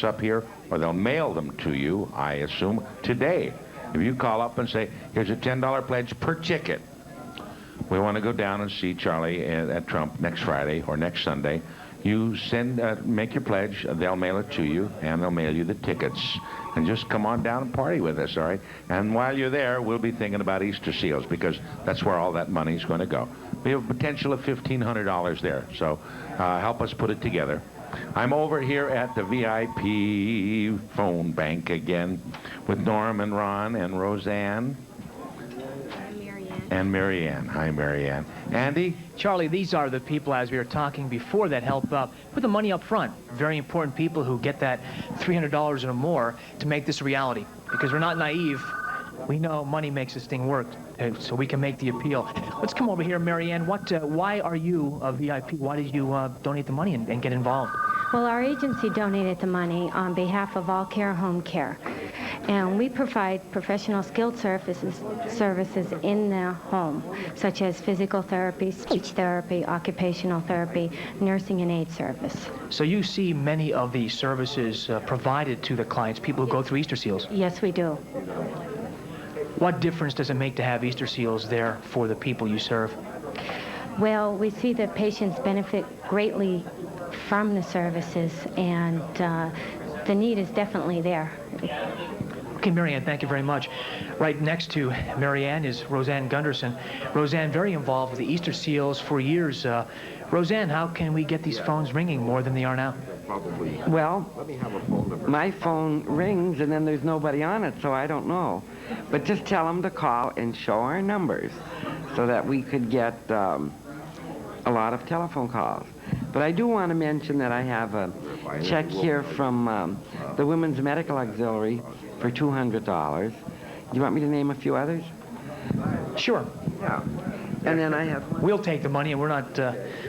tickets up here, or they'll mail them to you, I assume, today. If you call up and say, here's a $10 pledge per ticket. We want to go down and see Charlie at Trump next Friday or next Sunday. You make your pledge, they'll mail it to you, and they'll mail you the tickets. And just come on down and party with us, all right? And while you're there, we'll be thinking about Easter seals, because that's where all that money's going to go. We have a potential of $1,500 there, so help us put it together. I'm over here at the VIP phone bank again with Norm and Ron and Roseanne. And Marianne. Hi, Marianne. Andy? Charlie, these are the people, as we were talking before, that help put the money up front. Very important people who get that $300 or more to make this a reality. Because we're not naive. We know money makes this thing work, so we can make the appeal. Let's come over here, Marianne. Why are you a VIP? Why did you donate the money and get involved? Well, our agency donated the money on behalf of All Care Home Care. And we provide professional skilled services in the home, such as physical therapy, speech therapy, occupational therapy, nursing and aid service. So you see many of the services provided to the clients, people who go through Easter seals? Yes, we do. What difference does it make to have Easter seals there for the people you serve? Well, we see that patients benefit greatly from the services, and the need is definitely there. Okay, Marianne, thank you very much. Right next to Marianne is Roseanne Gunderson. Roseanne, very involved with the Easter seals for years. Roseanne, how can we get these phones ringing more than they are now? Well, my phone rings and then there's nobody on it, so I don't know. But just tell them to call and show our numbers so that we could get a lot of telephone calls. But I do want to mention that I have a check here from the Women's Medical Auxiliary for $200. Do you want me to name a few others? Sure. Yeah. And then I have... We'll take the money, and we're not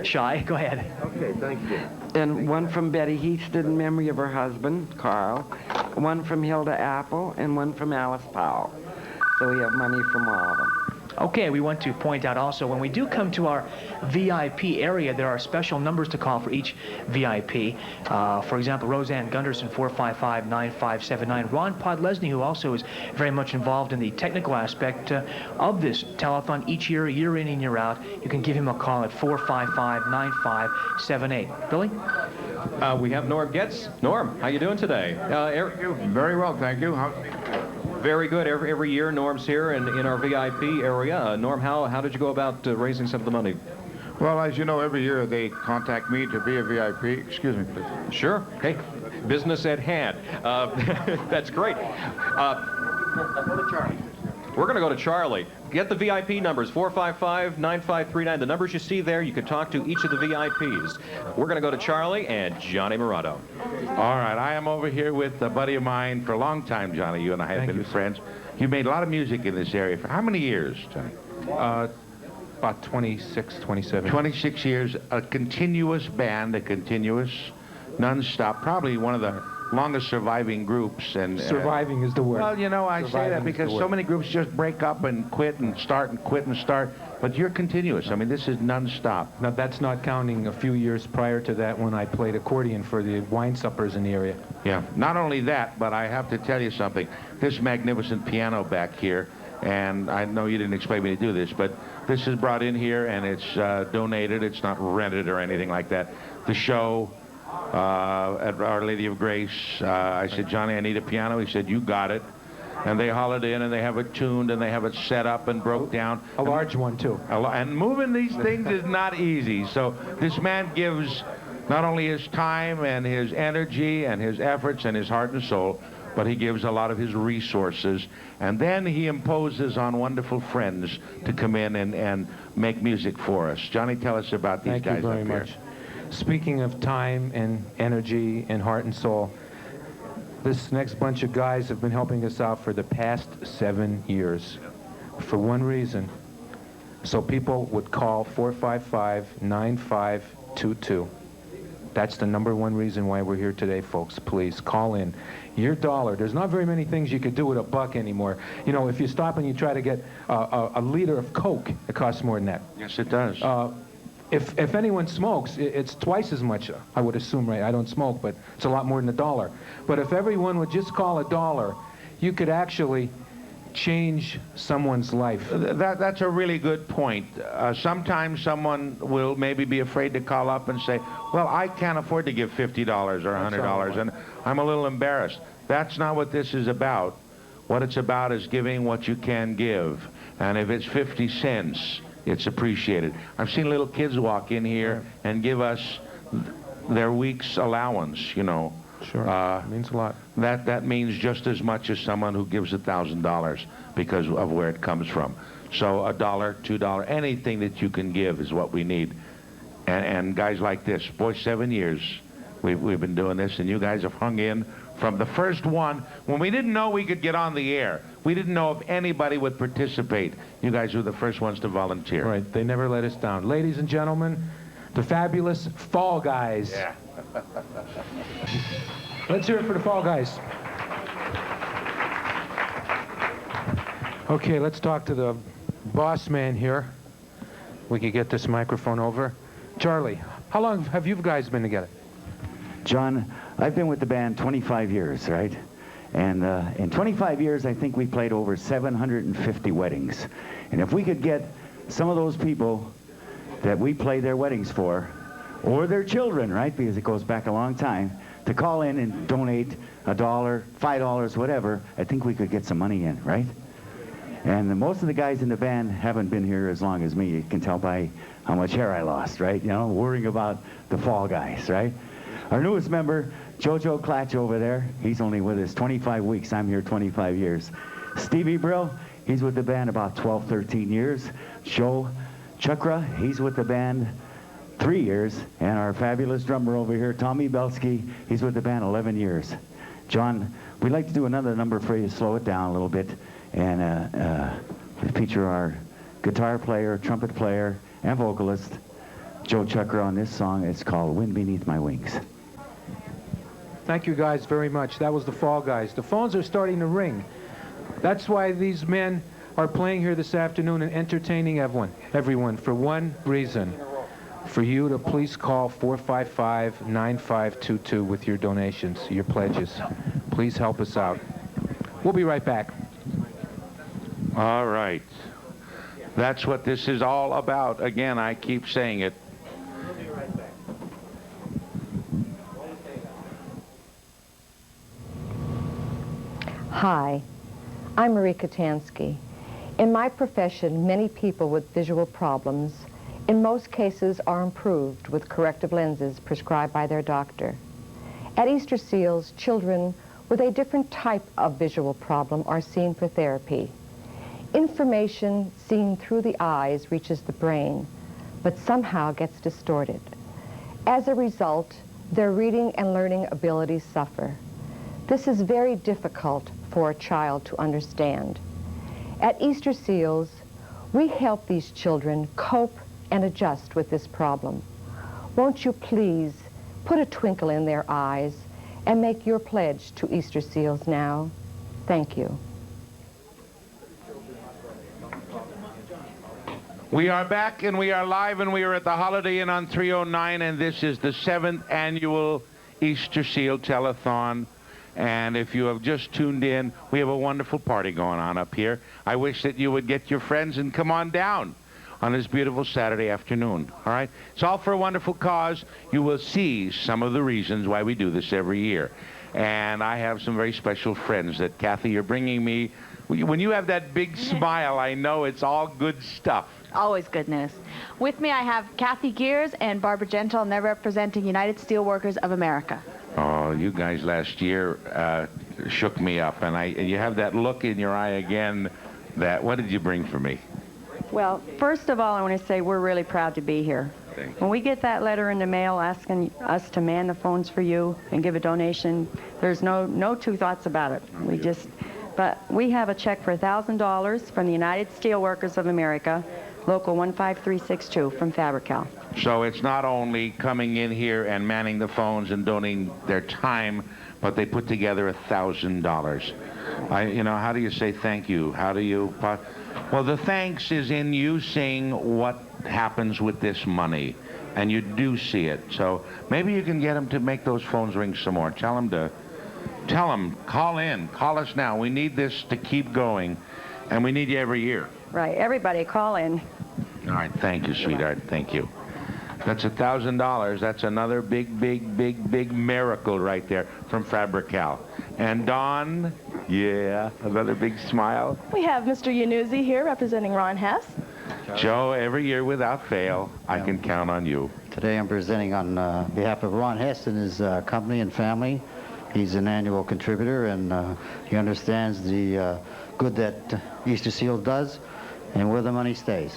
shy. Go ahead. Okay, thank you. And one from Betty Heasted in memory of her husband, Carl. One from Hilda Apple, and one from Alice Powell. So we have money from all of them. Okay, we want to point out also, when we do come to our VIP area, there are special numbers to call for each VIP. For example, Roseanne Gunderson, 455-9579. Ron Podlesny, who also is very much involved in the technical aspect of this telethon each year in and year out. You can give him a call at 455-9578. Billy? We have Norm Getz. Norm, how you doing today? Very well, thank you. Very good. Every year, Norm's here in our VIP area. Norm, how did you go about raising some of the money? Well, as you know, every year they contact me to be a VIP. Excuse me, please. Sure. Hey, business at hand. That's great. We're going to go to Charlie. Get the VIP numbers, 455-9539. The numbers you see there, you can talk to each of the VIPs. We're going to go to Charlie and Johnny Morado. All right, I am over here with a buddy of mine for a long time, Johnny. You and I have been friends. You made a lot of music in this area. For how many years, Johnny? About 26, 27. 26 years, a continuous band, a continuous, non-stop, probably one of the longest surviving groups. And surviving is the word. Well, you know, I say that because so many groups just break up and quit and start and quit and start. But you're continuous. I mean, this is non-stop. Now, that's not counting a few years prior to that when I played accordion for the wine suppers in the area. Yeah, not only that, but I have to tell you something. This magnificent piano back here, and I know you didn't expect me to do this, but this is brought in here and it's donated. It's not rented or anything like that. The show at Our Lady of Grace, I said, Johnny, I need a piano. He said, you got it. And they hollered in and they have it tuned and they have it set up and broke down. A large one, too. And moving these things is not easy. So this man gives not only his time and his energy and his efforts and his heart and soul, but he gives a lot of his resources. And then he imposes on wonderful friends to come in and make music for us. Johnny, tell us about these guys up here. Thank you very much. Speaking of time and energy and heart and soul, this next bunch of guys have been helping us out for the past 7 years for one reason. So people would call 455-9522. That's the #1 reason why we're here today, folks. Please call in. Your dollar. There's not very many things you could do with $1 anymore. You know, if you stop and you try to get a liter of Coke, it costs more than that. Yes, it does. if anyone smokes, it's twice as much, I would assume, right? I don't smoke, but it's a lot more than $1. But if everyone would just call $1, you could actually change someone's life. That's a really good point. Sometimes someone will maybe be afraid to call up and say, well, I can't afford to give $50 or $100, and I'm a little embarrassed. That's not what this is about. What it's about is giving what you can give. And if it's 50 cents, it's appreciated. I've seen little kids walk in here and give us their week's allowance, you know. Sure, it means a lot. That means just as much as someone who gives $1,000 because of where it comes from. So $1, $2, anything that you can give is what we need. And guys like this, boy, 7 years we've been doing this, and you guys have hung in from the first one when we didn't know we could get on the air. We didn't know if anybody would participate. You guys were the first ones to volunteer. Right, they never let us down. Ladies and gentlemen, the fabulous Fall Guys. Yeah. Let's hear it for the Fall Guys. Okay, let's talk to the boss man here. We could get this microphone over. Charlie, how long have you guys been together? John, I've been with the band 25 years, right? And in 25 years, I think we played over 750 weddings. And if we could get some of those people that we play their weddings for, or their children, right, because it goes back a long time, to call in and donate $1, $5, whatever, I think we could get some money in, right? And most of the guys in the band haven't been here as long as me. You can tell by how much hair I lost, right? You know, worrying about the Fall Guys, right? Our newest member, Jojo Klatch over there, he's only with us 25 weeks. I'm here 25 years. Stevie Brill, he's with the band about 12, 13 years. Joe Chukra, he's with the band 3 years. And our fabulous drummer over here, Tommy Belsky, he's with the band 11 years. John, we'd like to do another number for you, slow it down a little bit, and feature our guitar player, trumpet player, and vocalist, Joe Chukra, on this song. It's called Wind Beneath My Wings. Thank you guys very much. That was the Fall Guys. The phones are starting to ring. That's why these men are playing here this afternoon and entertaining everyone for one reason. For you to please call 455-9522 with your donations, your pledges. Please help us out. We'll be right back. All right. That's what this is all about. Again, I keep saying it. Hi, I'm Marie Katansky. In my profession, many people with visual problems, in most cases, are improved with corrective lenses prescribed by their doctor. At Easter Seals, children with a different type of visual problem are seen for therapy. Information seen through the eyes reaches the brain, but somehow gets distorted. As a result, their reading and learning abilities suffer. This is very difficult for a child to understand. At Easter Seals, we help these children cope and adjust with this problem. Won't you please put a twinkle in their eyes and make your pledge to Easter Seals now? Thank you. We are back, and we are live, and we are at the Holiday Inn on 309, and this is the 7th annual Easter Seal Telethon. And if you have just tuned in, we have a wonderful party going on up here. I wish that you would get your friends and come on down on this beautiful Saturday afternoon, all right? It's all for a wonderful cause. You will see some of the reasons why we do this every year. And I have some very special friends that, Kathy, you're bringing me. When you have that big smile, I know it's all good stuff. Always good news. With me, I have Kathy Gears and Barbara Gentle, and they're representing United Steelworkers of America. Oh, you guys last year shook me up, and you have that look in your eye again. What did you bring for me? Well, first of all, I want to say we're really proud to be here. When we get that letter in the mail asking us to man the phones for you and give a donation, there's no two thoughts about it. But we have a check for $1,000 from the United Steelworkers of America, Local 15362 from Fabrical. So it's not only coming in here and manning the phones and donating their time, but they put together $1,000. How do you say thank you? How do you? Well, the thanks is in you saying what happens with this money, and you do see it. So maybe you can get them to make those phones ring some more. Tell them, call in, call us now. We need this to keep going, and we need you every year. Right. Everybody call in. All right, thank you, sweetheart. Thank you. That's $1,000. That's another big, big, big, big miracle right there from Fabrical. And Dawn, yeah, another big smile. We have Mr. Yanuzzi here representing Ron Hess. Joe, every year without fail, I can count on you. Today I'm presenting on behalf of Ron Hess and his company and family. He's an annual contributor, and he understands the good that Easter Seal does and where the money stays.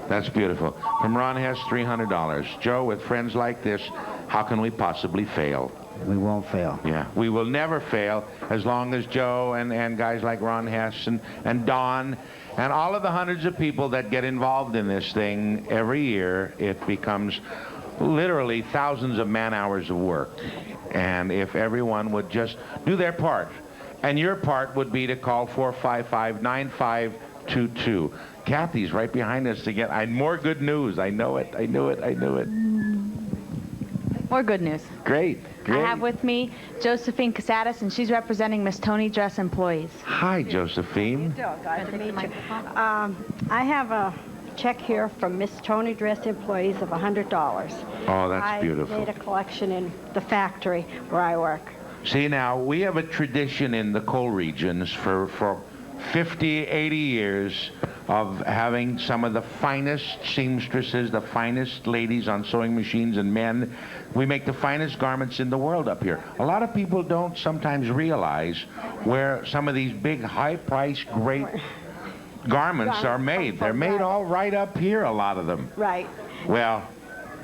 That's beautiful. From Ron Hess, $300. Joe, with friends like this, how can we possibly fail? We won't fail. Yeah, we will never fail as long as Joe and guys like Ron Hess and Don and all of the hundreds of people that get involved in this thing every year. It becomes literally thousands of man-hours of work. And if everyone would just do their part, and your part would be to call 455-9522. Kathy's right behind us to get more good news. I know it. I knew it. I knew it. More good news. Great. Great. I have with me Josephine Casadas, and she's representing Miss Tony Dress employees. Hi, Josephine. Glad to meet you. I have a check here from Miss Tony Dress employees of $100. Oh, that's beautiful. I made a collection in the factory where I work. See, now, we have a tradition in the coal regions for 50, 80 years of having some of the finest seamstresses, the finest ladies on sewing machines and men. We make the finest garments in the world up here. A lot of people don't sometimes realize where some of these big, high-priced, great garments are made. They're made all right up here, a lot of them. Right. Well,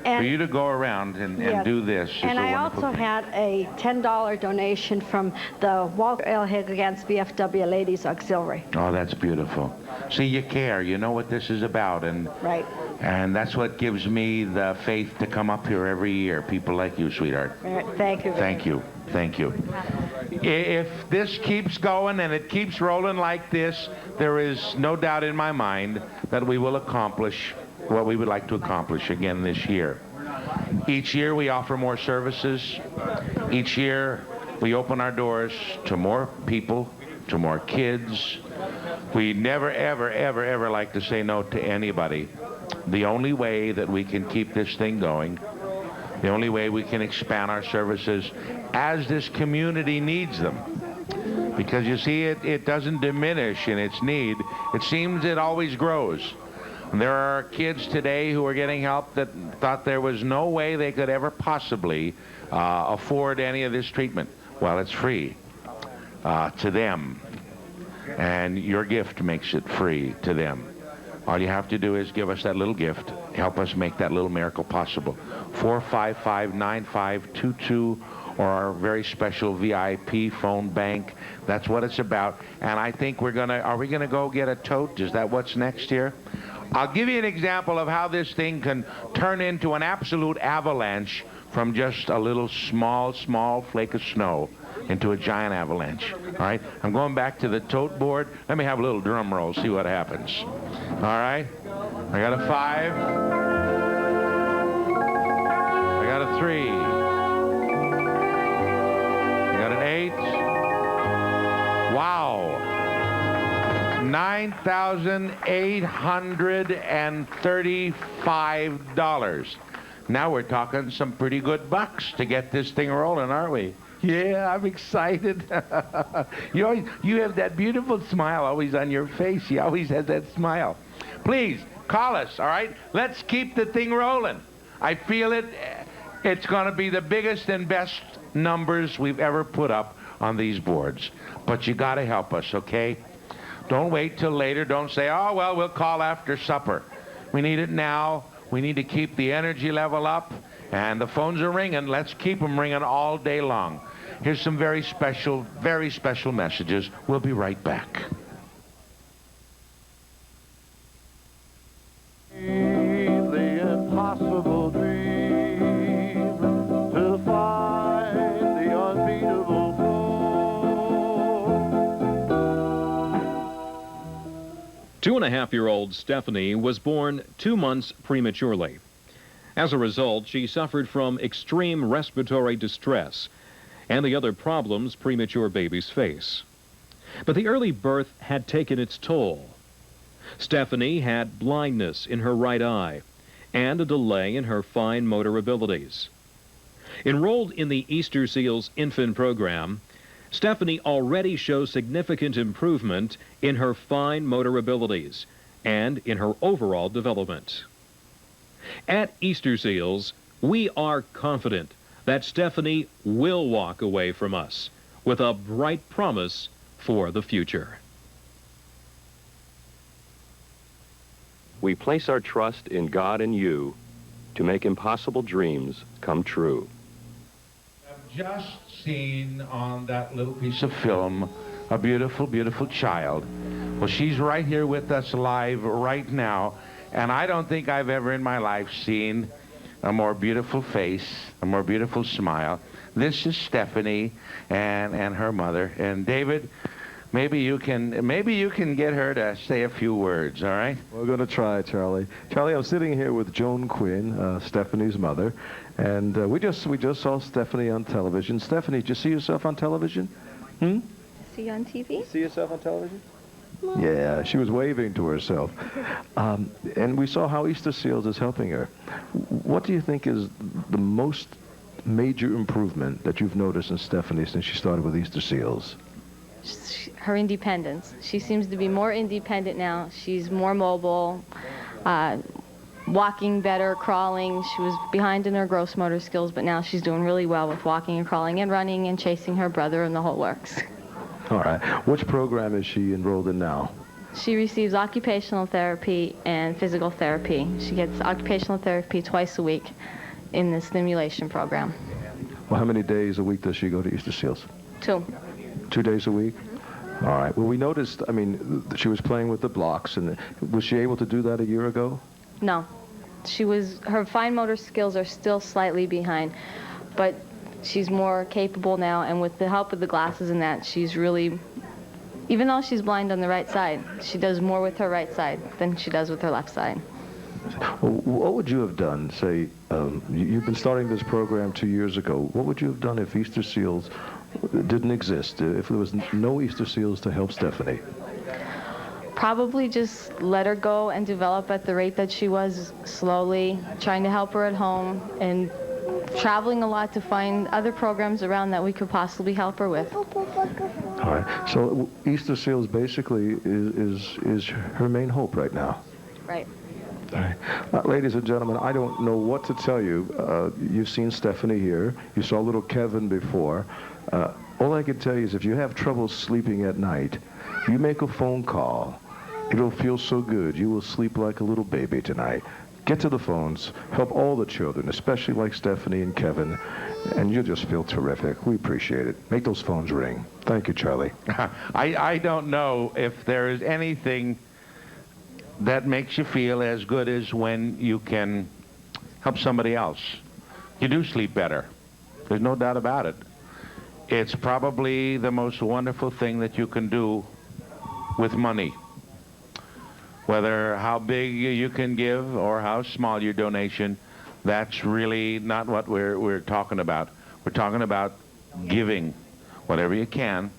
And for you to go around and do this is and a I wonderful also thing. had a $10 donation from the Walter L. Higgins VFW Ladies Auxiliary. Oh, that's beautiful. See, you care. You know what this is about. And Right. And that's what gives me the faith to come up here every year. People like you, sweetheart. Thank you. Thank you. Thank you. If this keeps going and it keeps rolling like this, there is no doubt in my mind that we will accomplish what we would like to accomplish again this year. Each year we offer more services. Each year we open our doors to more people, to more kids. We never, ever, ever, ever like to say no to anybody. The only way that we can keep this thing going, the only way we can expand our services as this community needs them. Because you see, it doesn't diminish in its need. It seems it always grows. There are kids today who are getting help that thought there was no way they could ever possibly afford any of this treatment. Well, it's free to them. And your gift makes it free to them. All you have to do is give us that little gift. Help us make that little miracle possible. 455-9522 or our very special VIP phone bank. That's what it's about. And I think are we gonna go get a tote? Is that what's next here? I'll give you an example of how this thing can turn into an absolute avalanche from just a little small flake of snow into a giant avalanche. All right? I'm going back to the tote board. Let me have a little drum roll, see what happens. All right? I got a 5. I got a 3. I got an 8. Wow. $9,835. Now we're talking some pretty good bucks to get this thing rolling, aren't we? Yeah, I'm excited. You have that beautiful smile always on your face. He always has that smile. Please, call us, all right? Let's keep the thing rolling. I feel it. It's going to be the biggest and best numbers we've ever put up on these boards. But you got to help us, okay? Don't wait till later. Don't say, oh, well, we'll call after supper. We need it now. We need to keep the energy level up. And the phones are ringing. Let's keep them ringing all day long. Here's some very special messages. We'll be right back. The impossible dream to find the unbeatable goal. 2.5-year-old Stephanie was born 2 months prematurely. As a result, she suffered from extreme respiratory distress and the other problems premature babies face. But the early birth had taken its toll. Stephanie had blindness in her right eye and a delay in her fine motor abilities. Enrolled in the Easter Seals infant program, Stephanie already shows significant improvement in her fine motor abilities and in her overall development. At Easter Seals, we are confident that Stephanie will walk away from us with a bright promise for the future. We place our trust in God and you to make impossible dreams come true. I've just seen on that little piece of film a beautiful, beautiful child. Well, she's right here with us live right now, and I don't think I've ever in my life seen a more beautiful face, a more beautiful smile. This is Stephanie and her mother. And David, maybe you can get her to say a few words, all right? We're going to try, Charlie. Charlie, I'm sitting here with Joan Quinn, Stephanie's mother, and we just saw Stephanie on television. Stephanie, did you see yourself on television? See you on TV? See yourself on television? Yeah, she was waving to herself. And we saw how Easter Seals is helping her. What do you think is the most major improvement that you've noticed in Stephanie since she started with Easter Seals? Her independence. She seems to be more independent now. She's more mobile, walking better, crawling. She was behind in her gross motor skills, but now she's doing really well with walking and crawling and running and chasing her brother and the whole works. All right. Which program is she enrolled in now? She receives occupational therapy and physical therapy. She gets occupational therapy twice a week in the stimulation program. Well, how many days a week does she go to Easter Seals? 2. 2 days a week? All right. Well, we noticed, I mean, she was playing with the blocks, and was she able to do that a year ago? No. Her fine motor skills are still slightly behind, but she's more capable now, and with the help of the glasses and that, she's really, even though she's blind on the right side, she does more with her right side than she does with her left side. Well, what would you have done, say, you've been starting this program 2 years ago. What would you have done if Easter Seals didn't exist, if there was no Easter Seals to help Stephanie? Probably just let her go and develop at the rate that she was, slowly, trying to help her at home and traveling a lot to find other programs around that we could possibly help her with. All right. So Easter Seals basically is her main hope right now. Right. All right. Ladies and gentlemen, I don't know what to tell you. You've seen Stephanie here. You saw little Kevin before. All I can tell you is if you have trouble sleeping at night, you make a phone call. It'll feel so good. You will sleep like a little baby tonight. Get to the phones. Help all the children, especially like Stephanie and Kevin, and you'll just feel terrific. We appreciate it. Make those phones ring. Thank you, Charlie. I don't know if there is anything that makes you feel as good as when you can help somebody else. You do sleep better. There's no doubt about it. It's probably the most wonderful thing that you can do with money. Whether how big you can give or how small your donation, that's really not what we're talking about. We're talking about giving whatever you can.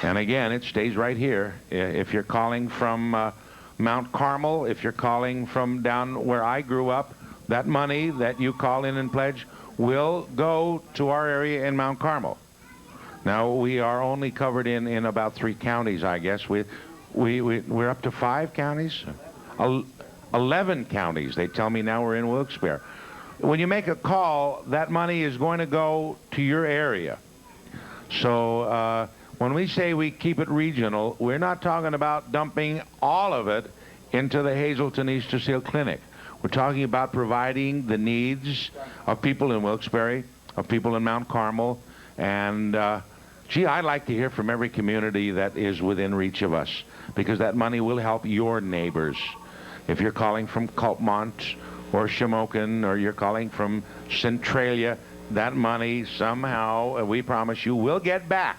And again, it stays right here. If you're calling from Mount Carmel, if you're calling from down where I grew up, that money that you call in and pledge will go to our area in Mount Carmel. Now, we are only covered in about 3 counties, I guess. We're up to 5 counties? 11 counties. They tell me now we're in Wilkes-Barre. When you make a call, that money is going to go to your area. So when we say we keep it regional, we're not talking about dumping all of it into the Hazleton Easter Seal Clinic. We're talking about providing the needs of people in Wilkes-Barre, of people in Mount Carmel, and gee, I'd like to hear from every community that is within reach of us, because that money will help your neighbors. If you're calling from Culpmont or Shamokin, or you're calling from Centralia, that money somehow, we promise you, will get back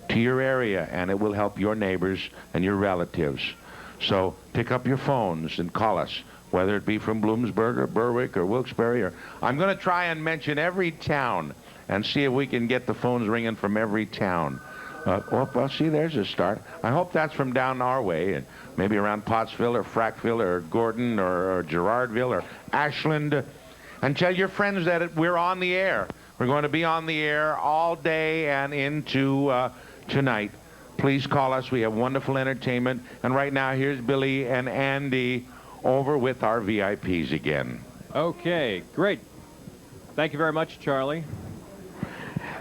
to your area, and it will help your neighbors and your relatives. So pick up your phones and call us, whether it be from Bloomsburg or Berwick or Wilkes-Barre. Or I'm going to try and mention every town and see if we can get the phones ringing from every town. Well, see, there's a start. I hope that's from down our way, and maybe around Pottsville or Frackville or Gordon or Gerardville or Ashland. And tell your friends that we're on the air. We're going to be on the air all day and into tonight. Please call us. We have wonderful entertainment. And right now, here's Billy and Andy over with our VIPs again. Okay, great. Thank you very much, Charlie.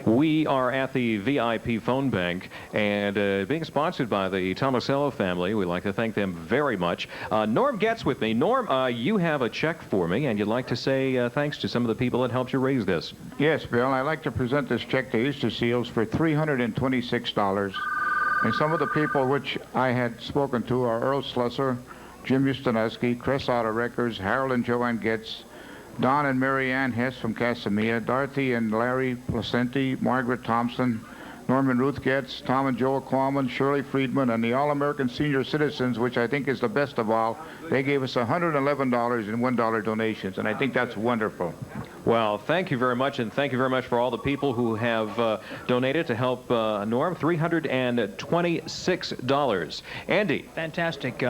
We are at the VIP phone bank, and being sponsored by the Tomasello family. We'd like to thank them very much. Norm Getz with me. Norm, you have a check for me, and you'd like to say thanks to some of the people that helped you raise this. Yes, Bill. I'd like to present this check to Easter Seals for $326. And some of the people which I had spoken to are Earl Slusser, Jim Ustineski, Chris Auto Records, Harold and Joanne Getz, Don and Mary Ann Hess from Casamia, Dorothy and Larry Placenti, Margaret Thompson, Norman Ruth Getz, Tom and Joel Quammen, Shirley Friedman, and the All-American Senior Citizens, which I think is the best of all. They gave us $111 in $1 donations, and I think that's wonderful. Well, thank you very much, and thank you very much for all the people who have donated to help Norm. $326. Andy. Fantastic.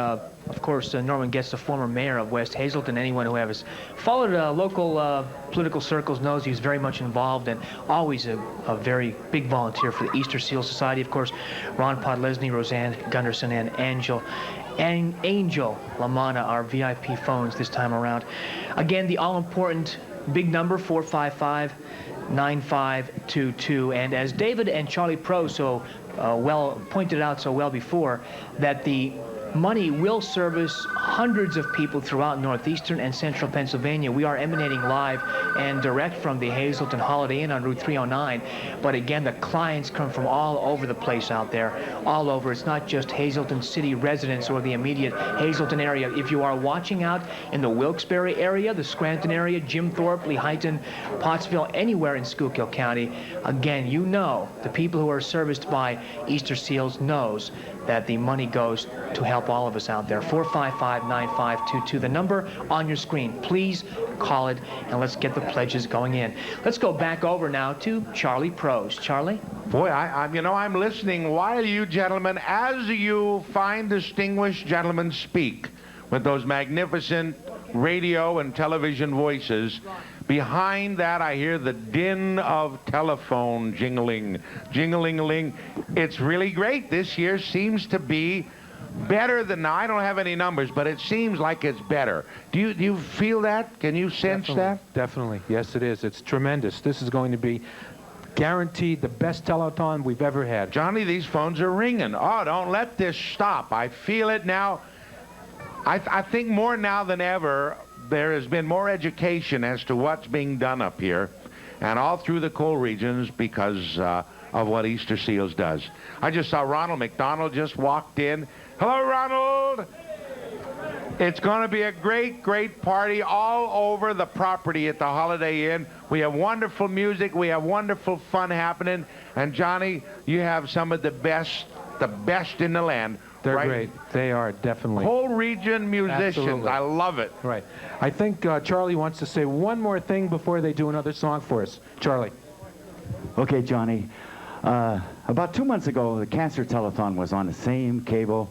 Of course, Norman Getz, the former mayor of West Hazleton. Anyone who has followed local political circles knows he's very much involved and always a very big volunteer for the Easter Seal Society. Of course, Ron Podlesny, Roseanne Gunderson, and Angel Lamana are VIP phones this time around. Again, the all-important big number, 455-9522. And as David and Charlie Prose so well pointed out so well before, that the money will service hundreds of people throughout northeastern and central Pennsylvania. We are emanating live and direct from the Hazleton Holiday Inn on Route 309. But again, the clients come from all over the place out there, all over. It's not just Hazleton City residents or the immediate Hazleton area. If you are watching out in the Wilkes-Barre area, the Scranton area, Jim Thorpe, Lehighton, Pottsville, anywhere in Schuylkill County, again, you know, the people who are serviced by Easter Seals knows that the money goes to help all of us out there. 455-9522, the number on your screen. Please call it, and let's get the pledges going in. Let's go back over now to Charlie Prose. Charlie? Boy, I'm listening while you gentlemen, as you fine, distinguished gentlemen speak with those magnificent radio and television voices. Behind that, I hear the din of telephone jingling, jingling-a-ling. It's really great. This year seems to be better than now. I don't have any numbers, but it seems like it's better. Do you feel that? Can you sense that? Definitely. Yes, it is. It's tremendous. This is going to be guaranteed the best telethon we've ever had. Johnny, these phones are ringing. Oh, don't let this stop. I feel it now. I think more now than ever, there has been more education as to what's being done up here and all through the coal regions because of what Easter Seals does. I just saw Ronald McDonald just walked in. Hello, Ronald. It's going to be a great, great party all over the property at the Holiday Inn. We have wonderful music. We have wonderful fun happening. And, Johnny, you have some of the best in the land. They're right? great. They are, definitely. Whole region musicians. Absolutely. I love it. Right. I think Charlie wants to say one more thing before they do another song for us. Charlie. Okay, Johnny. About 2 months ago, the Cancer Telethon was on the same cable,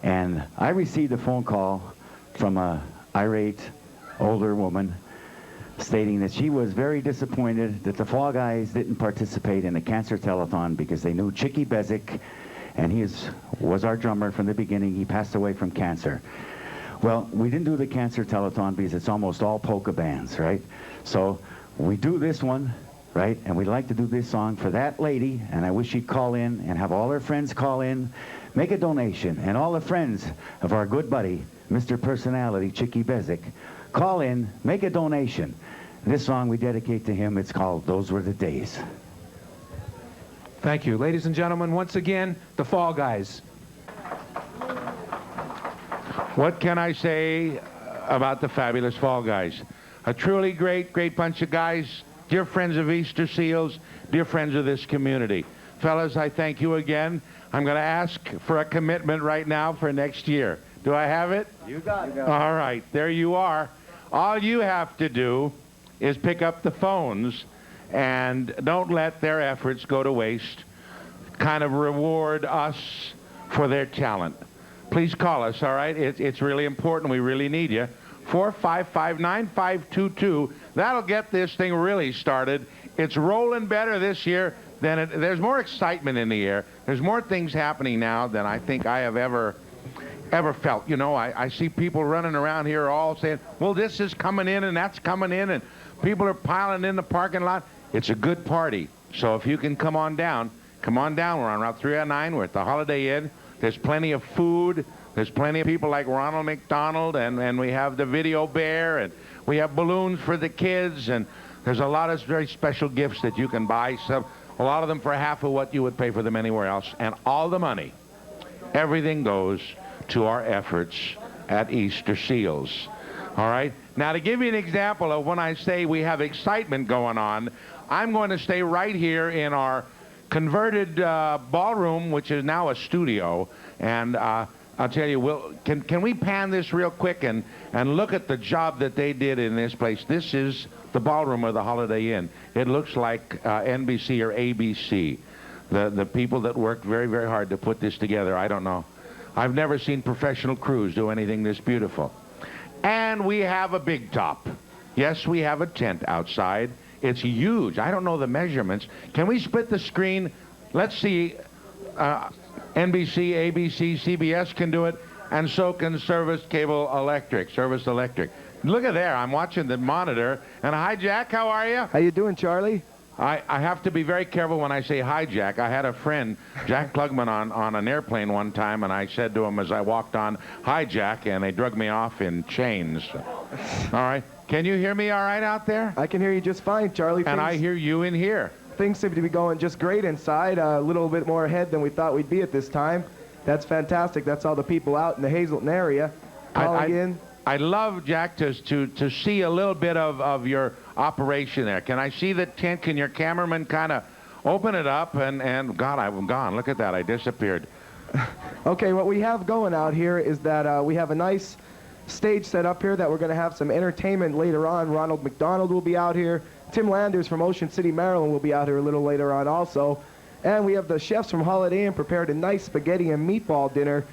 and I received a phone call from an irate older woman stating that she was very disappointed that the Fall Guys didn't participate in the Cancer Telethon because they knew Chicky Bezic, and he was our drummer from the beginning. He passed away from cancer. Well, we didn't do the Cancer Telethon because it's almost all polka bands, right? So we do this one, right? And we'd like to do this song for that lady, and I wish she'd call in and have all her friends call in, make a donation, and all the friends of our good buddy, Mr. Personality, Chicky Bezic, call in, make a donation. This song we dedicate to him. It's called Those Were the Days. Thank you. Ladies and gentlemen, once again, the Fall Guys. What can I say about the fabulous Fall Guys? A truly great, great bunch of guys, dear friends of Easter Seals, dear friends of this community. Fellas, I thank you again. I'm going to ask for a commitment right now for next year. Do I have it? You got it. All right, there you are. All you have to do is pick up the phones and don't let their efforts go to waste. Kind of reward us for their talent. Please call us, all right? It's really important. We really need you. 455-9522. That'll get this thing really started. It's rolling better this year than there's more excitement in the air. There's more things happening now than I think I have ever felt. You know, I see people running around here all saying, well, this is coming in and that's coming in, and people are piling in the parking lot. It's a good party. So if you can come on down. We're on Route 309. We're at the Holiday Inn. There's plenty of food. There's plenty of people like Ronald McDonald, and we have the Video Bear, and we have balloons for the kids, and there's a lot of very special gifts that you can buy. A lot of them for half of what you would pay for them anywhere else. And all the money, everything goes to our efforts at Easter Seals. All right? Now, to give you an example of when I say we have excitement going on, I'm going to stay right here in our converted ballroom, which is now a studio. And I'll tell you, can we pan this real quick and look at the job that they did in this place? This is the ballroom of the Holiday Inn. It looks like NBC or ABC. The people that worked very, very hard to put this together, I don't know. I've never seen professional crews do anything this beautiful. And we have a big top. Yes, we have a tent outside. It's huge. I don't know the measurements. Can we split the screen? Let's see. NBC, ABC, CBS can do it, and so can Service Electric. Look at there. I'm watching the monitor. And hi, Jack. How are you? How you doing, Charlie? I have to be very careful when I say hi, Jack. I had a friend, Jack Klugman, on an airplane one time, and I said to him as I walked on, hi, Jack, and they drug me off in chains. All right. Can you hear me all right out there? I can hear you just fine, Charlie. And I hear you in here. Things seem to be going just great inside, a little bit more ahead than we thought we'd be at this time. That's fantastic. That's all the people out in the Hazleton area calling in. I'd love, Jack, to see a little bit of your operation there. Can I see the tent? Can your cameraman kind of open it up? And God, I'm gone. Look at that. I disappeared. Okay, what we have going out here is that we have a nice stage set up here that we're going to have some entertainment later on. Ronald McDonald will be out here. Tim Landers from Ocean City, Maryland will be out here a little later on also. And we have the chefs from Holiday Inn prepared a nice spaghetti and meatball dinner.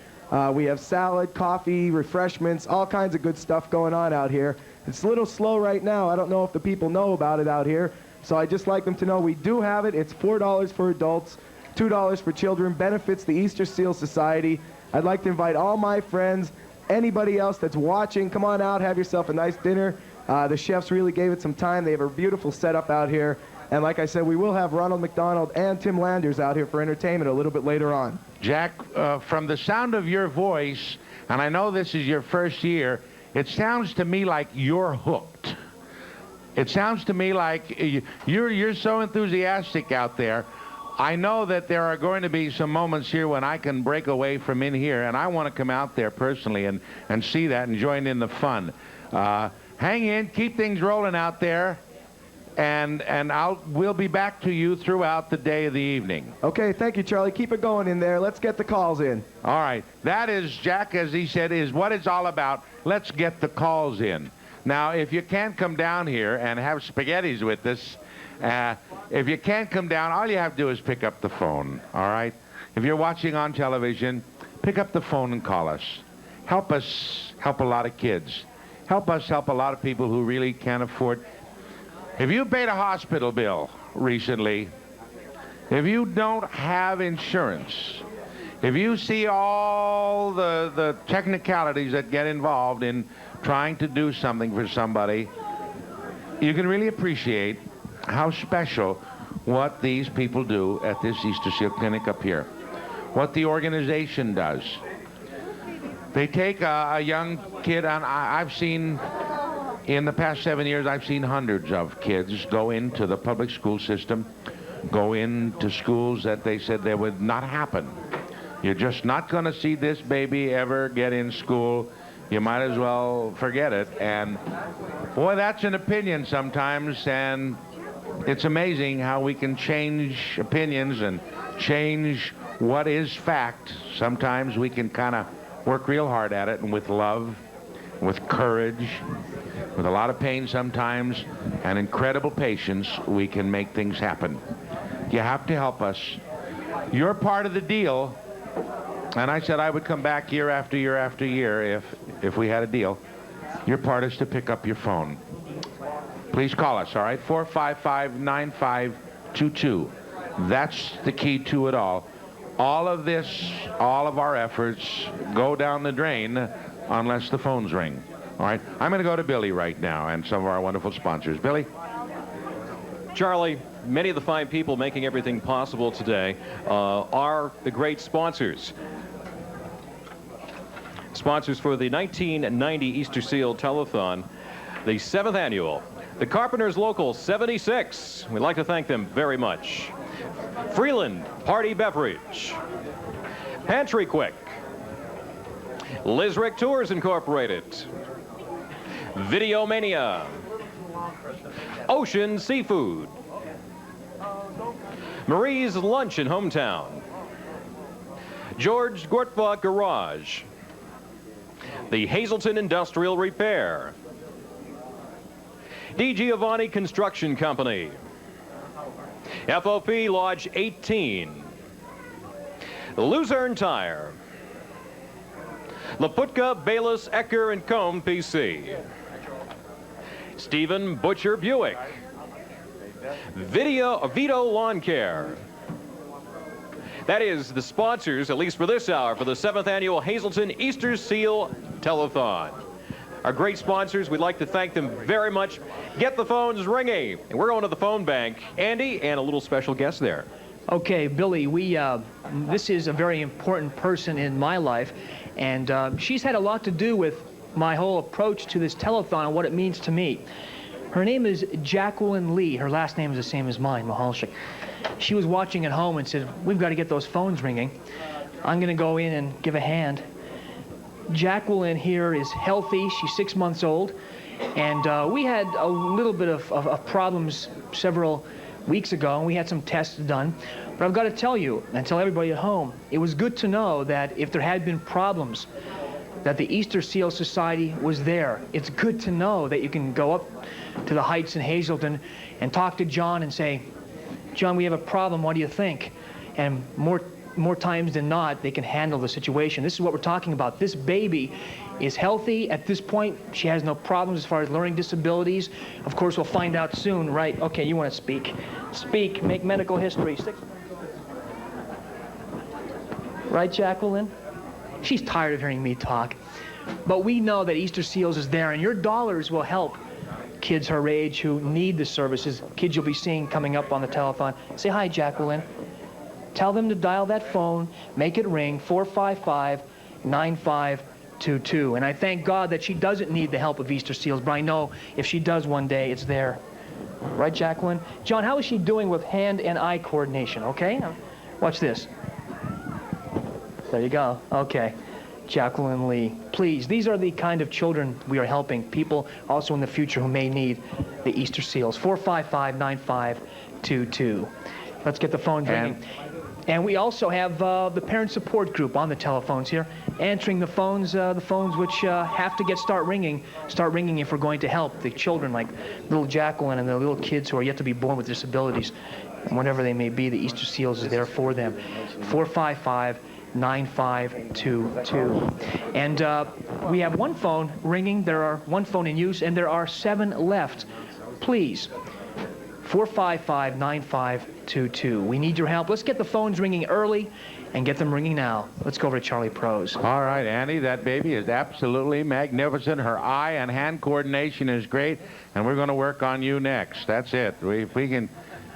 We have salad, coffee, refreshments, all kinds of good stuff going on out here. It's a little slow right now. I don't know if the people know about it out here. So I'd just like them to know we do have it. It's $4 for adults, $2 for children, benefits the Easter Seal Society. I'd like to invite all my friends, anybody else that's watching, come on out, have yourself a nice dinner. The chefs really gave it some time. They have a beautiful setup out here. And like I said, we will have Ronald McDonald and Tim Landers out here for entertainment a little bit later on. Jack, from the sound of your voice, and I know this is your first year, it sounds to me like you're hooked. It sounds to me like you're so enthusiastic out there. I know that there are going to be some moments here when I can break away from in here, and I want to come out there personally and see that and join in the fun. Hang in, keep things rolling out there, and we'll be back to you throughout the day of the evening. Okay, thank you, Charlie. Keep it going in there. Let's get the calls in. All right. That is, Jack, as he said, is what it's all about. Let's get the calls in. Now, if you can't come down here and have spaghettis with us, if you can't come down, all you have to do is pick up the phone, all right? If you're watching on television, pick up the phone and call us. Help us help a lot of kids. Help us help a lot of people who really can't afford. If you paid a hospital bill recently, if you don't have insurance, if you see all the technicalities that get involved in trying to do something for somebody, you can really appreciate how special what these people do at this Easter Seal Clinic up here, what the organization does. They take a young kid, and I've seen, in the past 7 years, I've seen hundreds of kids go into the public school system, go into schools that they said they would not happen. You're just not going to see this baby ever get in school. You might as well forget it. And boy, that's an opinion sometimes, and it's amazing how we can change opinions and change what is fact. Sometimes we can kind of work real hard at it, and with love, with courage, with a lot of pain sometimes, and incredible patience, we can make things happen. You have to help us. You're part of the deal, and I said I would come back year after year after year if we had a deal. Your part is to pick up your phone. Please call us, all right? 455-9522. That's the key to it all. All of this, all of our efforts go down the drain unless the phones ring. All right? I'm going to go to Billy right now and some of our wonderful sponsors. Billy? Charlie, many of the fine people making everything possible today are the great sponsors. Sponsors for the 1990 Easter Seal Telethon, the 7th annual. The Carpenters Local 76. We'd like to thank them very much. Freeland Party Beverage. Pantry Quick. Lizrick Tours Incorporated. Videomania. Ocean Seafood. Marie's Lunch in Hometown. George Gortbach Garage. The Hazleton Industrial Repair. D. Giovanni Construction Company. FOP Lodge 18. Luzerne Tire. Laputka, Bayless, Ecker, and Combe, PC. Stephen Butcher Buick. Vito Lawn Care. That is the sponsors, at least for this hour, for the 7th annual Hazleton Easter Seal Telethon. Our great sponsors, we'd like to thank them very much. Get the phones ringing. And we're going to the phone bank. Andy, and a little special guest there. Okay, Billy, this is a very important person in my life, and she's had a lot to do with my whole approach to this telethon and what it means to me. Her name is Jacqueline Lee. Her last name is the same as mine, Mahalchik. She was watching at home and said, we've got to get those phones ringing. I'm going to go in and give a hand. Jacqueline here is healthy. She's 6 months old. And we had a little bit of problems several weeks ago, and we had some tests done. But I've got to tell you, and tell everybody at home, it was good to know that if there had been problems, that the Easter Seal Society was there. It's good to know that you can go up to the Heights in Hazleton and talk to John and say, John, we have a problem, what do you think? And more times than not, they can handle the situation. This is what we're talking about. This baby is healthy at this point. She has no problems as far as learning disabilities. Of course, we'll find out soon, right? Okay, you want to speak. Speak, make medical history. Right, Jacqueline? She's tired of hearing me talk. But we know that Easter Seals is there, and your dollars will help kids her age who need the services, kids you'll be seeing coming up on the telethon. Say hi, Jacqueline. Tell them to dial that phone, make it ring, 455-9522. And I thank God that she doesn't need the help of Easter Seals, but I know if she does one day, it's there. Right, Jacqueline? John, how is she doing with hand and eye coordination, okay? Watch this. There you go. Okay. Jacqueline Lee. Please, these are the kind of children we are helping, people also in the future who may need the Easter Seals. 455-9522. Let's get the phone ringing. And we also have the parent support group on the telephones here, answering the phones which have to start ringing if we're going to help the children like little Jacqueline and the little kids who are yet to be born with disabilities. And whatever they may be, the Easter Seals is there for them. 455-9522. And we have one phone ringing. There are one phone in use, and there are 7 left. Please, 455-9522. We need your help. Let's get the phones ringing early and get them ringing now. Let's go over to Charlie Prose. All right, Andy, that baby is absolutely magnificent. Her eye and hand coordination is great, and we're going to work on you next. That's it. If we can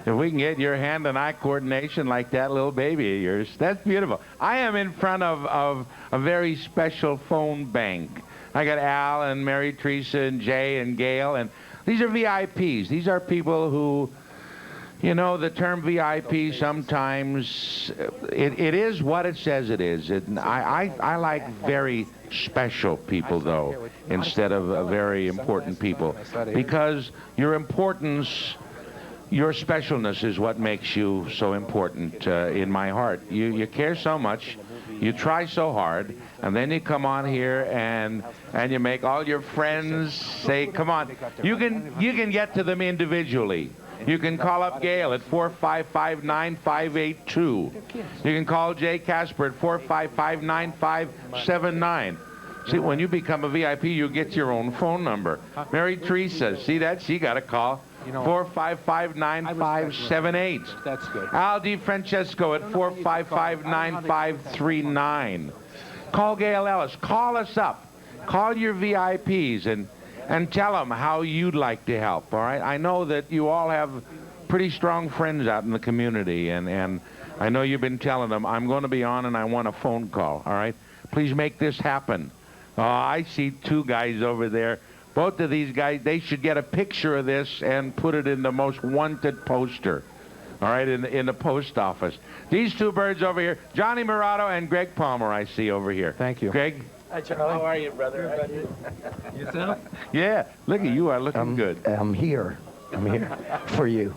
get your hand and eye coordination like that little baby of yours, that's beautiful. I am in front of a very special phone bank. I got Al and Mary Teresa and Jay and Gail, and these are VIPs. These are people who, you know, the term VIP sometimes, it is what it says it is. I like very special people, though, instead of very important people, because your importance, your specialness is what makes you so important in my heart. You care so much, You try so hard, and then you come on here and you make all your friends say, come on. You can get to them individually. You can call up Gail at 455-9582. You can call Jay Casper at 455-9579. See, when you become a VIP, you get your own phone number. Mary Teresa, see that? She got a call. 455-9578. That's good. Al DiFrancesco at 455-9539. Call Gail Ellis. Call us up. Call your VIPs and tell them how you'd like to help, all right? I know that you all have pretty strong friends out in the community, and I know you've been telling them, I'm going to be on and I want a phone call, all right? Please make this happen. I see two guys over there. Both of these guys, they should get a picture of this and put it in the most wanted poster, all right, in the post office. These two birds over here, Johnny Murato and Greg Palmer, I see over here. Thank you. Greg? Hi, Charlie. How are you, brother? Yourself? Yeah, look at you are looking good. I'm here. I'm here for you.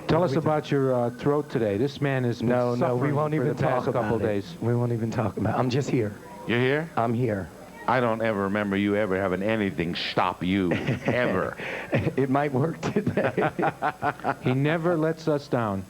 Tell us about your throat today. This man has been No, we won't for even the past talk couple about it. days. We won't even talk about it. I'm just here. You're here? I'm here. I don't ever remember you ever having anything stop you, ever. It might work today. He never lets us down.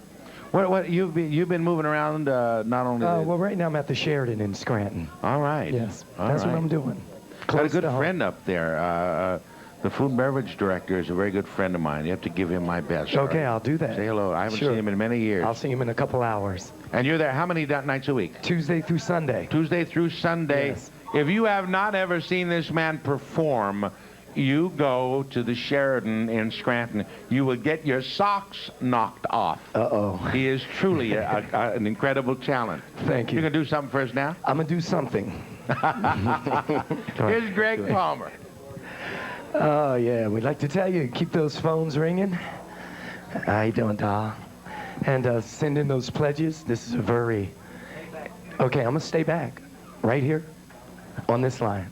What you've been moving around not only Well, right now I'm at the Sheridan in Scranton. All right. Yes, All that's right. what I'm doing. Got a Close good to home. friend up there. The food and beverage director is a very good friend of mine. You have to give him my best. Okay, all right? I'll do that. Say hello. I haven't Sure. seen him in many years. I'll see him in a couple hours. And you're there how many nights a week? Tuesday through Sunday. Tuesday through Sunday. Yes. If you have not ever seen this man perform, you go to the Sheridan in Scranton. You will get your socks knocked off. Uh-oh. He is truly an incredible talent. Thank you. You going to do something for us now? I'm going to do something. Here's Greg Palmer. Oh, yeah, we'd like to tell you, keep those phones ringing. How you doing, doll? And send in those pledges. This is a very... Okay, I'm going to stay back right here on this line.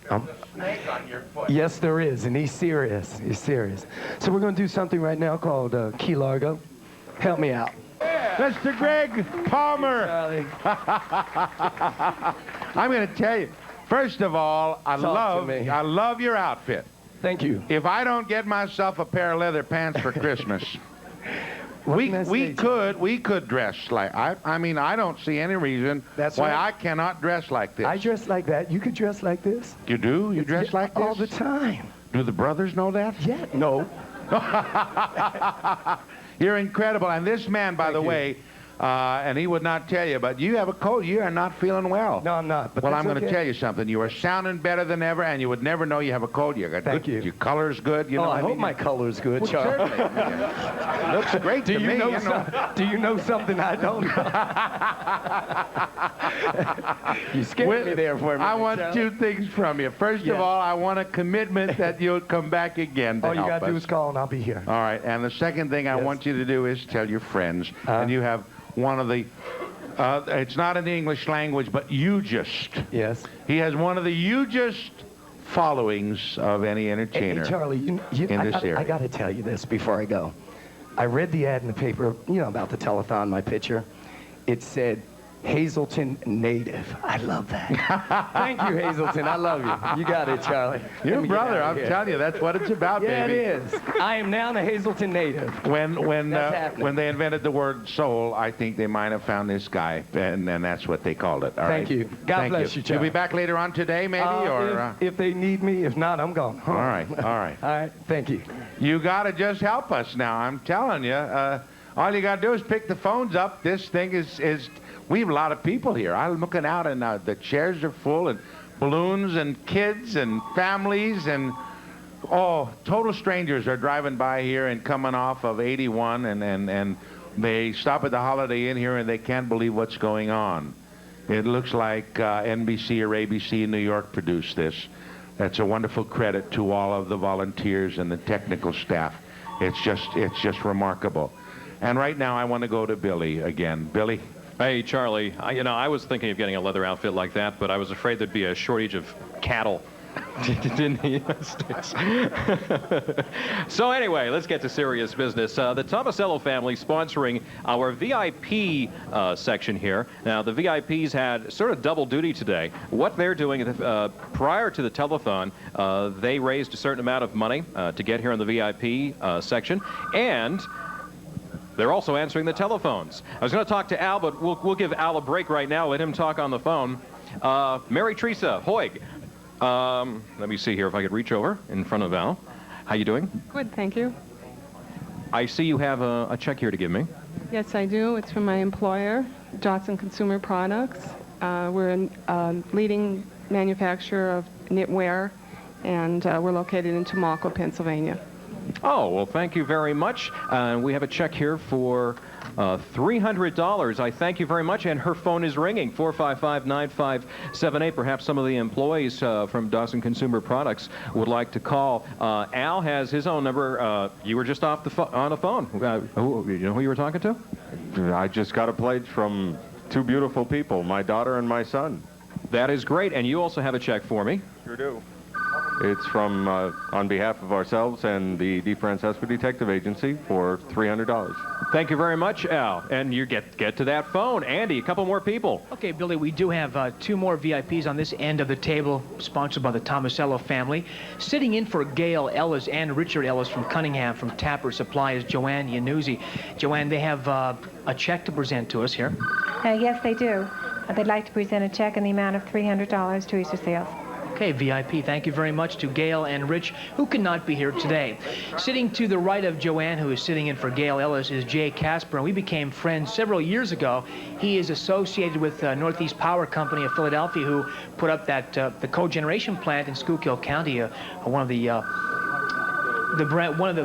Snake on your foot. Yes, there is, and he's serious. He's serious. So we're going to do something right now called Key Largo. Help me out. Mr. Greg Palmer. I'm going to tell you, first of all, I love your outfit. Thank you. If I don't get myself a pair of leather pants for Christmas, we could dress like I mean I don't see any reason why I cannot dress like this. I dress like that. You could dress like this. You do? You dress like this? All the time. Do the brothers know that? Yeah. No. You're incredible. And this man, by the way, and he would not tell you, but you have a cold. You are not feeling well. No, I'm not. But well, that's I'm going to okay. tell you something. You are sounding better than ever, and you would never know you have a cold. You got Thank good, you. Your color's good. You know, I hope my color's good, well, Charlie. certainly. Looks great to me. Do you know something I don't know? You scared me there for a minute, I want Charlie. 2 things from you. First of all, I want a commitment that you'll come back again to All you help got to do us. is call, and I'll be here. All right. And the second thing I want you to do is tell your friends, and you have one of the, it's not in the English language, but hugest. Yes. He has one of the hugest followings of any entertainer Hey, Charlie, in this area. I got to tell you this before I go. I read the ad in the paper, you know, about the telethon, my picture. It said, Hazleton native. I love that. Thank you, Hazleton. I love you. You got it, Charlie. Your Let me get brother, out I'm of here. telling you, that's what it's about, Yeah, baby. it is. I am now the Hazleton native. When That's happening. when they invented the word soul, I think they might have found this guy, and that's what they called it. All Thank right? you. God bless you, Charlie. You'll be back later on today, maybe, or if they need me. If not, I'm gone. all right, all right. All right. Thank you. You got to just help us now. I'm telling you. All you got to do is pick the phones up. This thing is. We have a lot of people here. I'm looking out, and the chairs are full, and balloons, and kids, and families, and total strangers are driving by here and coming off of 81, and they stop at the Holiday Inn here, and they can't believe what's going on. It looks like NBC or ABC in New York produced this. That's a wonderful credit to all of the volunteers and the technical staff. It's just remarkable. And right now, I want to go to Billy again. Billy. Hey, Charlie, I was thinking of getting a leather outfit like that, but I was afraid there'd be a shortage of cattle In the United States. So anyway, let's get to serious business. The Tomasello family sponsoring our VIP section here. Now, the VIPs had sort of double duty today. What they're doing prior to the telethon, they raised a certain amount of money to get here in the VIP section, and they're also answering the telephones. I was going to talk to Al, but we'll give Al a break right now. Let him talk on the phone. Mary Teresa Hoig. Let me see here if I could reach over in front of Al. How you doing? Good, thank you. I see you have a check here to give me. Yes, I do. It's from my employer, Johnson Consumer Products. We're a leading manufacturer of knitwear, and we're located in Tumalco, Pennsylvania. Oh, well, thank you very much. We have a check here for $300. I thank you very much. And her phone is ringing, 455-9578. Perhaps some of the employees from Johnson Consumer Products would like to call. Al has his own number. You were just on the phone. You know who you were talking to? I just got a pledge from two beautiful people, my daughter and my son. That is great. And you also have a check for me. Sure do. It's from, on behalf of ourselves and the DeFrancesco Detective Agency for $300. Thank you very much, Al. And you get to that phone. Andy, a couple more people. Okay, Billy, we do have two more VIPs on this end of the table, sponsored by the Tomasello family. Sitting in for Gail Ellis and Richard Ellis from Cunningham from Tapper Supply is Joanne Yanuzzi. Joanne, they have a check to present to us here. Yes, they do. They'd like to present a check in the amount of $300 to Easter Sales. Okay, VIP, thank you very much to Gail and Rich, who could not be here today. Sitting to the right of Joanne, who is sitting in for Gail Ellis, is Jay Casper, and we became friends several years ago. He is associated with Northeast Power Company of Philadelphia, who put up that the cogeneration plant in Schuylkill County, one of the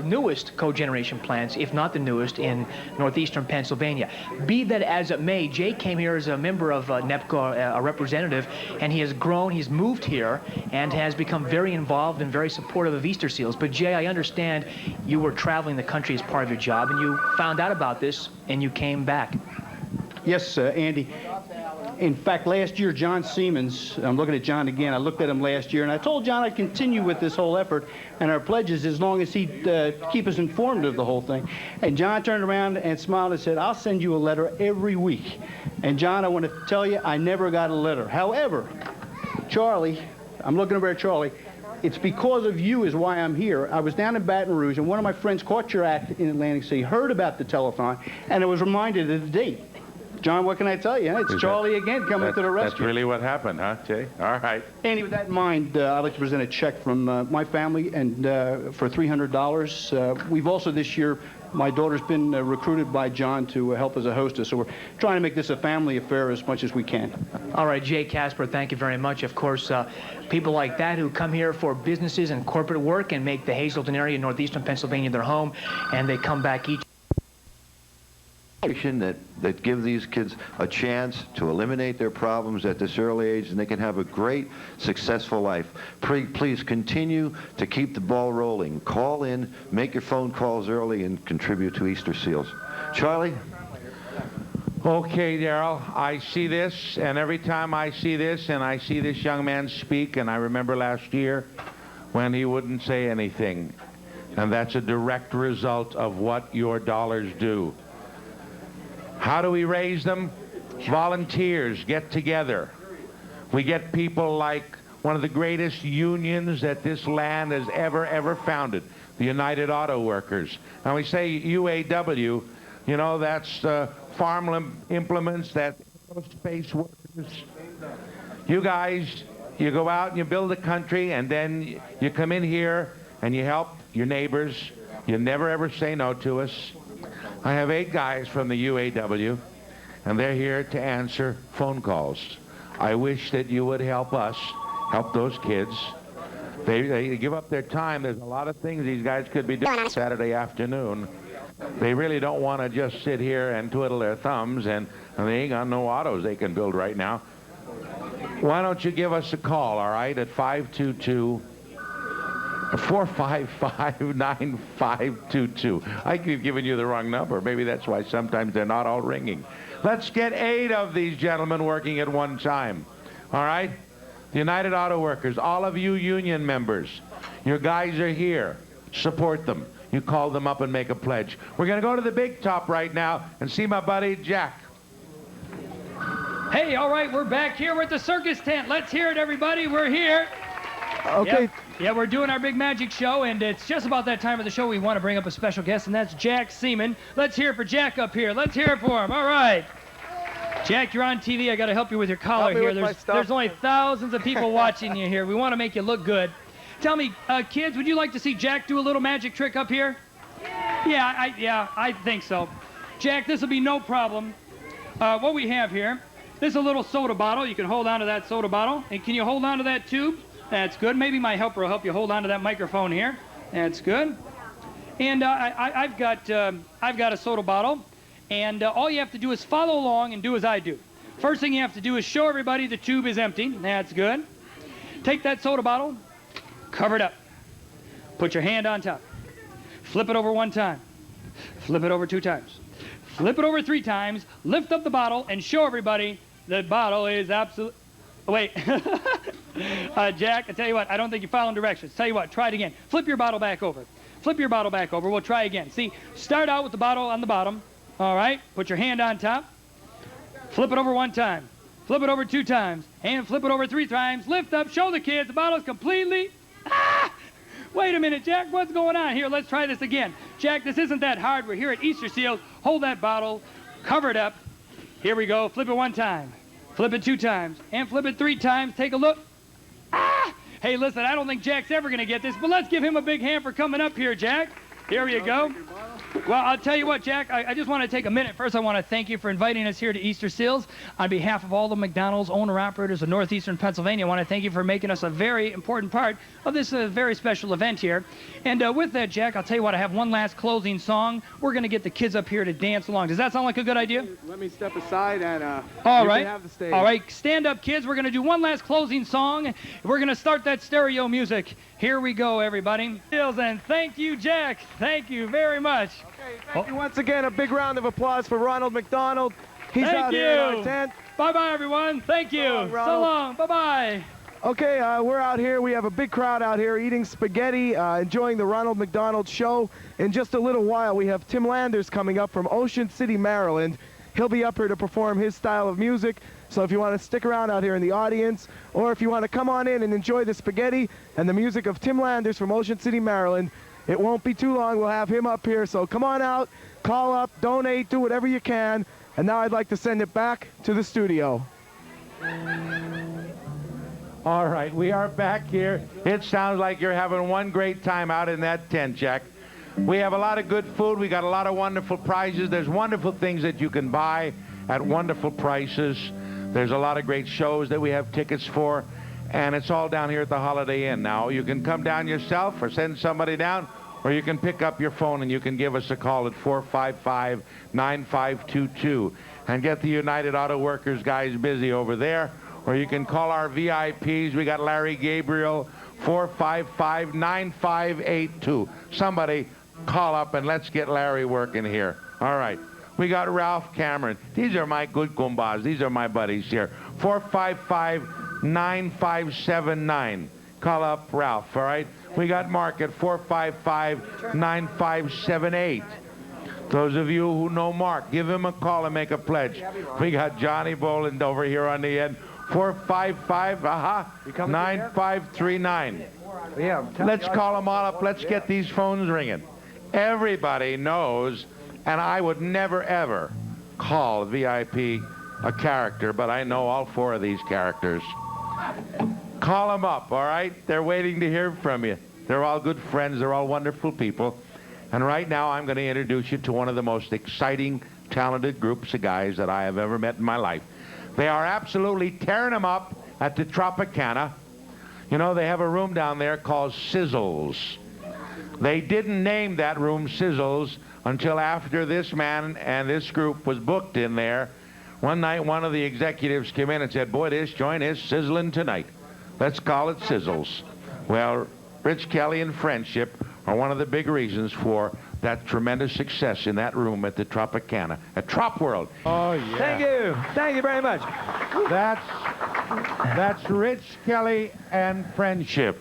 newest cogeneration plants, if not the newest, in northeastern Pennsylvania. Be that as it may, Jay came here as a member of NEPCO, a representative, and he has grown, he's moved here, and has become very involved and very supportive of Easter seals. But Jay, I understand you were traveling the country as part of your job, and you found out about this, and you came back. Yes, Andy. In fact, last year, John Siemens, I'm looking at John again, I looked at him last year, and I told John I'd continue with this whole effort and our pledges as long as he'd keep us informed of the whole thing. And John turned around and smiled and said, I'll send you a letter every week. And John, I want to tell you, I never got a letter. However, Charlie, I'm looking over at Charlie, it's because of you is why I'm here. I was down in Baton Rouge, and one of my friends caught your act in Atlantic City, heard about the telethon, and I was reminded of the date. John, what can I tell you? It's Charlie again coming to the rescue. That's really what happened, huh, Jay? All right. Andy, with that in mind, I'd like to present a check from my family and for $300. We've also this year, my daughter's been recruited by John to help as a hostess, so we're trying to make this a family affair as much as we can. All right, Jay Casper, thank you very much. Of course, people like that who come here for businesses and corporate work and make the Hazleton area, northeastern Pennsylvania, their home, and they come back each that give these kids a chance to eliminate their problems at this early age, and they can have a great, successful life. Please continue to keep the ball rolling. Call in, make your phone calls early, and contribute to Easter Seals. Charlie? Okay, Darrell, I see this, and every time I see this, and I see this young man speak, and I remember last year when he wouldn't say anything, and that's a direct result of what your dollars do. How do we raise them? Volunteers get together. We get people like one of the greatest unions that this land has ever founded, the United Auto Workers. And we say UAW, you know, that's farm implements, that aerospace workers. You guys, you go out and you build a country, and then you come in here and you help your neighbors. You never ever say no to us. I have 8 guys from the UAW, and they're here to answer phone calls. I wish that you would help us, help those kids. They give up their time. There's a lot of things these guys could be doing Saturday afternoon. They really don't want to just sit here and twiddle their thumbs, and they ain't got no autos they can build right now. Why don't you give us a call, all right, at 522-455-9522. I keep giving you the wrong number. Maybe that's why sometimes they're not all ringing. Let's get 8 of these gentlemen working at one time. All right? the United Auto Workers, all of you union members, your guys are here. Support them. You call them up and make a pledge. We're going to go to the big top right now and see my buddy Jack. Hey, all right, we're back here. We're at the circus tent. Let's hear it, everybody. We're here. Okay. Yeah, we're doing our big magic show, and it's just about that time of the show we want to bring up a special guest, and that's Jack Seaman. Let's hear it for Jack up here. Let's hear it for him. All right. Jack, you're on TV. I got to help you with your collar here. There's only thousands of people watching you here. We want to make you look good. Tell me, kids, would you like to see Jack do a little magic trick up here? Yeah, I think so. Jack, this will be no problem. What we have here, this is a little soda bottle. You can hold on to that soda bottle. And can you hold on to that tube? That's good. Maybe my helper will help you hold on to that microphone here. That's good. And I've got a soda bottle. And all you have to do is follow along and do as I do. First thing you have to do is show everybody the tube is empty. That's good. Take that soda bottle, cover it up. Put your hand on top. Flip it over one time. Flip it over 2 times. Flip it over 3 times. Lift up the bottle and show everybody the bottle is absolutely... Wait. Jack, I tell you what, I don't think you're following directions. Tell you what, try it again. Flip your bottle back over. Flip your bottle back over. We'll try again. See, start out with the bottle on the bottom. All right. Put your hand on top. Flip it over 1 time. Flip it over 2 times. And flip it over 3 times. Lift up. Show the kids the bottle's completely... Wait a minute, Jack. What's going on here? Let's try this again. Jack, this isn't that hard. We're here at Easter Seals. Hold that bottle. Cover it up. Here we go. Flip it 1 time. Flip it 2 times. And flip it 3 times. Take a look. Hey, listen, I don't think Jack's ever going to get this, but let's give him a big hand for coming up here, Jack. Here you go. Well, I'll tell you what, Jack, I just want to take a minute. First, I want to thank you for inviting us here to Easter Seals. On behalf of all the McDonald's owner-operators of northeastern Pennsylvania, I want to thank you for making us a very important part of this very special event here. And with that, Jack, I'll tell you what, I have one last closing song. We're going to get the kids up here to dance along. Does that sound like a good idea? Let me step aside and all you right. can have the stage. All right, stand up, kids. We're going to do one last closing song. We're going to start that stereo music. Here we go, everybody. And thank you, Jack. Thank you very much. Okay, thank you once again. A big round of applause for Ronald McDonald. He's out here in our tent. Bye-bye, everyone. Thank you. So long. Bye-bye. Okay, we're out here. We have a big crowd out here eating spaghetti, enjoying the Ronald McDonald show. In just a little while, we have Tim Landers coming up from Ocean City, Maryland. He'll be up here to perform his style of music. So if you want to stick around out here in the audience, or if you want to come on in and enjoy the spaghetti and the music of Tim Landers from Ocean City, Maryland, it won't be too long. We'll have him up here. So come on out, call up, donate, do whatever you can. And now I'd like to send it back to the studio. All right, we are back here. It sounds like you're having one great time out in that tent, Jack. We have a lot of good food. We got a lot of wonderful prizes. There's wonderful things that you can buy at wonderful prices. There's a lot of great shows that we have tickets for, and it's all down here at the Holiday Inn. Now, you can come down yourself or send somebody down, or you can pick up your phone and you can give us a call at 455-9522 and get the United Auto Workers guys busy over there, or you can call our VIPs. We got Larry Gabriel, 455-9582. Somebody call up and let's get Larry working here. All right. We got Ralph Cameron. These are my good gumbas. These are my buddies here. 455-9579. Call up Ralph, all right? We got Mark at 455-9578. Those of you who know Mark, give him a call and make a pledge. We got Johnny Boland over here on the end. 455-9539. Yeah, let's call them all up. Let's get these phones ringing. Everybody knows, and I would never, ever call VIP a character, but I know all 4 of these characters. Call them up, all right? They're waiting to hear from you. They're all good friends. They're all wonderful people. And right now, I'm going to introduce you to one of the most exciting, talented groups of guys that I have ever met in my life. They are absolutely tearing them up at the Tropicana. You know, they have a room down there called Sizzles. They didn't name that room Sizzles until after this man and this group was booked in there. One night, one of the executives came in and said, boy, this joint is sizzling tonight. Let's call it Sizzles. Well, Rich Kelly and friendship are one of the big reasons for that tremendous success in that room at the Tropicana, at Trop World. Oh, yeah. Thank you. Thank you very much. That's That's Rich Kelly and Friendship.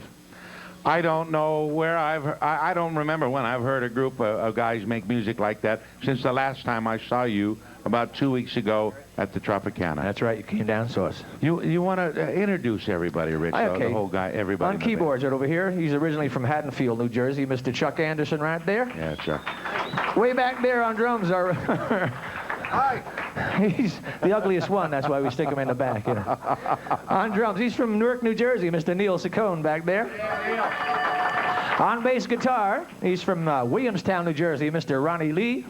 I don't know where I don't remember when I've heard a group of guys make music like that since the last time I saw you about 2 weeks ago at the Tropicana. That's right. You came down and saw us. You want to introduce everybody, Rich? Okay. The whole guy, everybody. On keyboards right over here. He's originally from Haddonfield, New Jersey. Mr. Chuck Anderson right there. Yeah, Chuck. Way back there on drums are... Hi. He's the ugliest one. That's why we stick him in the back. You know. On drums, he's from Newark, New Jersey. Mr. Neil Saccone back there. On bass guitar, he's from Williamstown, New Jersey. Mr. Ronnie Lee.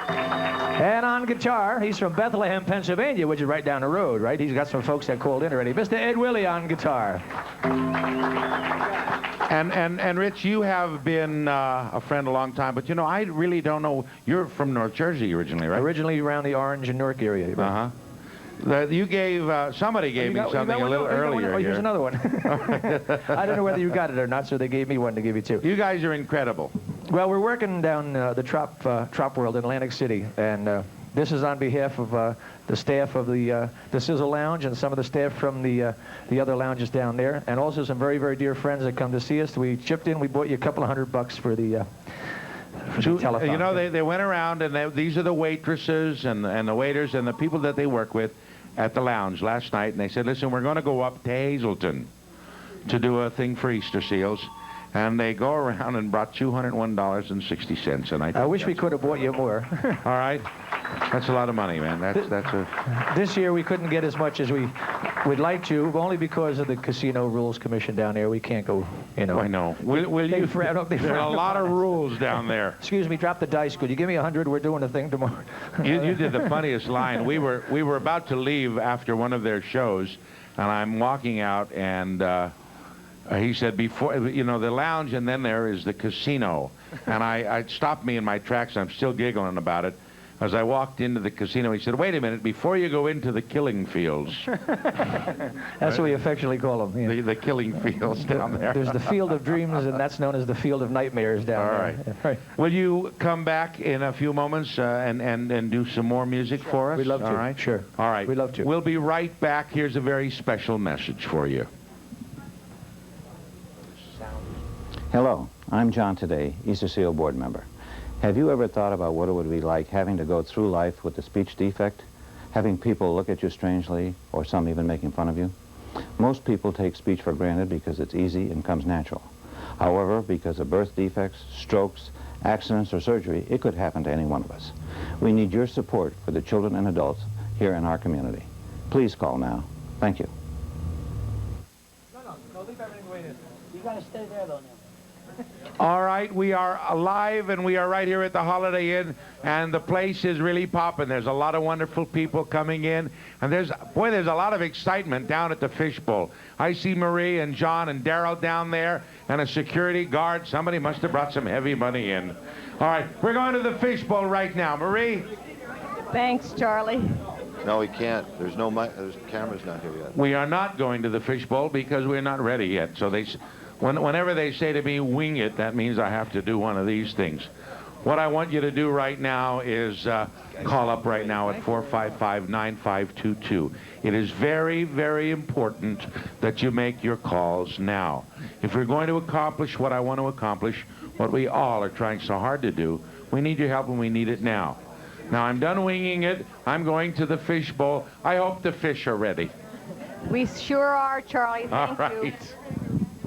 And on guitar, he's from Bethlehem, Pennsylvania, which is right down the road, right? He's got some folks that called in already. Mr. Ed Willie on guitar. And Rich, you have been a friend a long time, but you know, I really don't know. You're from North Jersey originally, right? Originally around the Orange and Newark area. Right? You gave, somebody gave me something a little earlier. Oh, here's another one. I don't know whether you got it or not, so they gave me one to give you too. You guys are incredible. Well, we're working down the Trop World in Atlantic City, and this is on behalf of the staff of the Sizzle Lounge and some of the staff from the other lounges down there, and also some very, very dear friends that come to see us. We chipped in. We bought you a couple of $100 for the telethon. You know, they went around, and these are the waitresses and the waiters and the people that they work with at the lounge last night, and they said, listen, we're going to go up to Hazleton to do a thing for Easter Seals. And they go around and brought $201.60, and I wish we could have bought you more. All right, that's a lot of money, man. That's a. This year we couldn't get as much as we would like to, only because of the Casino Rules Commission down there. We can't go, you know. I know. Will you? There are a lot of rules down there. Excuse me, drop the dice. Could you give me 100? We're doing a thing tomorrow. You did the funniest line. We were about to leave after one of their shows, and I'm walking out and. He said, before, you know, the lounge, and then there is the casino. And I stopped me in my tracks. I'm still giggling about it. As I walked into the casino, he said, wait a minute, before you go into the killing fields. That's what we affectionately call them. Yeah. The killing fields down there. There's the Field of Dreams, and that's known as the Field of Nightmares down there. All right. Will you come back in a few moments and do some more music for us? We'd love to. All right? Sure. All right. We'd love to. We'll be right back. Here's a very special message for you. Hello, I'm John Today, Easter Seal board member. Have you ever thought about what it would be like having to go through life with a speech defect? Having people look at you strangely, or some even making fun of you? Most people take speech for granted because it's easy and comes natural. However, because of birth defects, strokes, accidents, or surgery, it could happen to any one of us. We need your support for the children and adults here in our community. Please call now. Thank you. No, leave everything the way it is. You got to stay there, though, now. All right, we are live, and we are right here at the Holiday Inn, and the place is really popping. There's a lot of wonderful people coming in, and there's a lot of excitement down at the Fishbowl. I see Marie and John and Daryl down there, and a security guard. Somebody must have brought some heavy money in. All right, we're going to the Fishbowl right now. Marie? Thanks, Charlie. No, we can't. There's no there's cameras not here yet. We are not going to the Fishbowl because we're not ready yet. So whenever they say to me, wing it, that means I have to do one of these things. What I want you to do right now is call up right now at 455-9522. It is very, very important that you make your calls now. If we're going to accomplish what I want to accomplish, what we all are trying so hard to do, we need your help and we need it now. Now, I'm done winging it. I'm going to the Fishbowl. I hope the fish are ready. We sure are, Charlie. Thank you.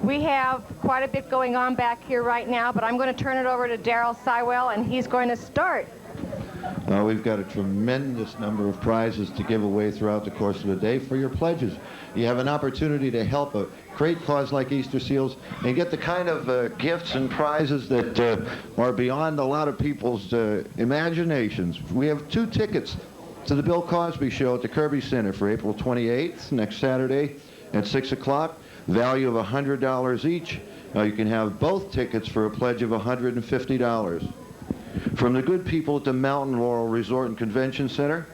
We have quite a bit going on back here right now, but I'm going to turn it over to Daryl Sywell, and he's going to start. We've got a tremendous number of prizes to give away throughout the course of the day for your pledges. You have an opportunity to help a great cause like Easter Seals and get the kind of gifts and prizes that are beyond a lot of people's imaginations. We have 2 tickets to the Bill Cosby Show at the Kirby Center for April 28th, next Saturday at 6 o'clock. Value of $100 each. You can have both tickets for a pledge of $150. From the good people at the Mountain Laurel Resort and Convention Center,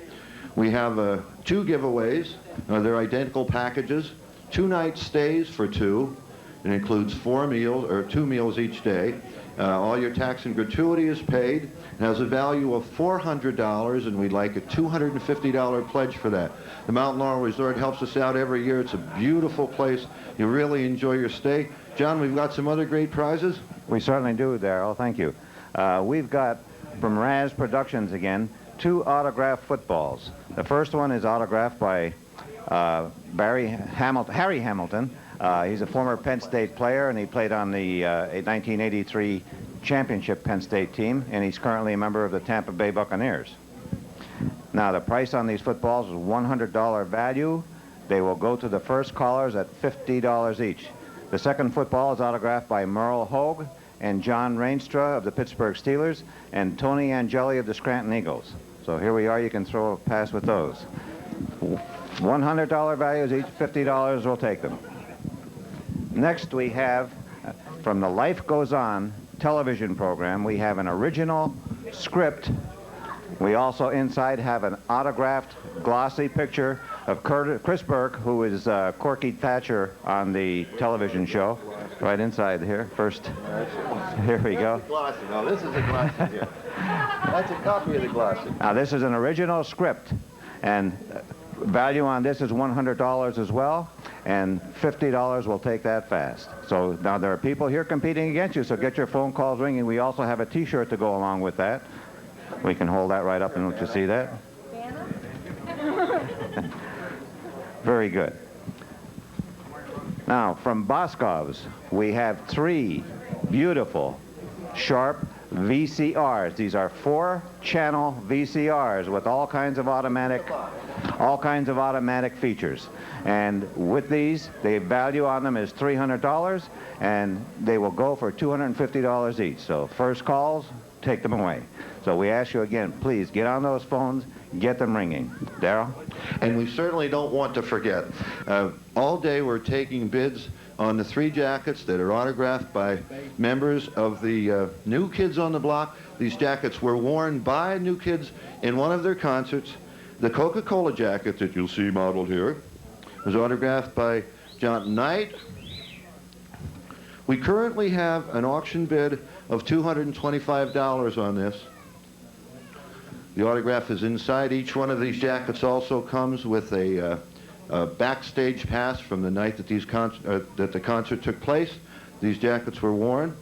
we have 2 giveaways. They're identical packages. 2-night stays for 2. It includes 4 meals, or 2 meals each day. All your tax and gratuity is paid. It has a value of $400, and we'd like a $250 pledge for that. The Mountain Laurel Resort helps us out every year. It's a beautiful place. You really enjoy your stay. John, we've got some other great prizes. We certainly do, Darrell. Thank you. We've got, from Raz Productions again, 2 autographed footballs. The first one is autographed by Harry Hamilton. He's a former Penn State player, and he played on the 1983 championship Penn State team, and he's currently a member of the Tampa Bay Buccaneers. Now, the price on these footballs is $100 value. They will go to the first callers at $50 each. The second football is autographed by Merle Hogue and John Reinstra of the Pittsburgh Steelers and Tony Angeli of the Scranton Eagles. So here we are. You can throw a pass with those. $100 values each, $50 will take them. Next, we have, from the Life Goes On television program, we have an original script. We also inside have an autographed glossy picture of Chris Burke, who is Corky Thatcher on the television show. Right inside here. First, here we go. Glossy. No, this is a glossy here. That's a copy of the glossy. Now, this is an original script, and value on this is $100 as well, and $50 will take that fast. So now there are people here competing against you, so get your phone calls ringing. We also have a T-shirt to go along with that. We can hold that right up and let you see that. Very good. Now, from Boscov's, we have 3 beautiful, sharp VCRs. These are 4-channel VCRs with all kinds of automatic features. And with these, the value on them is $300, and they will go for $250 each. So first calls, take them away. So we ask you again, please get on those phones, get them ringing. Darrell? And we certainly don't want to forget. All day we're taking bids on the 3 jackets that are autographed by members of the New Kids on the Block. These jackets were worn by New Kids in one of their concerts. The Coca-Cola jacket that you'll see modeled here was autographed by John Knight. We currently have an auction bid of $225 on this. The autograph is inside. Each one of these jackets also comes with a backstage pass from the night that the concert took place. These jackets were worn.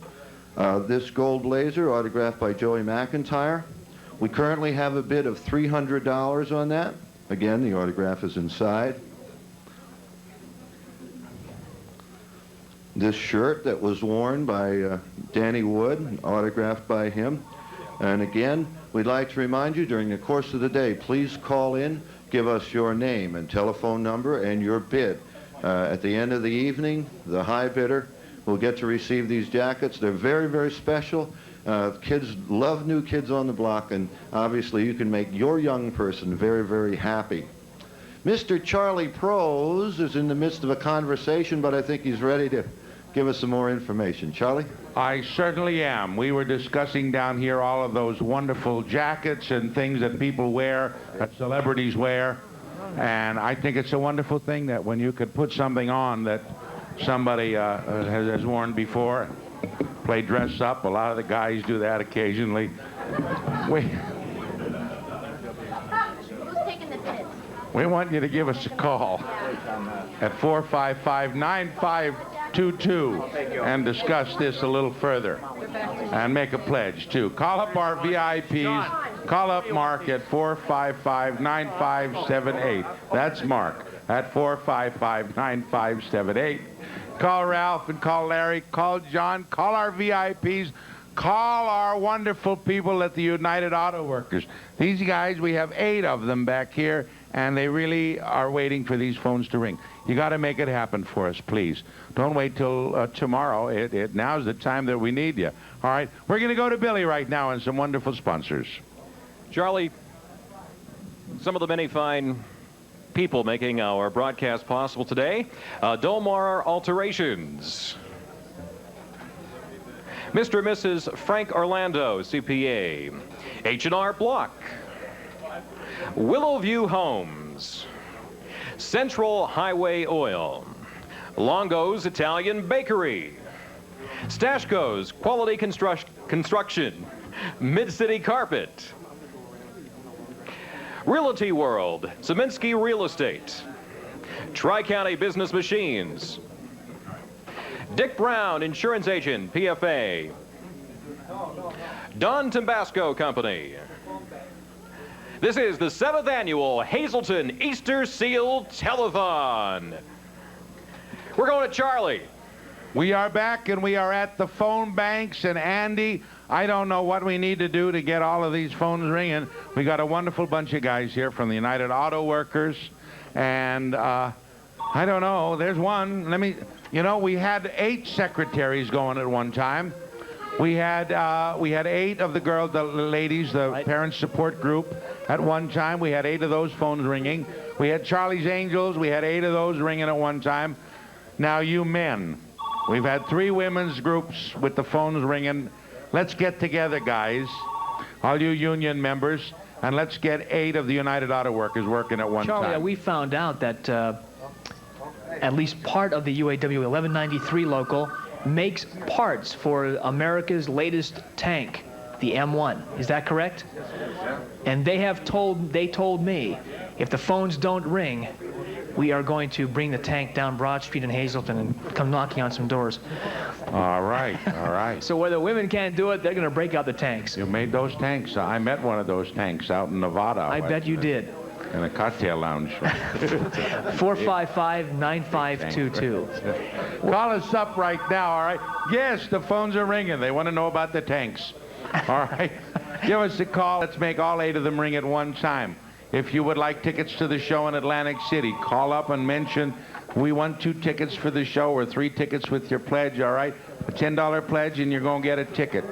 This gold blazer, autographed by Joey McIntyre. We currently have a bid of $300 on that. Again, the autograph is inside. This shirt that was worn by Danny Wood, autographed by him. And again, we'd like to remind you, during the course of the day, please call in, give us your name and telephone number and your bid. At the end of the evening, the high bidder will get to receive these jackets. They're very, very special. Kids love New Kids on the Block, and obviously you can make your young person very, very happy. Mr. Charlie Prose is in the midst of a conversation, but I think he's ready to give us some more information. Charlie? I certainly am. We were discussing down here all of those wonderful jackets and things that people wear, that celebrities wear. And I think it's a wonderful thing that when you could put something on that somebody has worn before, play dress up. A lot of the guys do that occasionally. We want you to give us a call at 455-9522 and discuss this a little further and make a pledge too. Call up our VIPs. Call up Mark at 455-9578. That's Mark at 455-9578. Call Ralph and call Larry. Call John. Call our VIPs. Call our wonderful people at the United Auto Workers. These guys, we have 8 of them back here, and they really are waiting for these phones to ring. You got to make it happen for us, please. Don't wait till tomorrow. Now's the time that we need you. All right, we're going to go to Billy right now and some wonderful sponsors. Charlie, some of the many fine people making our broadcast possible today. Dolmar Alterations. Mr. and Mrs. Frank Orlando, CPA. H&R Block. Willowview Homes. Central Highway Oil. Longo's Italian Bakery. Stashco's Quality Construction, Mid-City Carpet, Realty World, Zeminski Real Estate, Tri-County Business Machines, Dick Brown Insurance Agent, PFA, Don Tabasco Company. This is the 7th annual Hazleton Easter Seal Telethon. We're going to Charlie. We are back, and we are at the phone banks. And Andy, I don't know what we need to do to get all of these phones ringing. We got a wonderful bunch of guys here from the United Auto Workers, and I don't know. There's one. We had 8 secretaries going at one time. We had 8 of the ladies, the parent support group. At one time, we had 8 of those phones ringing. We had Charlie's Angels. We had 8 of those ringing at one time. Now, you men, we've had 3 women's groups with the phones ringing. Let's get together, guys, all you union members, and let's get 8 of the United Auto Workers working at one time. Charlie, we found out that at least part of the UAW 1193 local makes parts for America's latest tank, the M1. Is that correct? And they told me, if the phones don't ring, we are going to bring the tank down Broad Street in Hazleton and come knocking on some doors. All right, all right. So where the women can't do it, they're going to break out the tanks. You made those tanks. I met one of those tanks out in Nevada. I bet you did. In a cocktail lounge. 455-9522. Call us up right now, all right? Yes, the phones are ringing. They want to know about the tanks. All right? Give us a call. Let's make all 8 of them ring at one time. If you would like tickets to the show in Atlantic City, call up and mention we want 2 tickets for the show or 3 tickets with your pledge, all right? A $10 pledge, and you're going to get a ticket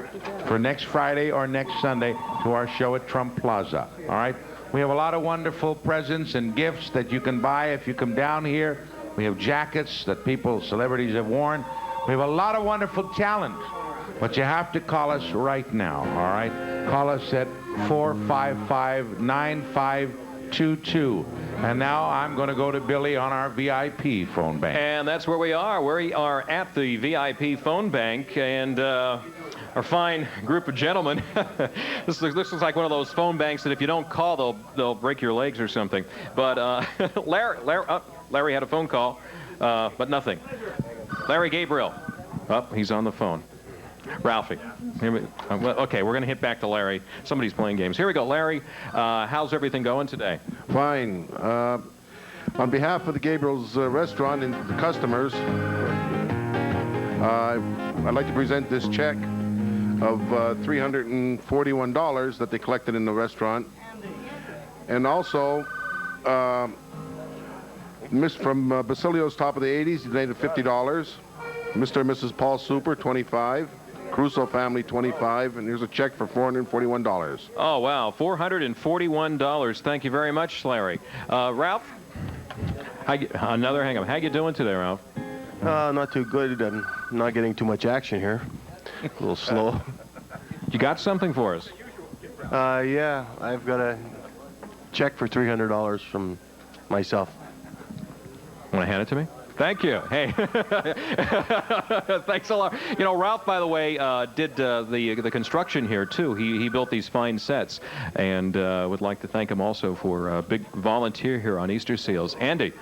for next Friday or next Sunday to our show at Trump Plaza, all right? We have a lot of wonderful presents and gifts that you can buy if you come down here. We have jackets that celebrities have worn. We have a lot of wonderful talent. But you have to call us right now, all right? Call us at 455-9522. And now I'm going to go to Billy on our VIP phone bank. And that's where we are. We are at the VIP phone bank, and our fine group of gentlemen. This looks like one of those phone banks that if you don't call, they'll break your legs or something. But Larry had a phone call, but nothing. Larry Gabriel. He's on the phone. Ralphie. Okay, we're going to hit back to Larry. Somebody's playing games. Here we go. Larry, how's everything going today? Fine. On behalf of the Gabriel's restaurant and the customers, I'd like to present this check of $341 that they collected in the restaurant. And also, from Basilio's Top of the 80s, he donated $50. Mr. and Mrs. Paul Super, $25. Crusoe family, $25, and here's a check for $441. Oh, wow, $441. Thank you very much, Larry. Ralph? Another hang-up. How you doing today, Ralph? Not too good. I'm not getting too much action here. A little slow. You got something for us? Yeah, I've got a check for $300 from myself. Want to hand it to me? Thank you. Hey, thanks a lot. You know, Ralph, by the way, did the construction here too. He built these fine sets, and would like to thank him also for a big volunteer here on Easter Seals. Andy.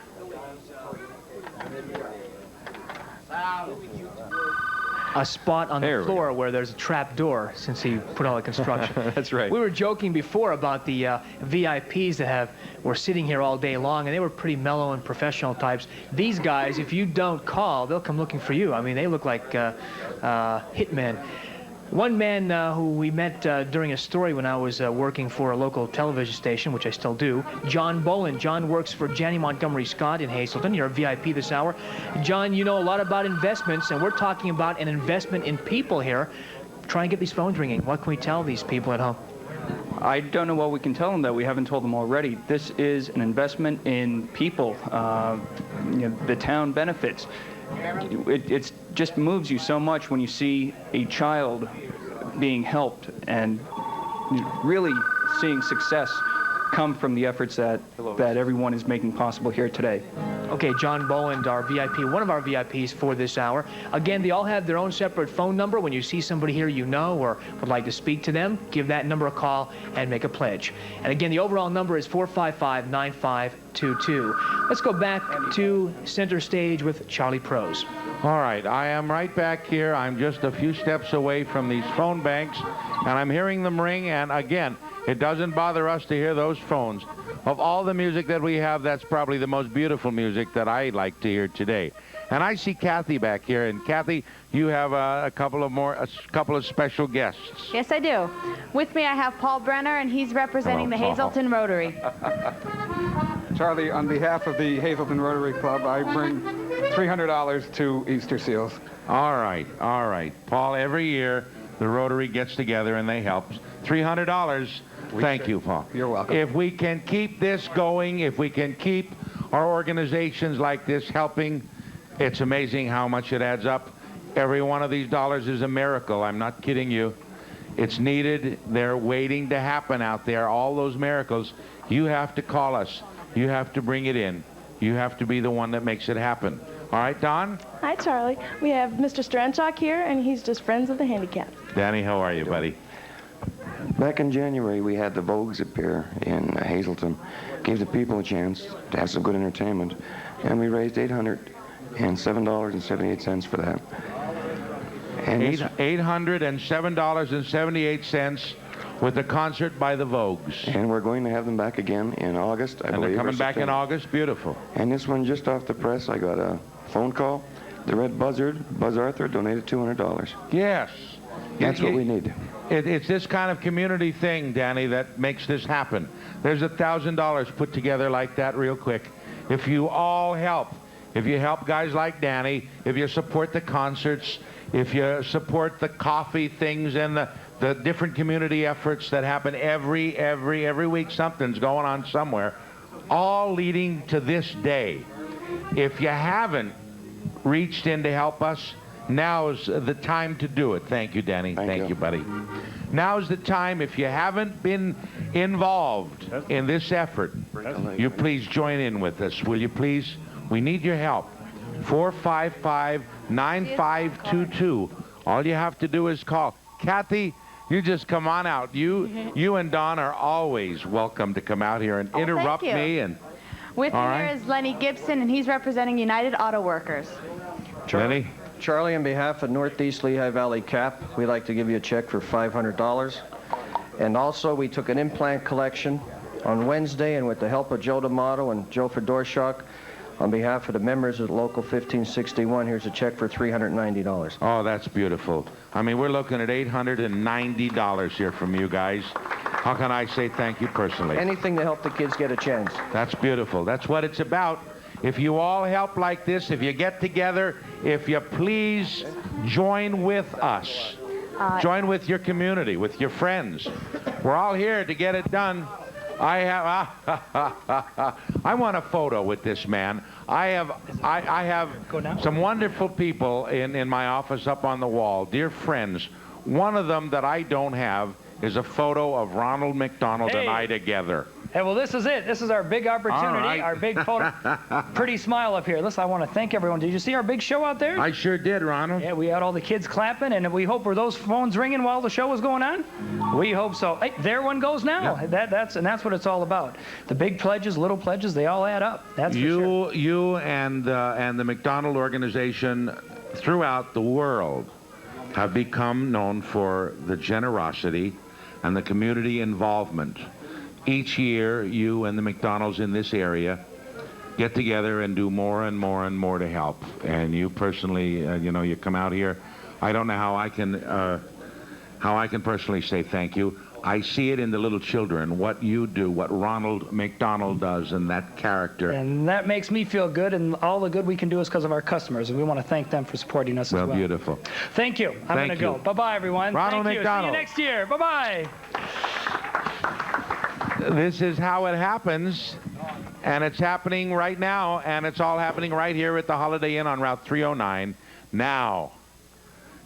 A spot on the floor where there's a trap door since he put all the construction. That's right. We were joking before about the VIPs that were sitting here all day long, and they were pretty mellow and professional types. These guys, if you don't call, they'll come looking for you. I mean, they look like hitmen. One man who we met during a story when I was working for a local television station, which I still do, John Boland. John works for Janney Montgomery Scott in Hazleton. You're a VIP this hour. John, you know a lot about investments, and we're talking about an investment in people here. Try and get these phones ringing. What can we tell these people at home? I don't know what we can tell them that we haven't told them already. This is an investment in people. The town benefits. It just moves you so much when you see a child being helped and really seeing success come from the efforts that everyone is making possible here today. Okay, John Boland, our VIP, one of our VIPs for this hour. Again, they all have their own separate phone number. When you see somebody here you know or would like to speak to them, give that number a call and make a pledge. And again, the overall number is 455-9522. Let's go back to center stage with Charlie Prose. All right, I am right back here. I'm just a few steps away from these phone banks, and I'm hearing them ring, and again, it doesn't bother us to hear those phones. Of all the music that we have, that's probably the most beautiful music that I like to hear today. And I see Kathy back here, and Kathy, you have a couple of special guests. Yes, I do. With me, I have Paul Brenner, and he's representing the Hazleton Rotary. Charlie, on behalf of the Hazleton Rotary Club, I bring $300 to Easter Seals. All right, all right. Paul, every year the Rotary gets together and they help. $300. Thank you, Paul. You're welcome. If we can keep this going, if we can keep our organizations like this helping, it's amazing how much it adds up. Every one of these dollars is a miracle. I'm not kidding you. It's needed. They're waiting to happen out there. All those miracles. You have to call us. You have to bring it in. You have to be the one that makes it happen. All right, Don? Hi, Charlie. We have Mr. Stranchak here, and he's just Friends of the Handicapped. Danny, how are you, buddy? Back in January, we had the Vogues appear in Hazleton, gave the people a chance to have some good entertainment, and we raised $807.78 for that. And $807.78 with the concert by the Vogues. And we're going to have them back again in August, I believe. And they're coming back in August? Beautiful. And this one, just off the press, I got a phone call. The Red Buzzard, Buzz Arthur, donated $200. Yes. That's what we need. It's this kind of community thing, Danny, that makes this happen. There's $1,000 put together like that real quick. If you all help, if you help guys like Danny, if you support the concerts, if you support the coffee things and the different community efforts that happen every week, something's going on somewhere, all leading to this day. If you haven't reached in to help us, now's the time to do it. Thank you, Danny. Thank you, buddy. Now's the time. If you haven't been involved in this effort, you please join in with us. Will you please? We need your help. 455-9522. All you have to do is call. Kathy, you just come on out. You and Don are always welcome to come out here and interrupt me. And with me here is Lenny Gibson, and he's representing United Auto Workers. Lenny? Charlie, on behalf of Northeast Lehigh Valley CAP, we'd like to give you a check for $500. And also, we took an implant collection on Wednesday, and with the help of Joe D'Amato and Joe Fedorchuk, on behalf of the members of Local 1561, here's a check for $390. Oh, that's beautiful. I mean, we're looking at $890 here from you guys. How can I say thank you personally? Anything to help the kids get a chance. That's beautiful. That's what it's about. If you all help like this, if you get together, if you please join with us. Join with your community, with your friends. We're all here to get it done. I want a photo with this man. I have some wonderful people in my office up on the wall, dear friends. One of them that I don't have is a photo of Ronald McDonald and I together. Hey, well, this is it. This is our big opportunity, our big photo. Pretty smile up here. Listen, I want to thank everyone. Did you see our big show out there? I sure did, Ronald. Yeah, we had all the kids clapping, and we hope were those phones ringing while the show was going on? We hope so. Hey, there one goes now. Yeah. That's what it's all about. The big pledges, little pledges, they all add up. That's for sure. You and the McDonald organization throughout the world have become known for the generosity and the community involvement. Each year, you and the McDonald's in this area get together and do more and more and more to help. And you personally, you come out here. I don't know how I can personally say thank you. I see it in the little children, what you do, what Ronald McDonald does, and that character. And that makes me feel good, and all the good we can do is because of our customers, and we want to thank them for supporting us as well. Well, beautiful. Thank you. I'm going to go. Bye-bye, everyone. Ronald McDonald. See you next year. Bye-bye. This is how it happens, and it's happening right now, and it's all happening right here at the Holiday Inn on Route 309 now.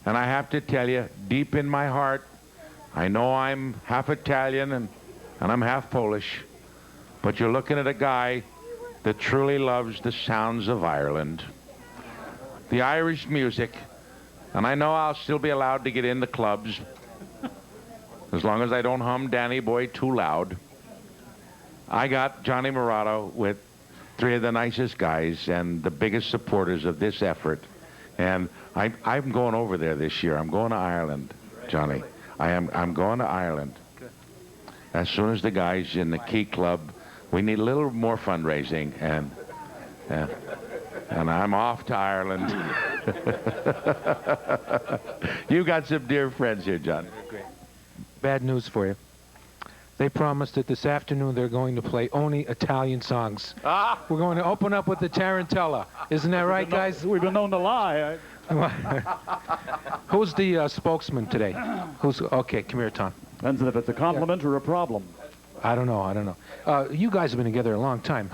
And I have to tell you, deep in my heart, I know I'm half Italian and I'm half Polish, but you're looking at a guy that truly loves the sounds of Ireland, the Irish music, and I know I'll still be allowed to get in the clubs as long as I don't hum Danny Boy too loud. I got Johnny Morato with three of the nicest guys and the biggest supporters of this effort. And I'm going over there this year. I'm going to Ireland, Johnny. I'm going to Ireland. As soon as the guys in the Key Club, we need a little more fundraising, and I'm off to Ireland. You got some dear friends here, John. Bad news for you. They promised that this afternoon they're going to play only Italian songs. We're going to open up with the Tarantella. Isn't that right, guys? We've been known to lie. Who's the spokesman today? Okay, come here, Tom. Depends if it's a compliment or a problem. I don't know. You guys have been together a long time.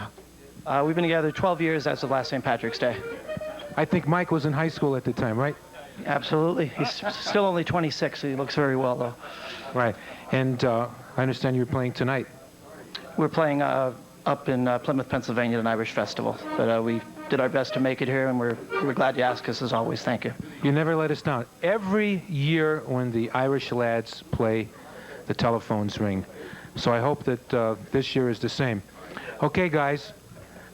We've been together 12 years as of last St. Patrick's Day. I think Mike was in high school at the time, right? Absolutely. He's still only 26, so he looks very well, though. Right. And I understand you're playing tonight. We're playing up in Plymouth, Pennsylvania, at an Irish festival. But we did our best to make it here, and we're glad you asked us, as always. Thank you. You never let us down. Every year when the Irish lads play, the telephones ring. So I hope that this year is the same. Okay, guys.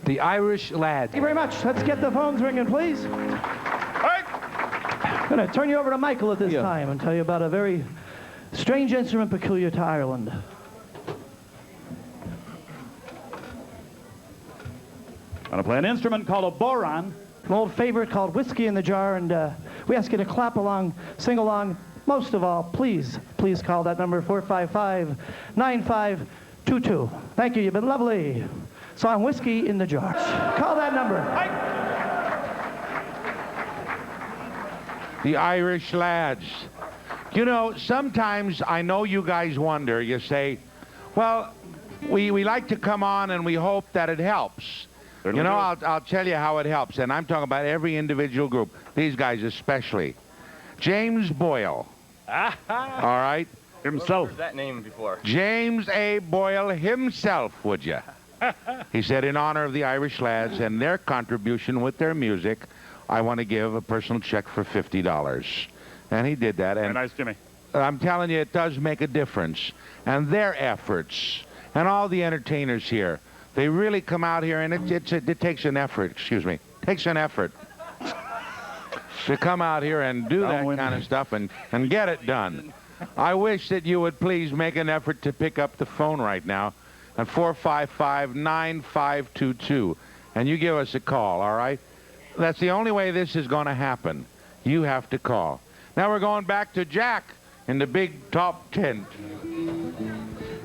The Irish Lad. Thank you very much. Let's get the phones ringing, please. I'm going to turn you over to Michael at this time and tell you about a very strange instrument peculiar to Ireland. I'm going to play an instrument called a boron. An old favorite called Whiskey in the Jar, and we ask you to clap along, sing along. Most of all, please call that number 455-9522. Thank you. You've been lovely. Song Whiskey in the Jar. Call that number. The Irish lads. You know, sometimes I know you guys wonder, you say, well, we like to come on and we hope that it helps. You know, I'll tell you how it helps, and I'm talking about every individual group, these guys especially. James Boyle. All right? Himself. I've heard that name before. James A. Boyle himself, would you? He said, in honor of the Irish lads and their contribution with their music, I want to give a personal check for $50. And he did that. And very nice, Jimmy. I'm telling you, it does make a difference. And their efforts, and all the entertainers here, they really come out here, and it takes an effort, takes an effort to come out here and do that kind of stuff and get it done. I wish that you would please make an effort to pick up the phone right now at 455-9522, and you give us a call, all right? That's the only way this is going to happen. You have to call. Now we're going back to Jack in the big top tent.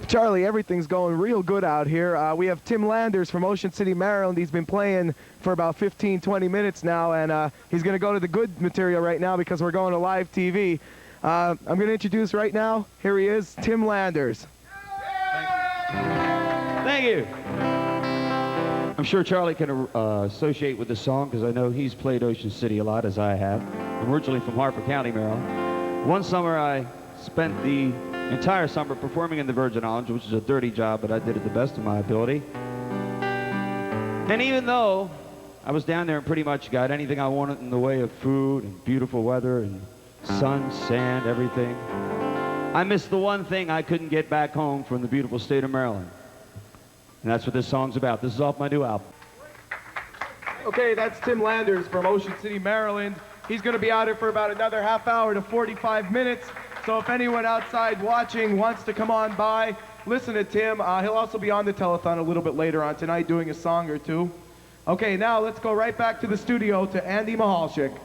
Charlie, everything's going real good out here. We have Tim Landers from Ocean City, Maryland. He's been playing for about 15, 20 minutes now, and he's going to go to the good material right now because we're going to live TV. I'm going to introduce right now, here he is, Tim Landers. Thank you. I'm sure Charlie can associate with the song because I know he's played Ocean City a lot, as I have. I'm originally from Harford County, Maryland. One summer I spent the entire summer performing in the Virgin Islands, which is a dirty job, but I did it the best of my ability. And even though I was down there and pretty much got anything I wanted in the way of food and beautiful weather and sun, sand, everything, I missed the one thing I couldn't get back home from the beautiful state of Maryland. And that's what this song's about. This is off my new album. Okay, that's Tim Landers from Ocean City, Maryland. He's going to be out here for about another half hour to 45 minutes. So if anyone outside watching wants to come on by, listen to Tim. He'll also be on the telethon a little bit later on tonight doing a song or two. Okay, now let's go right back to the studio to Andy Mahalchik.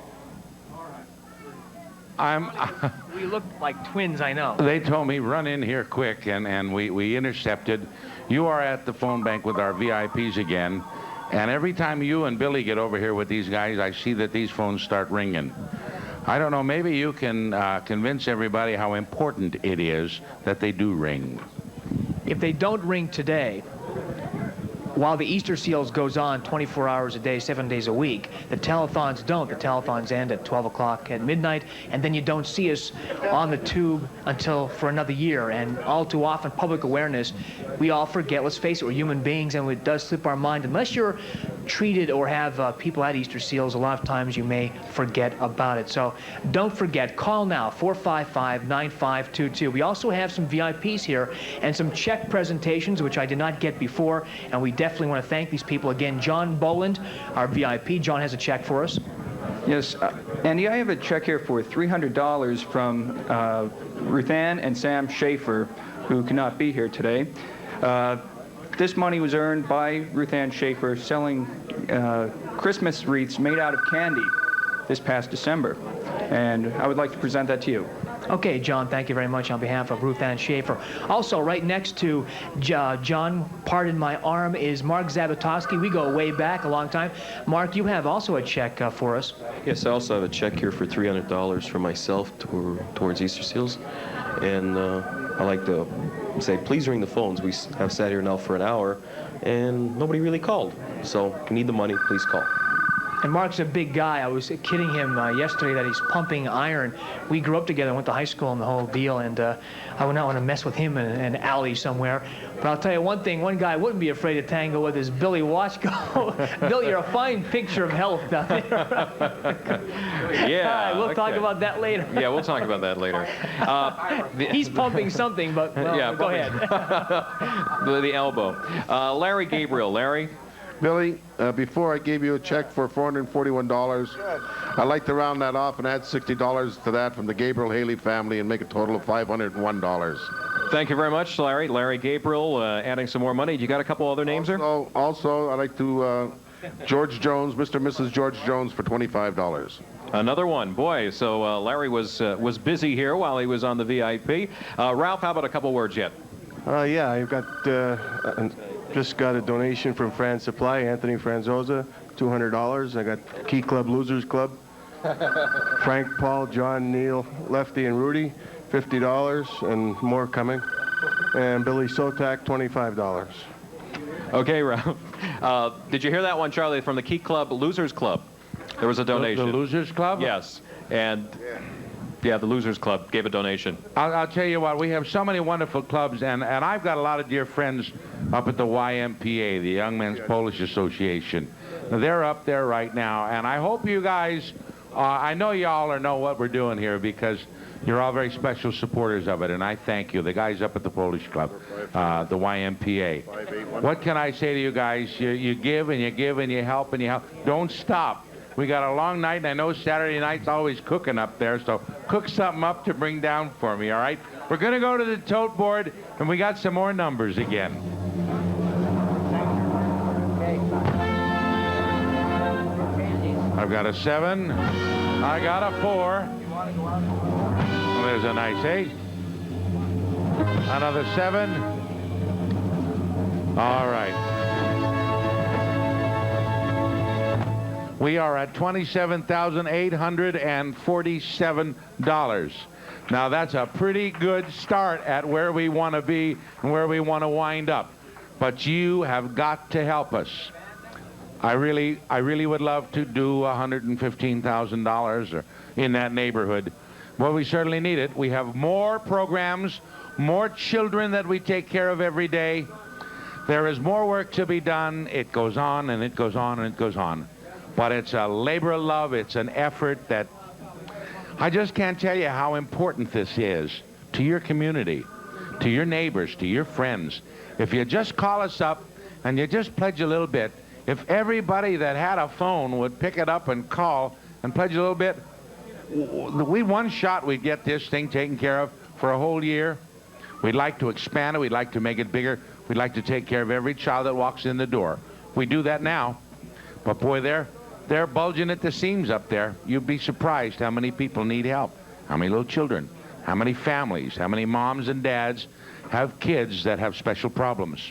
We look like twins, I know. They told me run in here quick, and we intercepted. You are at the phone bank with our VIPs again, and every time you and Billy get over here with these guys, I see that these phones start ringing. I don't know, maybe you can convince everybody how important it is that they do ring. If they don't ring today, while the Easter Seals goes on 24 hours a day, 7 days a week, the telethons don't. The telethons end at 12 o'clock at midnight, and then you don't see us on the tube until for another year. And all too often, public awareness, we all forget. Let's face it, we're human beings, and it does slip our mind. Unless you're treated or have people at Easter Seals, a lot of times you may forget about it. So don't forget, call now, 455-9522. We also have some VIPs here and some check presentations, which I did not get before, and we definitely want to thank these people. Again, John Boland, our VIP. John has a check for us. Yes, Andy, I have a check here for $300 from Ruth Ann and Sam Schaefer, who cannot be here today. This money was earned by Ruth Ann Schaefer selling Christmas wreaths made out of candy this past December, and I would like to present that to you. Okay, John, thank you very much on behalf of Ruth Ann Schaefer. Also, right next to John, pardon my arm, is Mark Zabatowski. We go way back a long time. Mark, you have also a check for us. Yes, I also have a check here for $300 for myself towards Easter Seals. And I'd like to say, please ring the phones. We have sat here now for an hour, and nobody really called. So if you need the money, please call. And Mark's a big guy. I was kidding him yesterday that he's pumping iron. We grew up together, went to high school and the whole deal, and I would not want to mess with him in an alley somewhere. But I'll tell you one thing, one guy wouldn't be afraid to tangle with is Billy Washko. Billy, you're a fine picture of health down there. Yeah. We'll talk about that later. Yeah, we'll talk about that later. He's pumping something, but well, yeah, go ahead. the elbow. Larry Gabriel. Larry? Billy, before I gave you a check for $441, I'd like to round that off and add $60 to that from the Gabriel Haley family and make a total of $501. Thank you very much, Larry. Larry Gabriel adding some more money. You got a couple other names there? Also, I'd like to George Jones, Mr. and Mrs. George Jones for $25. Another one. Boy, so Larry was busy here while he was on the VIP. Ralph, how about a couple words yet? Yeah, I've got just got a donation from Fran Supply, Anthony Franzosa, $200. I got Key Club Losers Club, Frank, Paul, John, Neil, Lefty, and Rudy, $50, and more coming. And Billy Sotak, $25. Okay, Ralph. Did you hear that one, Charlie, from the Key Club Losers Club? There was a donation. The Losers Club? Yes. And yeah, the Losers Club gave a donation. I'll tell you what, we have so many wonderful clubs, and I've got a lot of dear friends up at the YMPA, the Young Men's Polish Association. They're up there right now, and I hope you guys, I know y'all know what we're doing here because you're all very special supporters of it, and I thank you, the guys up at the Polish Club, the YMPA. What can I say to you guys? You give and you give and you help and you help. Don't stop. We got a long night, and I know Saturday night's always cooking up there, so cook something up to bring down for me, all right? We're going to go to the tote board, and we got some more numbers again. I've got a 7. I got a 4. Well, there's a nice 8. Another 7. All right. We are at $27,847. Now that's a pretty good start at where we want to be and where we want to wind up. But you have got to help us. I really would love to do $115,000 or in that neighborhood. Well, we certainly need it. We have more programs, more children that we take care of every day. There is more work to be done. It goes on and it goes on and it goes on. But it's a labor of love. It's an effort that I just can't tell you how important this is to your community, to your neighbors, to your friends. If you just call us up and you just pledge a little bit, if everybody that had a phone would pick it up and call and pledge a little bit, one shot we'd get this thing taken care of for a whole year. We'd like to expand it. We'd like to make it bigger. We'd like to take care of every child that walks in the door. We do that now. But boy, they're bulging at the seams up there. You'd be surprised how many people need help, how many little children, how many families, how many moms and dads have kids that have special problems.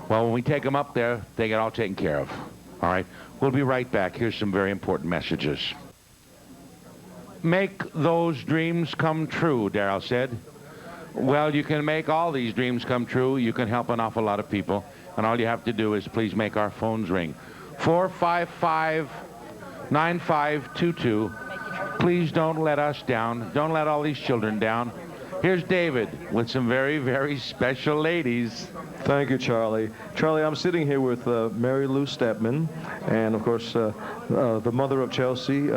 Well, when we take them up there, they get all taken care of. All right? We'll be right back. Here's some very important messages. Make those dreams come true, Darrell said. Well, you can make all these dreams come true. You can help an awful lot of people. And all you have to do is please make our phones ring. 455-9522. Please don't let us down. Don't let all these children down. Here's David with some very, very special ladies. Thank you, Charlie. Charlie, I'm sitting here with Mary Lou Stepman and, of course, the mother of Chelsea,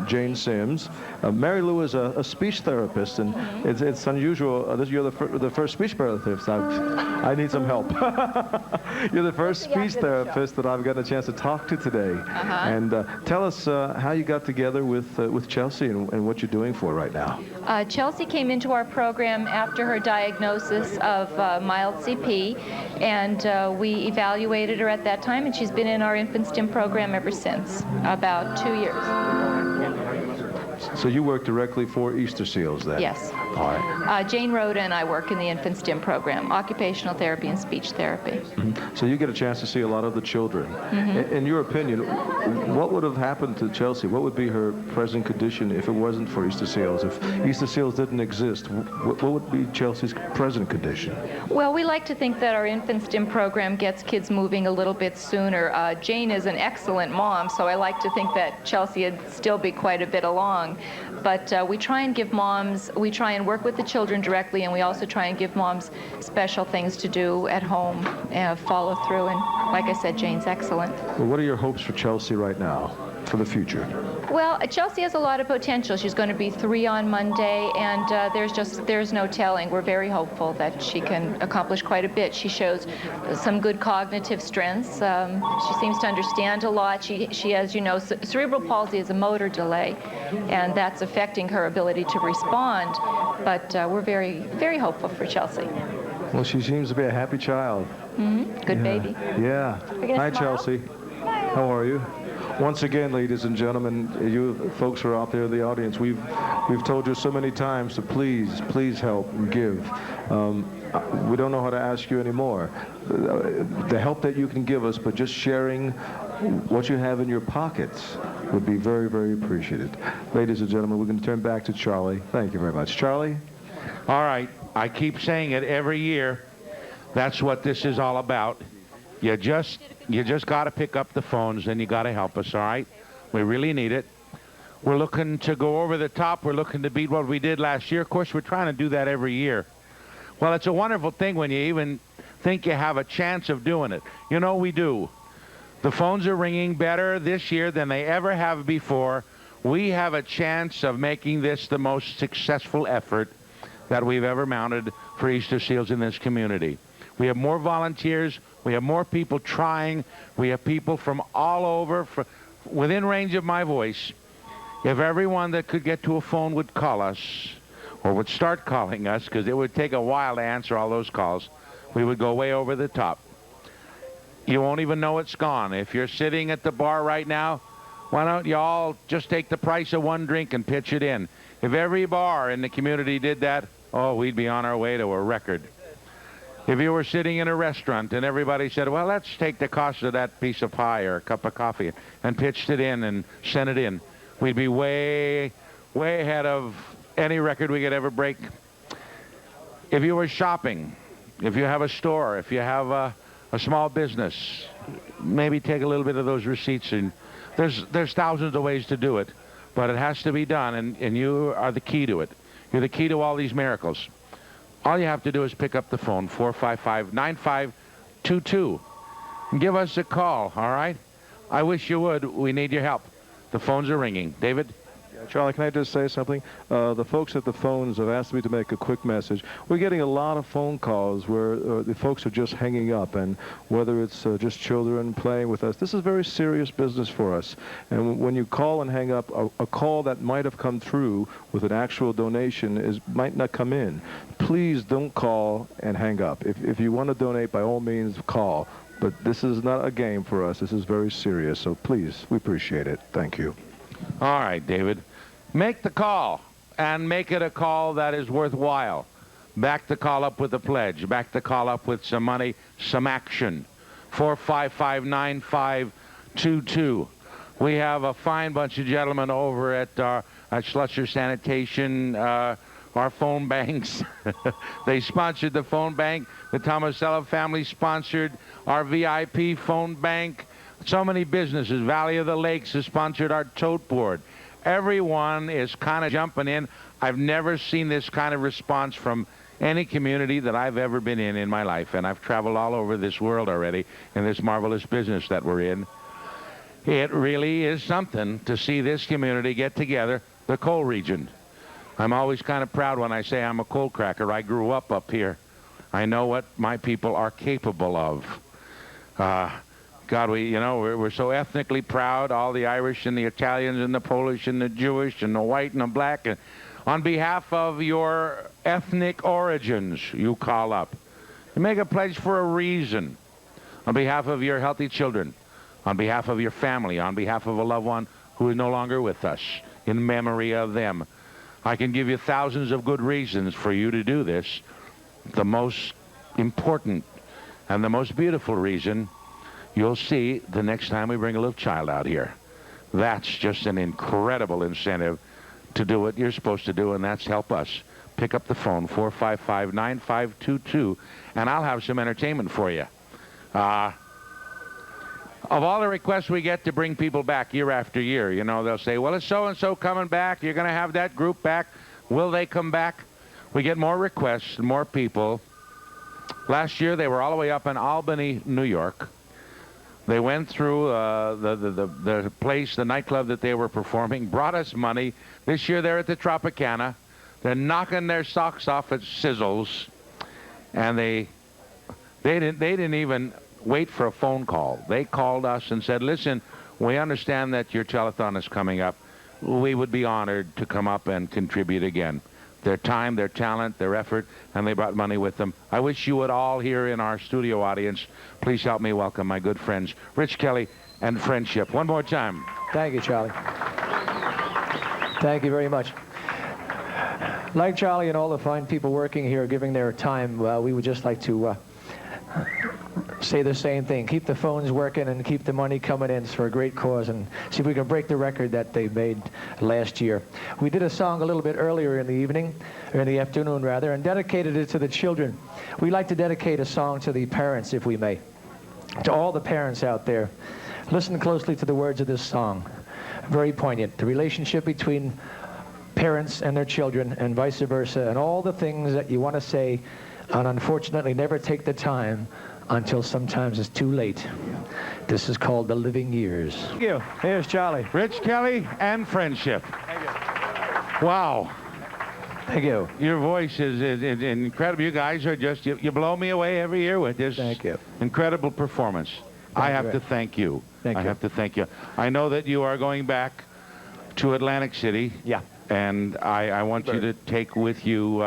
Jane Sims. Mary Lou is a speech therapist, and it's unusual. You're the first speech therapist. I need some help. You're the first speech therapist that I've gotten a chance to talk to today. And tell us how you got together with Chelsea and what you're doing for her right now. Chelsea came into our program after her diagnosis of mild CP, and we evaluated her at that time, and she's been in our infant stim program ever since, about 2 years. So you work directly for Easter Seals then? Yes. All right. Jane Rhoda and I work in the infant stim program, occupational therapy and speech therapy. So you get a chance to see a lot of the children. In your opinion, what would have happened to Chelsea? What would be her present condition if it wasn't for Easter Seals? If Easter Seals didn't exist, what would be Chelsea's present condition? Well, we like to think that our infant stim program gets kids moving a little bit sooner. Jane is an excellent mom, so I like to think that Chelsea would still be quite a bit along. But we try and give moms, we try and work with the children directly, and we also try and give moms special things to do at home, follow through, and like I said, Jane's excellent. Well, what are your hopes for Chelsea right now, for the future? Well, Chelsea has a lot of potential. She's going to be 3 on Monday, and there's no telling. We're very hopeful that she can accomplish quite a bit. She shows some good cognitive strengths. She seems to understand a lot. She has, you know, cerebral palsy is a motor delay, and that's affecting her ability to respond. But we're very, very hopeful for Chelsea. Well, she seems to be a happy child. Good baby. Yeah. Hi, Chelsea. How are you? Once again, ladies and gentlemen, you folks who are out there in the audience, we've told you so many times to please help and give. We don't know how to ask you anymore. The help that you can give us, but just sharing what you have in your pockets would be very, very appreciated. Ladies and gentlemen, we're going to turn back to Charlie. Thank you very much. Charlie? All right. I keep saying it every year. That's what this is all about. You just got to pick up the phones and you got to help us, all right? We really need it. We're looking to go over the top. We're looking to beat what we did last year. Of course, we're trying to do that every year. Well, it's a wonderful thing when you even think you have a chance of doing it. You know, we do. The phones are ringing better this year than they ever have before. We have a chance of making this the most successful effort that we've ever mounted for Easter Seals in this community. We have more volunteers. We have more people trying. We have people from all over, within range of my voice. If everyone that could get to a phone would call us, or would start calling us, because it would take a while to answer all those calls, we would go way over the top. You won't even know it's gone. If you're sitting at the bar right now, why don't you all just take the price of one drink and pitch it in? If every bar in the community did that, oh, we'd be on our way to a record. If you were sitting in a restaurant and everybody said, well, let's take the cost of that piece of pie or a cup of coffee and pitched it in and sent it in, we'd be way, way ahead of any record we could ever break. If you were shopping, if you have a store, if you have a small business, maybe take a little bit of those receipts. And there's thousands of ways to do it, but it has to be done, and you are the key to it. You're the key to all these miracles. All you have to do is pick up the phone, 455-9522, and give us a call, all right? I wish you would. We need your help. The phones are ringing. David? Charlie, can I just say something? The folks at the phones have asked me to make a quick message. We're getting a lot of phone calls where the folks are just hanging up, and whether it's just children playing with us, this is very serious business for us. And when you call and hang up, a call that might have come through with an actual donation might not come in. Please don't call and hang up. If you want to donate, by all means, call. But this is not a game for us. This is very serious. So please, we appreciate it. Thank you. All right, David. Make the call, and make it a call that is worthwhile. Back the call up with a pledge. Back the call up with some money, some action. 455-9522. We have a fine bunch of gentlemen over at Schlesser Sanitation our phone banks. They sponsored the phone bank. The Tomasello family sponsored our VIP phone bank. So many businesses. Valley of the Lakes has sponsored our tote board. Everyone is kind of jumping in. I've never seen this kind of response from any community that I've ever been in my life, and I've traveled all over this world already in this marvelous business that we're in. It really is something to see this community get together, the coal region. I'm always kind of proud when I say I'm a coal cracker. I grew up here. I know what my people are capable of. God, we're so ethnically proud, all the Irish and the Italians and the Polish and the Jewish and the white and the black. And on behalf of your ethnic origins, you call up. You make a pledge for a reason. On behalf of your healthy children, on behalf of your family, on behalf of a loved one who is no longer with us, in memory of them. I can give you thousands of good reasons for you to do this. The most important and the most beautiful reason you'll see the next time we bring a little child out here. That's just an incredible incentive to do what you're supposed to do, and that's help us. Pick up the phone, 455-9522, and I'll have some entertainment for you. Of all the requests we get to bring people back year after year, they'll say, well, is so-and-so coming back? You're going to have that group back. Will they come back? We get more requests, more people. Last year, they were all the way up in Albany, New York. They went through the place, the nightclub that they were performing, brought us money. This year, they're at the Tropicana. They're knocking their socks off at Sizzles. And they didn't even wait for a phone call. They called us and said, listen, we understand that your telethon is coming up. We would be honored to come up and contribute again. Their time, their talent, their effort, and they brought money with them. I wish you would all here in our studio audience, please help me welcome my good friends, Rich Kelly and Friendship. One more time. Thank you, Charlie. Thank you very much. Like Charlie and all the fine people working here giving their time, we would just like to say the same thing. Keep the phones working and keep the money coming in. It's for a great cause, and see if we can break the record that they made last year. We did a song a little bit earlier in the evening, or in the afternoon rather, and dedicated it to the children. We'd like to dedicate a song to the parents, if we may. To all the parents out there, listen closely to the words of this song. Very poignant. The relationship between parents and their children and vice versa, and all the things that you want to say and unfortunately never take the time until sometimes it's too late. This is called The Living Years. Thank you. Here's Charlie. Rich Kelly and Friendship. Thank you. Wow. Thank you. Your voice is incredible. You guys are just, you blow me away every year with this incredible performance. I have to thank you. I have to thank you. I know that you are going back to Atlantic City. Yeah. And I want you to take with you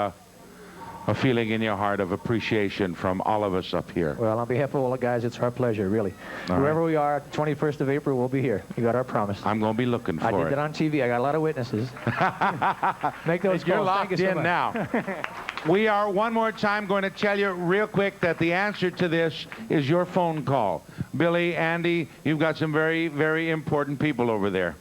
a feeling in your heart of appreciation from all of us up here. Well, on behalf of all the guys, it's our pleasure, really. Wherever we are, 21st of April, we'll be here. You got our promise. I'm going to be looking for it. I did it on TV. I got a lot of witnesses. Make those calls. You're locked Thank you so in much. now. We are one more time going to tell you real quick that the answer to this is your phone call. Billy, Andy, you've got some very, very important people over there.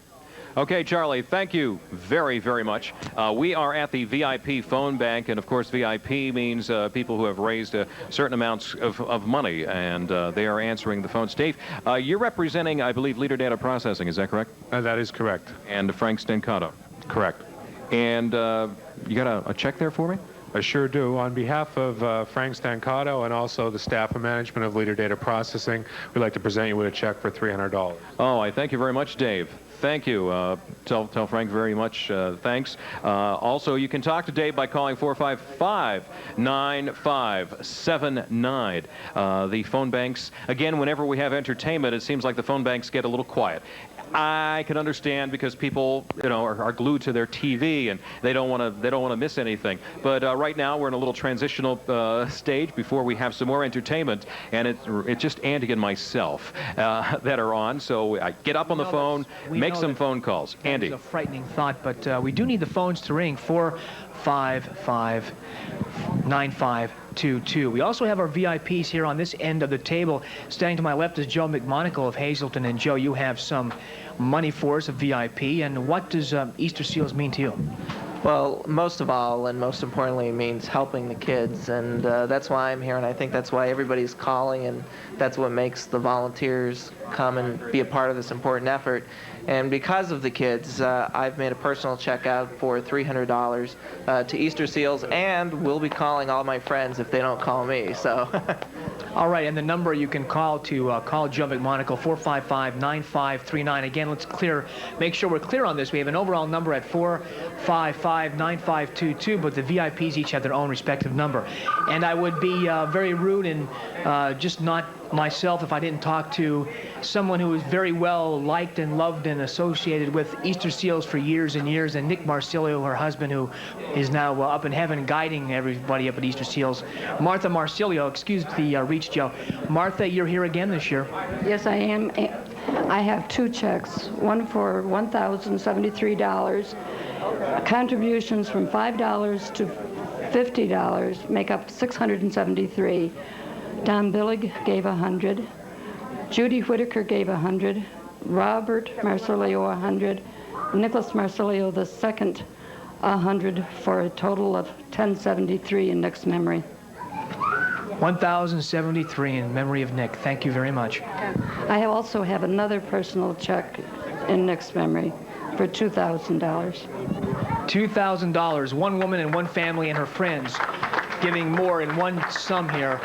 Okay, Charlie, thank you very, very much. We are at the VIP phone bank, and of course VIP means people who have raised certain amounts of money, and they are answering the phones. Dave, you're representing, I believe, Leader Data Processing, is that correct? That is correct. And Frank Stancato. Correct. And you got a check there for me? I sure do. On behalf of Frank Stancato and also the staff and management of Leader Data Processing, we'd like to present you with a check for $300. Oh, I thank you very much, Dave. Thank you. Tell Frank very much thanks. Also, you can talk to Dave by calling 455-9579. The phone banks, again, whenever we have entertainment, it seems like the phone banks get a little quiet. I can understand because people, are glued to their TV and they don't want to miss anything. But right now we're in a little transitional stage before we have some more entertainment, and it's just Andy and myself that are on. So I get up on the phone, make some phone calls. Andy. It's a frightening thought, but we do need the phones to ring. 455-9522. We also have our VIPs here on this end of the table. Standing to my left is Joe McMonagle of Hazleton. And Joe, you have some money for us, a VIP. And what does Easter Seals mean to you? Well, most of all, and most importantly, means helping the kids, and that's why I'm here, and I think that's why everybody's calling, and that's what makes the volunteers come and be a part of this important effort. And because of the kids, I've made a personal check out for $300 to Easter Seals, and we'll be calling all my friends if they don't call me, so. All right, and the number you can call to call Joe McMonagle, 455-9539. Again, make sure we're clear on this. We have an overall number at 455-9522, but the VIPs each have their own respective number. And I would be very rude and just not myself if I didn't talk to someone who is very well liked and loved and associated with Easter Seals for years and years, and Nick Marsilio, her husband, who is now up in heaven guiding everybody up at Easter Seals. Martha Marsilio, excuse the reach, Joe. Martha, you're here again this year. Yes, I am. I have two checks, one for $1,073. Contributions from $5 to $50 make up $673. Don Billig gave $100. Judy Whitaker gave $100. Robert Marsilio $100. Nicholas Marsilio II $100, for a total of $1,073 in Nick's memory. $1,073 in memory of Nick. Thank you very much. I also have another personal check in Nick's memory for $2,000. $2,000. One woman and one family and her friends giving more in one sum here.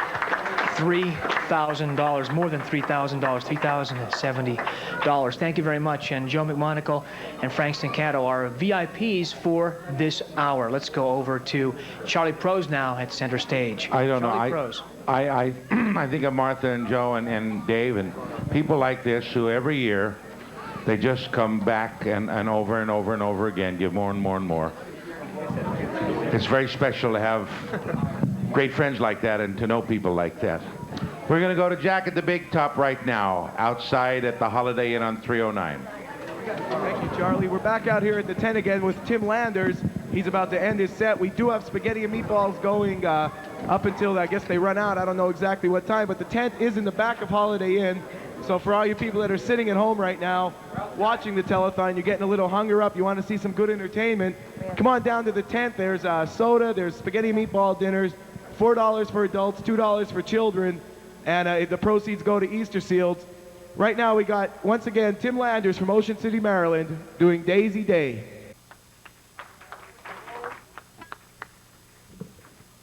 $3,000, more than $3,000, $3,070. Thank you very much. And Joe McMonagle and Frank Stancato are VIPs for this hour. Let's go over to Charlie Prose now at center stage. I don't Charlie know. Prose. I think of Martha and Joe and Dave and people like this who every year they just come back and over and over and over again, give more and more and more. It's very special to have great friends like that and to know people like that. We're going to go to Jack at the Big Top right now, outside at the Holiday Inn on 309. Thank you, Charlie. We're back out here at the tent again with Tim Landers. He's about to end his set. We do have spaghetti and meatballs going up until, I guess, they run out. I don't know exactly what time, but the tent is in the back of Holiday Inn. So for all you people that are sitting at home right now, watching the telethon, you're getting a little hunger up, you want to see some good entertainment, come on down to the tent. There's soda, there's spaghetti and meatball dinners, $4 for adults, $2 for children, and the proceeds go to Easter Seals. Right now we got, once again, Tim Landers from Ocean City, Maryland, doing Daisy Day.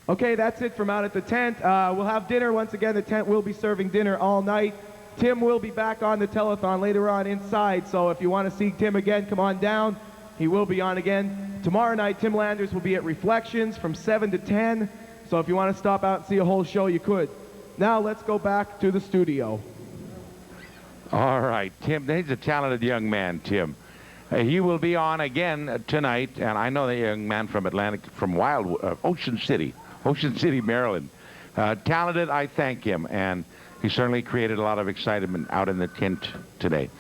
Okay, that's it from out at the tent. We'll have dinner. Once again, the tent will be serving dinner all night. Tim will be back on the telethon later on inside, so if you want to see Tim again, come on down. He will be on again. Tomorrow night, Tim Landers will be at Reflections from 7 to 10. So if you want to stop out and see a whole show, you could. Now let's go back to the studio. All right, Tim, he's a talented young man, Tim. He will be on again tonight, and I know the young man from Ocean City, Maryland. Talented, I thank him, and he certainly created a lot of excitement out in the tent today.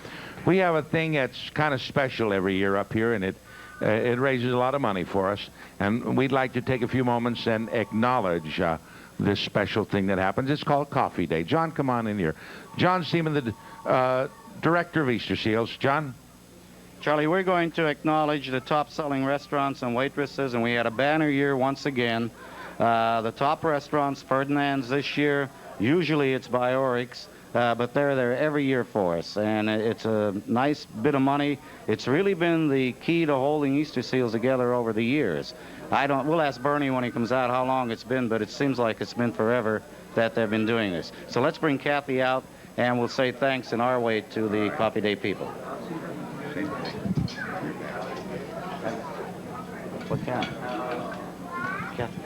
We have a thing that's kind of special every year up here, and it raises a lot of money for us, and we'd like to take a few moments and acknowledge this special thing that happens. It's called Coffee Day. John, come on in here. John Seaman, the director of Easter Seals. John? Charlie, we're going to acknowledge the top-selling restaurants and waitresses, and we had a banner year once again. The top restaurants, Ferdinand's this year, usually it's by Oryx, but they're there every year for us, and it's a nice bit of money. It's really been the key to holding Easter Seals together over the years. We'll ask Bernie when he comes out how long it's been, but it seems like it's been forever that they've been doing this. So let's bring Kathy out, and we'll say thanks in our way to the Coffee Day people. What count? Kathy.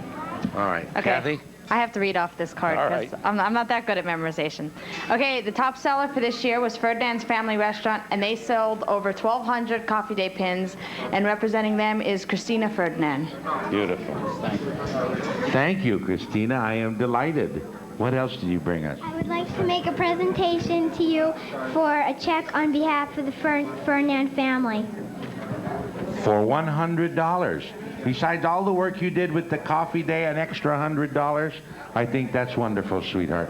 All right. Okay. Kathy? I have to read off this card All because right. I'm not that good at memorization. Okay, the top seller for this year was Ferdinand's Family Restaurant, and they sold over 1,200 Coffee Day pins, and representing them is Christina Ferdinand. Beautiful. Thank you. Thank you, Christina. I am delighted. What else did you bring us? I would like to make a presentation to you for a check on behalf of the Ferdinand family. For $100. Besides all the work you did with the Coffee Day, an extra $100, I think that's wonderful, sweetheart.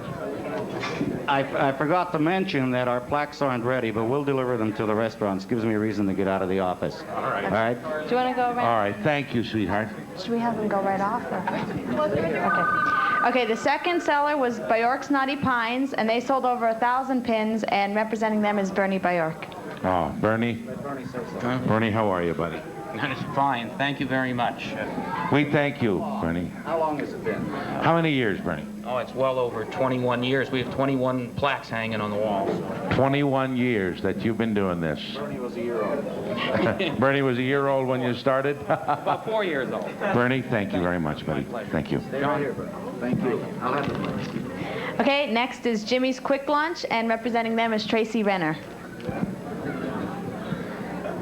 I forgot to mention that our plaques aren't ready, but we'll deliver them to the restaurants. Gives me a reason to get out of the office. All right. All right. Do you want to go around? All right. Thank you, sweetheart. Should we have them go right off? Or? Okay, the second seller was Bjork's Nutty Pines, and they sold over 1,000 pins, and representing them is Bernie Bjork. Oh, Bernie. Bernie, how are you, buddy? Fine. Thank you very much. We thank you, Bernie. How long has it been? How many years, Bernie? Oh, it's well over 21 years. We have 21 plaques hanging on the walls. 21 years that you've been doing this. Bernie was a year old. Bernie was a year old when you started? About 4 years old. Bernie, thank you very much, buddy. Thank you. Stay right here, Bernie. Thank you. I'll have the Okay, next is Jimmy's Quick Lunch, and representing them is Tracy Renner.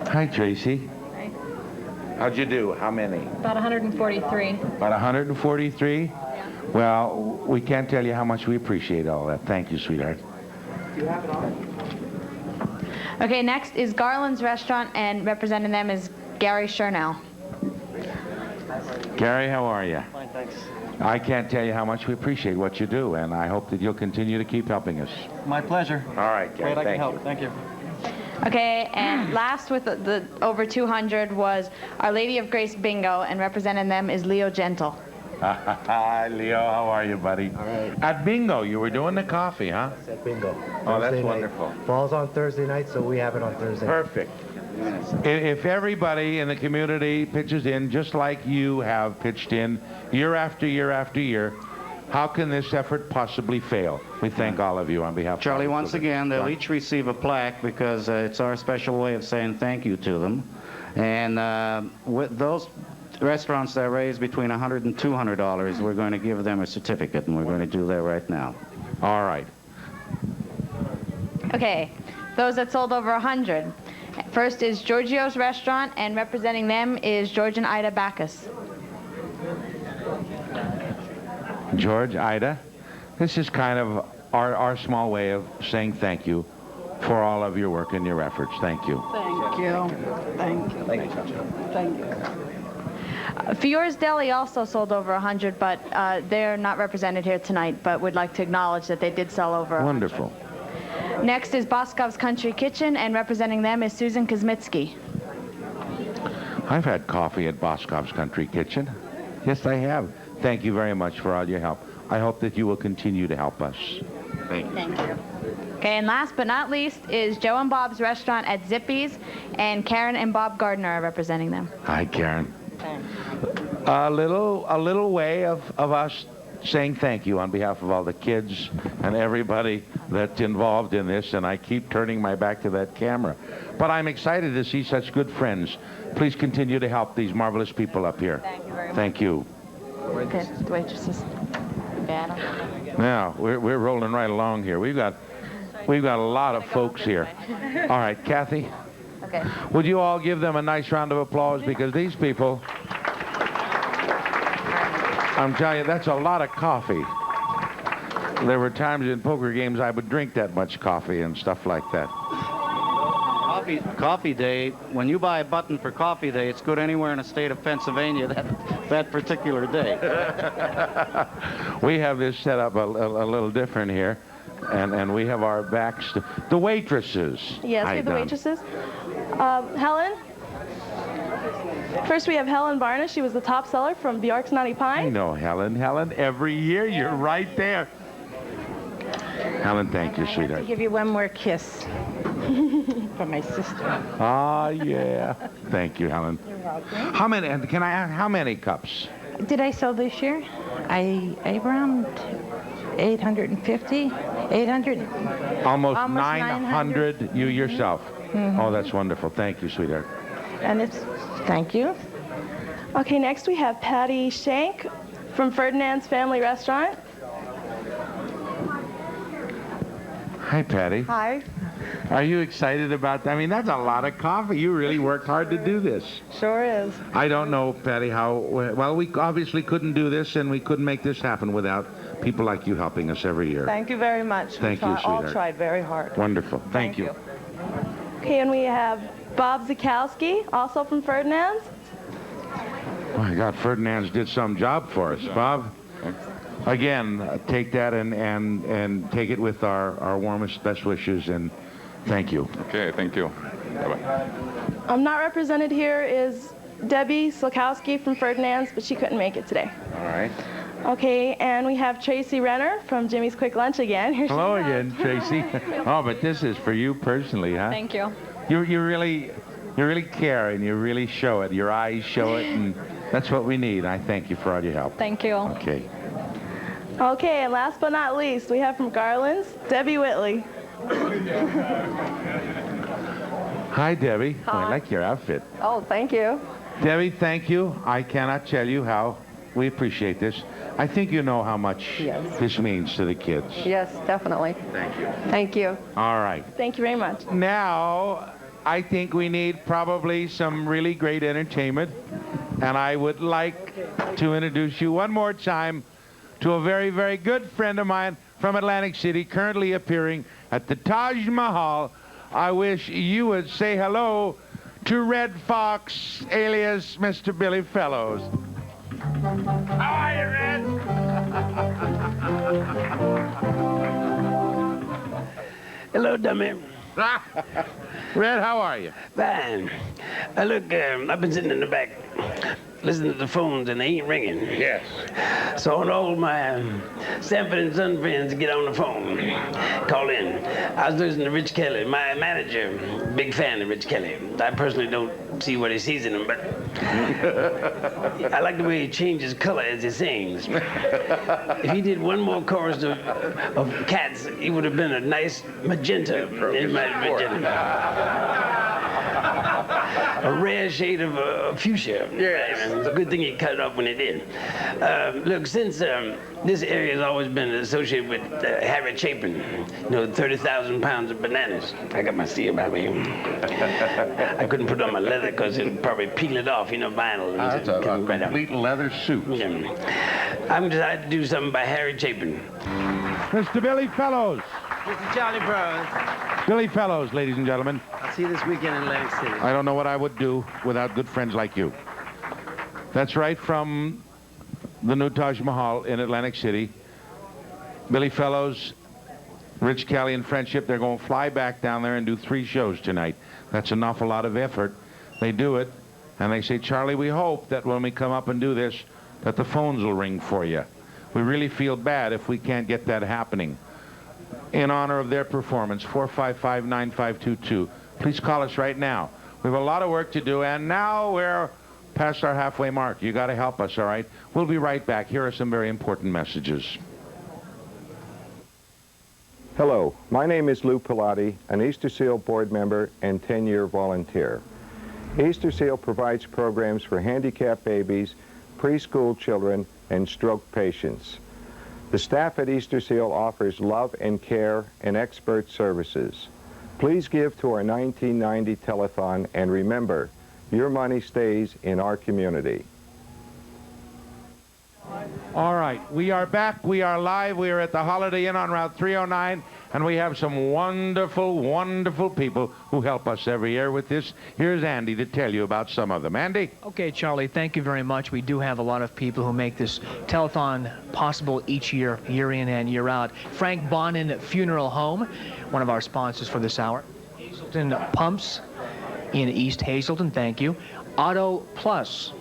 Hi, Tracy. How'd you do? How many? About 143. About 143? Well, we can't tell you how much we appreciate all that. Thank you, sweetheart. Do you have it on? Okay, next is Garland's Restaurant, and representing them is Gary Chernell. Gary, how are you? Fine, thanks. I can't tell you how much we appreciate what you do, and I hope that you'll continue to keep helping us. My pleasure. All right, Gary. Glad I can Thank help. you. Thank you. Okay, and last with the over 200 was Our Lady of Grace Bingo, and representing them is Leo Gentle. Hi, Leo. How are you, buddy? All right. At bingo, you were doing the coffee, huh? It's at bingo. Oh, that's Thursday wonderful. Night. Falls on Thursday night, so we have it on Thursday. Perfect. If everybody in the community pitches in, just like you have pitched in year after year after year, how can this effort possibly fail? We thank all of you on behalf of Charlie, once again, they'll each receive a plaque because it's our special way of saying thank you to them. And with those restaurants that raise between $100 and $200, we're going to give them a certificate, and we're going to do that right now. All right. Okay, those that sold over 100. First is Giorgio's Restaurant, and representing them is George and Ida Backus. George, Ida, this is kind of our small way of saying thank you for all of your work and your efforts. Thank you. Thank you. Thank you. Thank you. Fiore's Deli also sold over 100, but they're not represented here tonight, but would like to acknowledge that they did sell over 100. Wonderful. Next is Boscov's Country Kitchen, and representing them is Susan Kosmitsky. I've had coffee at Boscov's Country Kitchen. Yes, I have. Thank you very much for all your help. I hope that you will continue to help us. Thank you. Thank you. Okay, and last but not least is Joe and Bob's Restaurant at Zippy's, and Karen and Bob Gardner are representing them. Hi, Karen. A little way of us saying thank you on behalf of all the kids and everybody that's involved in this, and I keep turning my back to that camera. But I'm excited to see such good friends. Please continue to help these marvelous people up here. Thank you very much. Thank you. Okay, the waitresses. Now, we're rolling right along here. We've got a lot of folks here. All right, Kathy. Okay. Would you all give them a nice round of applause, because these people, I'm telling you, that's a lot of coffee. There were times in poker games I would drink that much coffee and stuff like that. Coffee Day, when you buy a button for Coffee Day, it's good anywhere in the state of Pennsylvania that particular day. We have this set up a little different here, and we have our backs to the waitresses. Yes, we have the waitresses. Helen. First, we have Helen Barna. She was the top seller from Bjork's Nutty Pine. I know Helen. Helen, every year you're right there. Helen, thank you, I sweetheart. give you one more kiss for my sister. Ah, yeah. Thank you, Helen. You're welcome. How many? And can I ask how many cups? Did I sell this year? I around 850, 800. Almost 900. You yourself. Mhm. Oh, that's wonderful. Thank you, sweetheart. And it's, thank you. Okay, next we have Patty Shank from Ferdinand's Family Restaurant. Hi, Patty. Hi. Are you excited about that? I mean, that's a lot of coffee. You really worked hard to do this. Sure is. I don't know, Patty, how... Well, we obviously couldn't do this, and we couldn't make this happen without people like you helping us every year. Thank you very much. Thank you, All sweetheart. tried very hard. Wonderful. Thank you. Okay, and we have Bob Zakowski, also from Ferdinand's. My God, Ferdinand's did some job for us. Bob? again, take that and take it with our warmest best wishes, and thank you. Okay, thank you. Bye-bye. Not represented here is Debbie Slakowski from Ferdinand's, but she couldn't make it today. All right. Okay, and we have Tracy Renner from Jimmy's Quick Lunch again. Here she Hello comes. again, Tracy. Oh, but this is for you personally, huh? Thank you. You really care, and you really show it. Your eyes show it, and that's what we need. I thank you for all your help. Thank you. Okay. Okay, and last but not least, we have from Garland's, Debbie Whitley. Hi, Debbie. Hi. I like your outfit. Oh, thank you. Debbie, thank you. I cannot tell you how we appreciate this. I think you know how much this means to the kids. Yes, definitely. Thank you. Thank you. All right. Thank you very much. Now, I think we need probably some really great entertainment, and I would like to introduce you one more time to a very, very good friend of mine from Atlantic City, currently appearing at the Taj Mahal. I wish you would say hello to Red Fox, alias Mr. Billy Fellows. How are you, Red? Hello, dummy. Red, how are you? Fine. Look, I've been sitting in the back listening to the phones, and they ain't ringing. Yes. So I want all my Sanford and Son friends to get on the phone, call in. I was listening to Rich Kelly, my manager, big fan of Rich Kelly. I personally don't see what he sees in him, but I like the way he changes color as he sings. If he did one more chorus of Cats, he would have been a nice magenta. A rare shade of fuchsia. Yeah, it's a good thing he cut it off when he did. Look, since this area has always been associated with Harry Chapin, 30,000 pounds of bananas. I got my seal by me. I couldn't put on my leather because it'd probably peel it off, vinyl. That's a complete leather suit. Yeah. I'm decided to do something by Harry Chapin. Mr. Billy Fellows. Mr. Charlie Prose. Billy Fellows, ladies and gentlemen. I'll see you this weekend in Atlantic City. I don't know what I would do without good friends like you. That's right, from the new Taj Mahal in Atlantic City. Billy Fellows, Rich Kelly and Friendship, they're going to fly back down there and do 3 shows tonight. That's an awful lot of effort. They do it, and they say, Charlie, we hope that when we come up and do this, that the phones will ring for you. We really feel bad if we can't get that happening. In honor of their performance, 455-9522. Please call us right now. We have a lot of work to do, and now we're past our halfway mark. You got to help us, all right? We'll be right back. Here are some very important messages. Hello, my name is Lou Pilati, an Easter Seal board member and 10-year volunteer. Easter Seal provides programs for handicapped babies, preschool children, and stroke patients. The staff at Easter Seal offers love and care and expert services. Please give to our 1990 telethon, and remember, your money stays in our community. All right, we are back. We are live. We are at the Holiday Inn on Route 309, and we have some wonderful, wonderful people who help us every year with this. Here's Andy to tell you about some of them. Andy? Okay, Charlie, thank you very much. We do have a lot of people who make this telethon possible each year, year in and year out. Frank Bonin Funeral Home, one of our sponsors for this hour. Hazleton Pumps in East Hazleton, thank you. Auto Plus.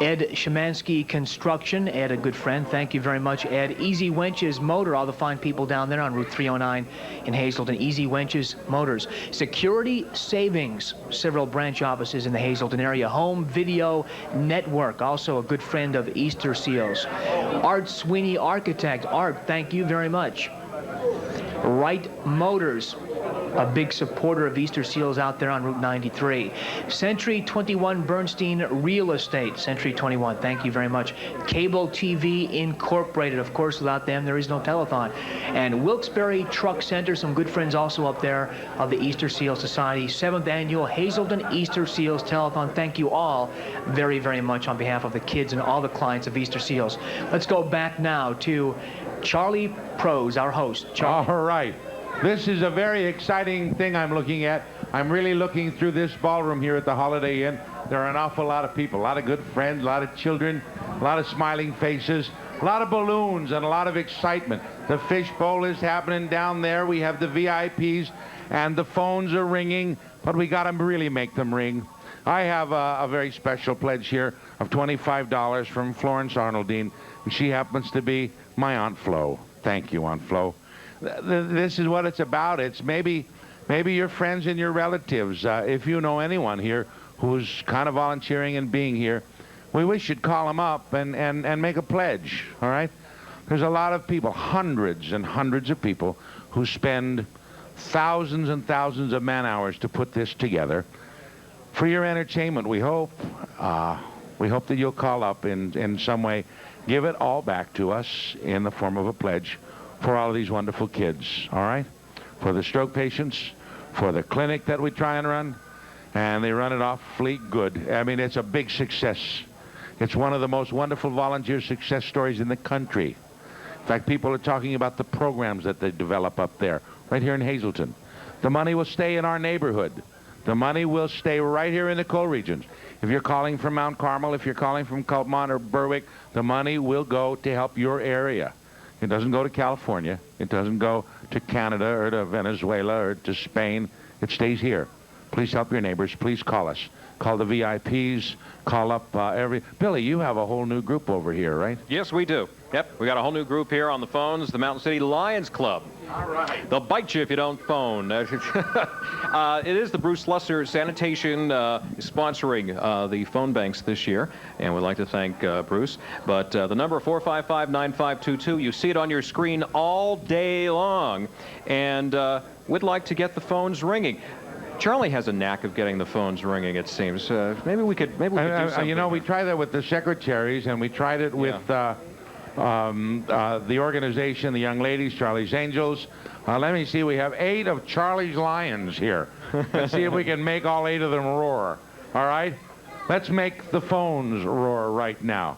Ed Szymanski Construction, Ed, a good friend. Thank you very much, Ed. Easy Wenches Motor, all the fine people down there on Route 309 in Hazleton. Easy Wenches Motors. Security Savings, several branch offices in the Hazleton area. Home Video Network, also a good friend of Easter Seals. Art Sweeney Architect. Art, thank you very much. Wright Motors, a big supporter of Easter Seals out there on Route 93. Century 21 Bernstein Real Estate. Century 21, thank you very much. Cable TV Incorporated. Of course, without them, there is no telethon. And Wilkes-Barre Truck Center, some good friends also up there of the Easter Seal Society. 7th Annual Hazleton Easter Seals Telethon. Thank you all very, very much on behalf of the kids and all the clients of Easter Seals. Let's go back now to Charlie Prose, our host. Charlie. All right. This is a very exciting thing I'm looking at. I'm really looking through this ballroom here at the Holiday Inn. There are an awful lot of people, a lot of good friends, a lot of children. a lot of smiling faces, a lot of balloons, and a lot of excitement. The fishbowl is happening down there. We have the VIPs, and the phones are ringing, but we got to really make them ring. I have a very special pledge here of $25 from Florence Arnoldine, and she happens to be my Aunt Flo. Thank you, Aunt Flo. This is what it's about. It's maybe your friends and your relatives. If you know anyone here who's kind of volunteering and being here, we wish you'd call them up and make a pledge, all right? There's a lot of people, hundreds and hundreds of people, who spend thousands and thousands of man-hours to put this together. For your entertainment, we hope that you'll call up in some way, give it all back to us in the form of a pledge for all of these wonderful kids, all right? For the stroke patients, for the clinic that we try and run, and they run it awfully good. I mean, it's a big success. It's one of the most wonderful volunteer success stories in the country. In fact, people are talking about the programs that they develop up there, right here in Hazleton. The money will stay in our neighborhood. The money will stay right here in the coal regions. If you're calling from Mount Carmel, if you're calling from Coltmont or Berwick, the money will go to help your area. It doesn't go to California. It doesn't go to Canada or to Venezuela or to Spain. It stays here. Please help your neighbors. Please call us. Call the VIPs. Call up Billy, you have a whole new group over here, right? Yes, we do. Yep, we got a whole new group here on the phones, the Mountain City Lions Club. All right. They'll bite you if you don't phone. It is the Bruce Lusser Sanitation sponsoring the phone banks this year, and we'd like to thank Bruce. But the number 455-9522, you see it on your screen all day long, and we'd like to get the phones ringing. Charlie has a knack of getting the phones ringing, it seems. Maybe we could do something. You know, we tried that with the secretaries, and we tried it with the organization, the young ladies, Charlie's Angels. Let me see, we have 8 of Charlie's Lions here. Let's see if we can make all 8 of them roar. All right? Let's make the phones roar right now.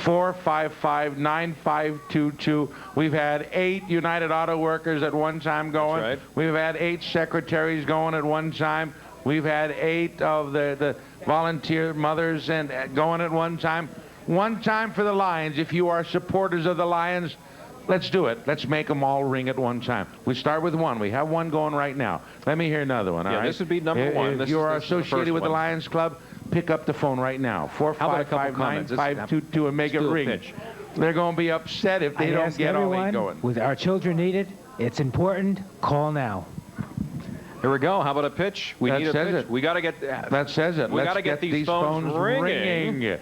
455-9522. We've had 8 United Auto Workers at one time going. That's right. We've had 8 secretaries going at one time. We've had 8 of the volunteer mothers and going at one time. One time for the Lions. If you are supporters of the Lions, let's do it. Let's make them all ring at one time. We start with one. We have one going right now. Let me hear another one, all right? This would be number one. If you are associated with the Lions Club, pick up the phone right now. 455-9522 and make it ring. They're going to be upset if they don't get all 8 going. With our children need it, it's important, call now. Here we go. How about a pitch? We need a pitch. We got to get that says it. We got to get these phones ringing.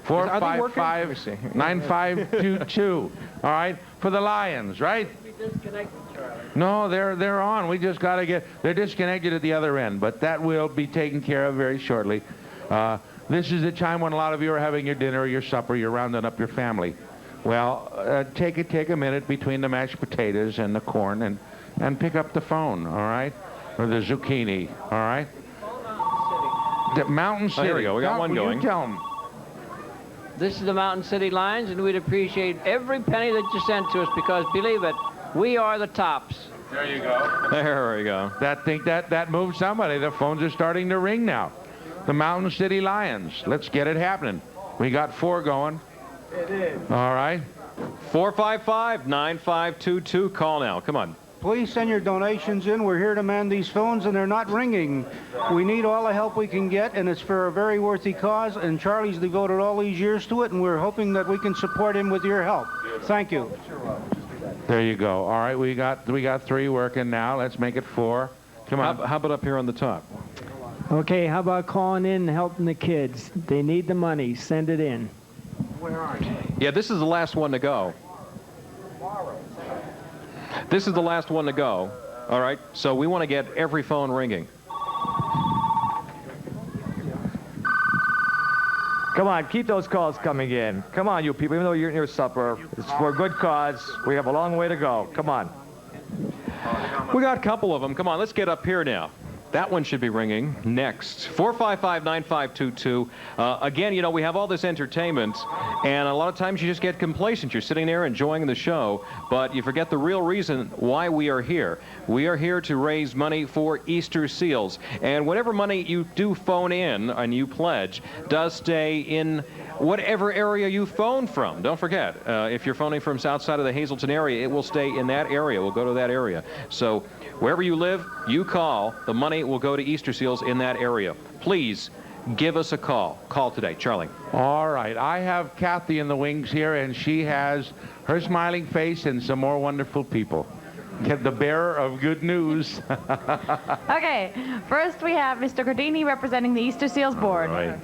455-9522. All right, for the Lions, right? No, they're on. We just got to get. They're disconnected at the other end, but that will be taken care of very shortly. This is the time when a lot of you are having your dinner or your supper. You're rounding up your family. Well, take a minute between the mashed potatoes and the corn and pick up the phone. All right, or the zucchini. All right. The Mountain City. Here we go. We got one going. You tell them. This is the Mountain City Lions, and we'd appreciate every penny that you send to us because, believe it, we are the tops. There you go. There we go. That moved somebody. The phones are starting to ring now. The Mountain City Lions. Let's get it happening. We got 4 going. It is. All right. 455-9522. Call now. Come on. Please send your donations in. We're here to man these phones, and they're not ringing. We need all the help we can get, and it's for a very worthy cause, and Charlie's devoted all these years to it, and we're hoping that we can support him with your help. Thank you. There you go. All right, we got 3 working now. Let's make it 4. Come on. How about up here on the top? Okay, how about calling in and helping the kids? They need the money. Send it in. Where are you? Yeah, this is the last one to go. This is the last one to go. All right, so we want to get every phone ringing. Come on, keep those calls coming in. Come on, you people, even though you're in your supper, it's for a good cause. We have a long way to go. Come on. We got a couple of them. Come on, let's get up here now. That one should be ringing next. 455-9522. Again, you know, we have all this entertainment, and a lot of times you just get complacent. You're sitting there enjoying the show, but you forget the real reason why we are here. We are here to raise money for Easter seals. And whatever money you do phone in and you pledge does stay in whatever area you phone from. Don't forget, if you're phoning from south side of the Hazleton area, it will stay in that area. We'll go to that area. So wherever you live, you call. The money will go to Easter seals in that area. Please give us a call. Call today. Charlie. All right. I have Kathy in the wings here, and she has her smiling face and some more wonderful people. The bearer of good news. Okay, first we have Mr. Gardini representing the Easter Seals Board. All right.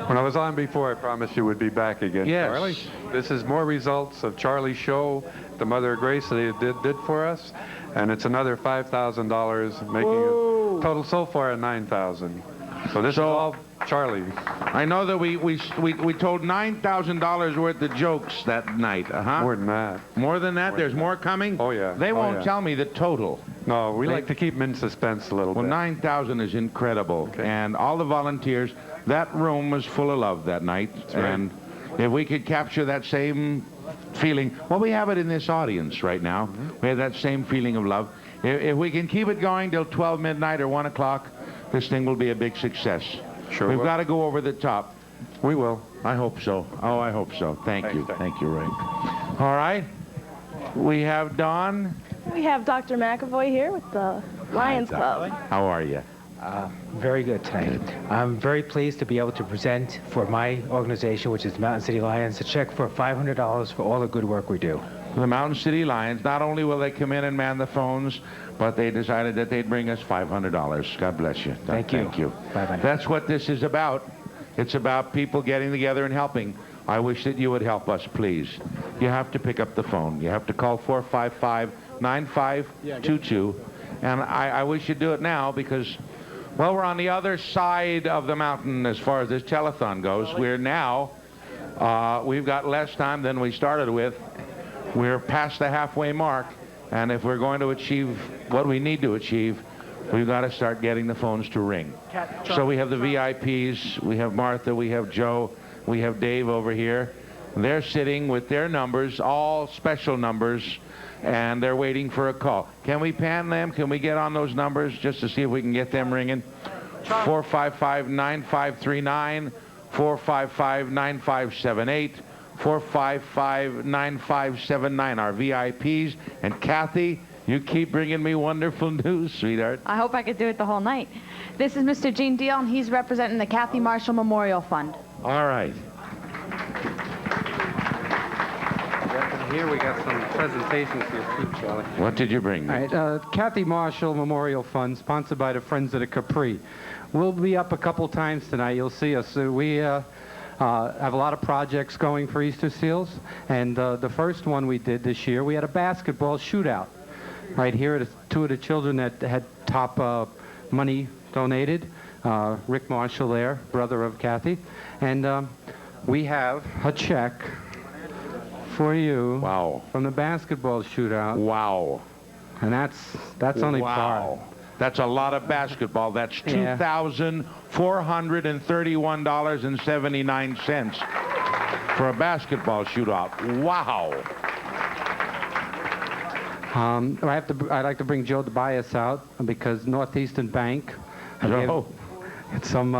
When I was on before, I promised you would be back again, yes. Charlie. This is more results of Charlie's show, the Mother of Grace that he did for us, and it's another $5,000, making a total so far of $9,000. So this is all Charlie. I know that we told $9,000 worth of jokes that night. More than that. More than that? There's more coming? Oh yeah. They won't tell me the total. No, we like to keep them in suspense a little bit. Well, 9,000 is incredible, okay. And all the volunteers. That room was full of love that night, and if we could capture that same feeling, well, we have it in this audience right now. We have that same feeling of love. If we can keep it going till 12 midnight or 1 o'clock, this thing will be a big success. Sure. We've got to go over the top. We will. I hope so. Oh, I hope so. Thank you. Thank you, Ray. All right. We have Don. We have Dr. McAvoy here with the Lions Club. How are you? Very good tonight. I'm very pleased to be able to present for my organization, which is Mountain City Lions, a check for $500 for all the good work we do. The Mountain City Lions, not only will they come in and man the phones, but they decided that they'd bring us $500. God bless you. Thank you. Thank you. Bye-bye. That's what this is about. It's about people getting together and helping. I wish that you would help us, please. You have to pick up the phone. You have to call 455-9522. And I wish you'd do it now because, well, we're on the other side of the mountain as far as this telethon goes. We're now, we've got less time than we started with. We're past the halfway mark, and if we're going to achieve what we need to achieve, we've got to start getting the phones to ring. So we have the VIPs, we have Martha, we have Joe, we have Dave over here. They're sitting with their numbers, all special numbers, and they're waiting for a call. Can we pan them? Can we get on those numbers just to see if we can get them ringing? 455-9539, 455-9578, 455-9579, our VIPs. And Kathy, you keep bringing me wonderful news, sweetheart. I hope I could do it the whole night. This is Mr. Gene Deal, and he's representing the Kathy Marshall Memorial Fund. All right. Here we got some presentations here too, Charlie. What did you bring me? All right, Kathy Marshall Memorial Fund, sponsored by the Friends of the Capri. We'll be up a couple times tonight. You'll see us. We have a lot of projects going for Easter Seals, and the first one we did this year, we had a basketball shootout. Right here are two of the children that had top money donated. Rick Marshall there, brother of Kathy. And we have a check for you. Wow. From the basketball shootout. Wow. And that's only part. That's a lot of basketball. That's $2,431.79 for a basketball shootout. Wow. I'd like to bring Joe Tobias out because Northeastern Bank gave some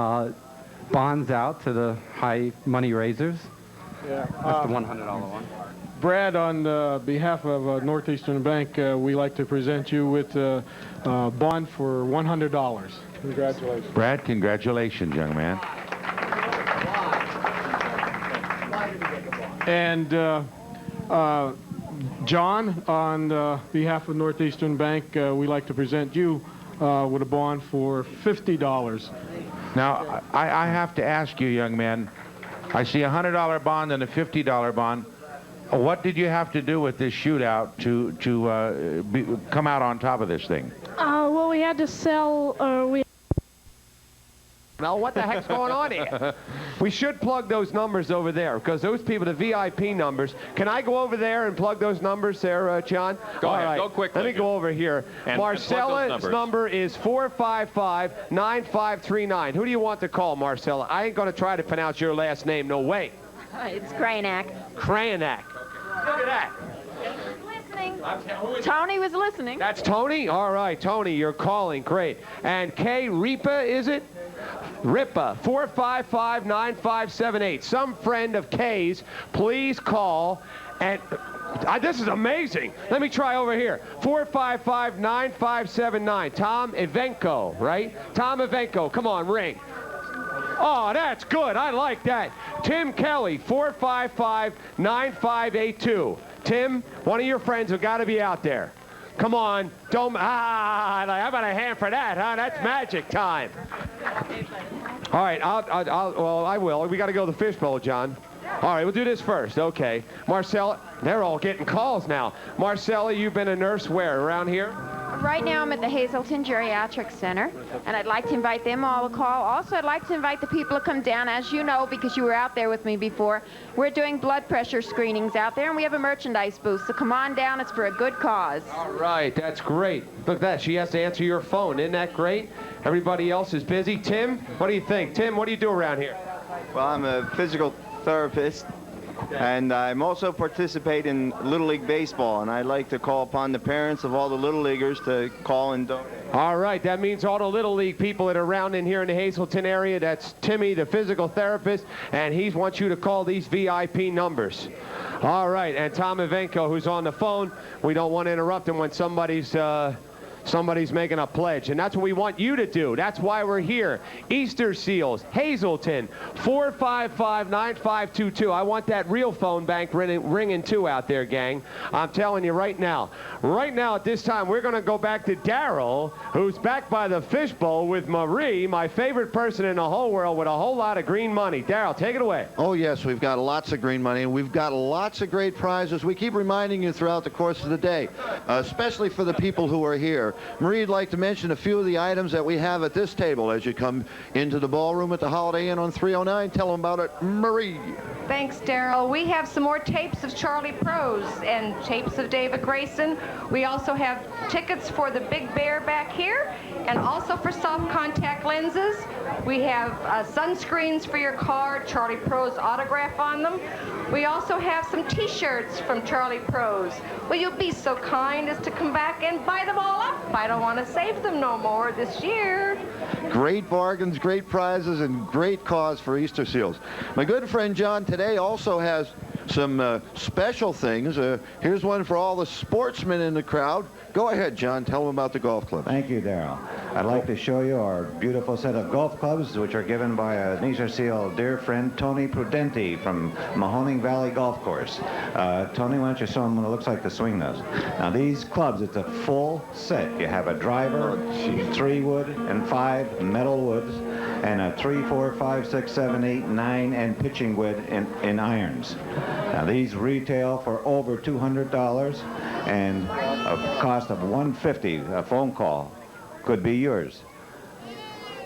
bonds out to the high money raisers. Yeah. That's the $100 one. Brad, on behalf of Northeastern Bank, we like to present you with a bond for $100. Congratulations. Brad, congratulations, young man. And John, on behalf of Northeastern Bank, we like to present you with a bond for $50. Now, I have to ask you, young man, I see a $100 bond and a $50 bond. What did you have to do with this shootout to come out on top of this thing? Well, we had to sell, Mel, what the heck's going on here? We should plug those numbers over there, because those people, the VIP numbers. Can I go over there and plug those numbers there, John? Go All ahead. right. Go quickly. Let me go over here. And Marcella's plug those numbers. number is 455-9539. Who do you want to call, Marcella? I ain't going to try to pronounce your last name. No way. It's Kranak. Kranak. Look at that. Tony was listening. That's Tony? All right, Tony, you're calling. Great. And Kay Ripa, is it? Ripa, 455-9578. Some friend of Kay's, please call. And this is amazing. Let me try over here. 455-9579. Tom Ivenko, right? Tom Ivenko, come on, ring. Oh, that's good. I like that. Tim Kelly, 455-9582. Tim, one of your friends have got to be out there. Come on. Don't. How about a hand for that, huh? That's magic time. All right. Well, I will. We got to go to the fishbowl, John. All right. We'll do this first. Okay. Marcella, they're all getting calls now. Marcella, you've been a nurse where? Around here? Right now I'm at the Hazleton Geriatric Center, and I'd like to invite them all to call. Also, I'd like to invite the people to come down. As you know, because you were out there with me before, we're doing blood pressure screenings out there, and we have a merchandise booth. So come on down. It's for a good cause. All right. That's great. Look at that. She has to answer your phone. Isn't that great? Everybody else is busy. Tim, what do you think? Tim, what do you do around here? Well, I'm a physical therapist, and I'm also participate in Little League Baseball, and I'd like to call upon the parents of all the Little Leaguers to call and donate. All right, that means all the Little League people that are around in here in the Hazleton area. That's Timmy, the physical therapist, and he wants you to call these VIP numbers. All right, and Tom Ivenko, who's on the phone. We don't want to interrupt him when somebody's making a pledge, and that's what we want you to do. That's why we're here. Easter Seals, Hazleton, 455-9522. I want that real phone bank ringing too out there, gang. I'm telling you right now. Right now at this time, we're going to go back to Daryl, who's back by the fishbowl with Marie, my favorite person in the whole world with a whole lot of green money. Daryl, take it away. Oh, yes, we've got lots of green money, and we've got lots of great prizes. We keep reminding you throughout the course of the day, especially for the people who are here. Marie'd like to mention a few of the items that we have at this table as you come into the ballroom at the Holiday Inn on 309. Tell them about it, Marie. Thanks, Daryl. We have some more tapes of Charlie Prose and tapes of David Grayson. We also have tickets for the Big Bear back here, and also for soft contact lenses. We have sunscreens for your car, Charlie Prose autograph on them. We also have some t-shirts from Charlie Prose. Will you be so kind as to come back and buy them all up? I don't want to save them no more this year. Great bargains, great prizes, and great cause for Easter Seals. My good friend John today also has some special things. Here's one for all the sportsmen in the crowd. Go ahead, John. Tell them about the golf club. Thank you, Daryl. I'd like to show you our beautiful set of golf clubs, which are given by an Easter Seal dear friend, Tony Prudenti from Mahoning Valley Golf Course. Tony, why don't you show them what it looks like to swing those? Now, these clubs, it's a full set. You have a driver, 3 wood and 5 metal woods, and a 3, 4, 5, 6, 7, 8, 9, and pitching wood in irons. Now, these retail for over $200 and a cost of $150. A phone call could be yours.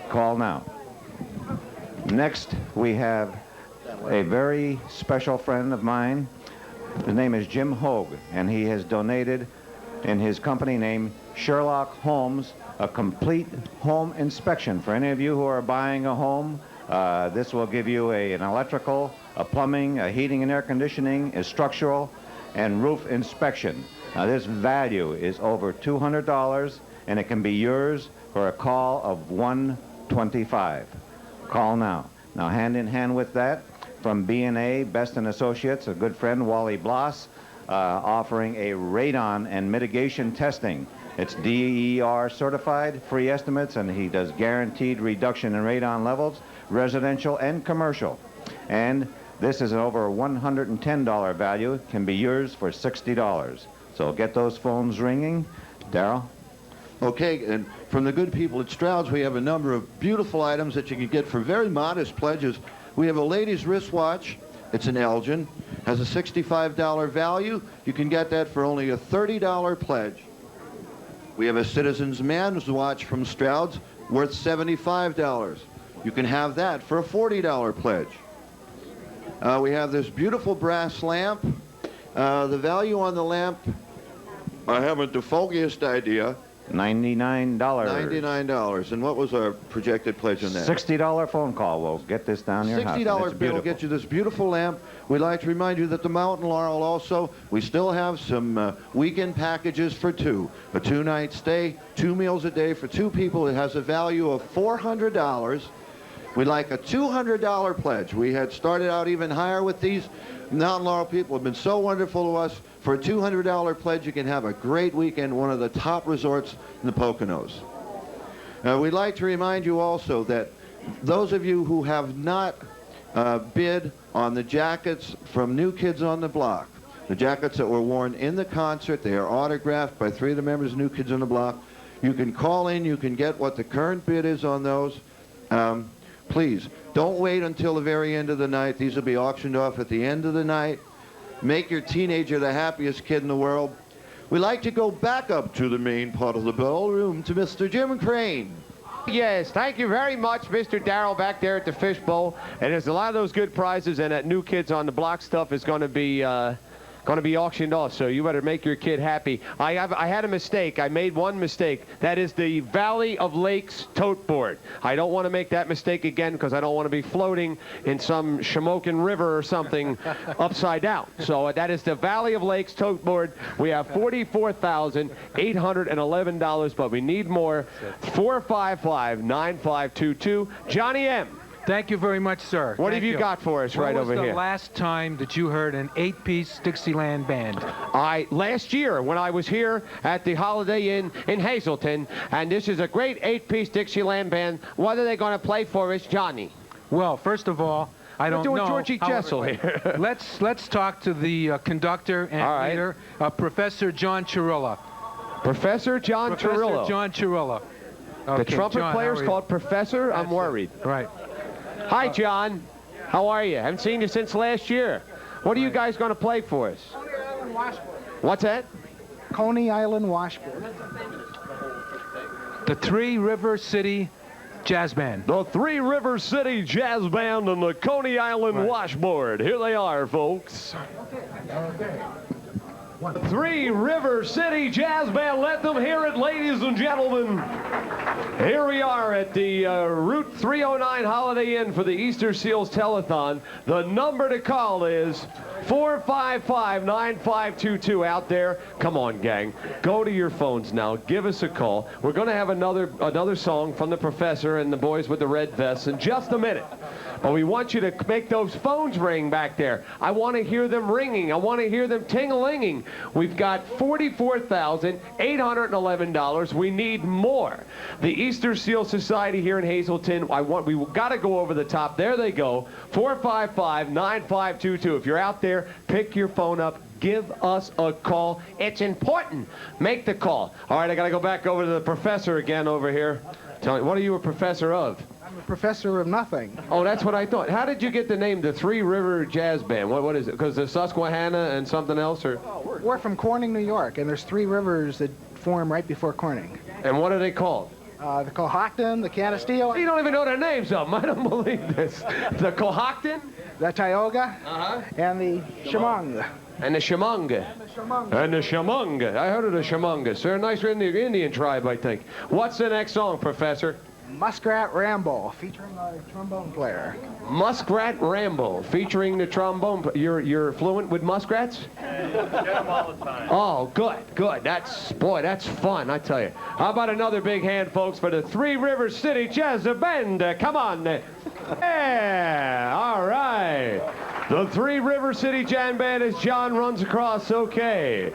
Call now. Next, we have a very special friend of mine. His name is Jim Hogue, and he has donated in his company name Sherlock Holmes a complete home inspection. For any of you who are buying a home, this will give you an electrical, a plumbing, a heating and air conditioning, a structural, and roof inspection. Now, this value is over $200, and it can be yours for a call of $125. Call now. Now, hand in hand with that, from B&A, Best & Associates, a good friend, Wally Bloss, offering a radon and mitigation testing. It's DER certified, free estimates, and he does guaranteed reduction in radon levels, residential and commercial. And this is an over $110 value. It can be yours for $60. So get those phones ringing. Daryl? Okay, and from the good people at Stroud's, we have a number of beautiful items that you can get for very modest pledges. We have a ladies' wristwatch. It's an Elgin. Has a $65 value. You can get that for only a $30 pledge. We have a Citizens Man's watch from Stroud's worth $75. You can have that for a $40 pledge. We have this beautiful brass lamp. The value on the lamp, I haven't the foggiest idea. $99. $99. And what was our projected pledge on that? $60 phone call will get this down your house. $60 bill will get you this beautiful lamp. We'd like to remind you that the Mountain Laurel also, we still have some weekend packages for two. A 2-night stay, 2 meals a day for 2 people. It has a value of $400. We'd like a $200 pledge. We had started out even higher with these. Mountain Laurel people have been so wonderful to us. For a $200 pledge, you can have a great weekend, one of the top resorts in the Poconos. We'd like to remind you also that those of you who have not bid on the jackets from New Kids on the Block, the jackets that were worn in the concert, they are autographed by 3 of the members of New Kids on the Block. You can call in, you can get what the current bid is on those. Please, don't wait until the very end of the night. These will be auctioned off at the end of the night. Make your teenager the happiest kid in the world. We like to go back up to the main part of the ballroom to Mr. Jim Crane. Yes, thank you very much, Mr. Darrell, back there at the Fishbowl. And there's a lot of those good prizes, and that New Kids on the Block stuff is going to be auctioned off, so you better make your kid happy. I had a mistake. I made one mistake. That is the Valley of Lakes tote board. I don't want to make that mistake again because I don't want to be floating in some Shamokin River or something upside down. So that is the Valley of Lakes tote board. We have $44,811, but we need more. 455-9522. Johnny M. Thank you very much, sir. What have you got for us right over here? When was the last time that you heard an 8-piece Dixieland band? Last year when I was here at the Holiday Inn in Hazleton, and this is a great 8-piece Dixieland band. What are they going to play for us, Johnny? Well, first of all, I don't know. We're doing Georgie Jessel here. let's talk to the conductor and leader, Professor John Chirilla. Professor John Chirilla. Professor John Chirilla. Okay, the trumpet John, player's called Professor? I'm worried. Right. Hi, John. How are you? Haven't seen you since last year. What are you guys going to play for us? Coney Island Washboard. What's that? Coney Island Washboard. The Three River City Jazz Band. The Three River City Jazz Band and the Coney Island Washboard. Here they are, folks. Okay. Three River City Jazz Band. Let them hear it, ladies and gentlemen. Here we are at the Route 309 Holiday Inn for the Easter Seals Telethon. The number to call is 455-9522 out there. Come on, gang. Go to your phones now. Give us a call. We're going to have another song from the Professor and the boys with the red vests in just a minute. But we want you to make those phones ring back there. I want to hear them ringing. I want to hear them ting-a-linging. We've got $44,811. We need more. The Easter Seal Society here in Hazleton, we've got to go over the top. There they go. 455-9522. If you're out there, pick your phone up. Give us a call. It's important. Make the call. All right, I got to go back over to the Professor again over here. Tell me, what are you a professor of? I'm a professor of nothing. Oh, that's what I thought. How did you get the name, the Three River Jazz Band? What is it? Because the Susquehanna and something else? Or? Oh, we're from Corning, New York, and there's 3 rivers that form right before Corning. And what are they called? The Cohocton, the Canisteo. You don't even know the names of them. I don't believe this. The Cohocton? The Tioga. And the Chemung. And the Chemung. And the Chemung. I heard of the Chemungas. They're a nice Indian tribe, I think. What's the next song, Professor? Muskrat Ramble, featuring a trombone player. Muskrat Ramble, featuring the trombone player. You're fluent with muskrats? Get them all the time. Oh, good. That's fun, I tell you. How about another big hand, folks, for the Three River City Jazz Band? Come on. Yeah, all right. The Three River City Jazz Band as John runs across. Okay.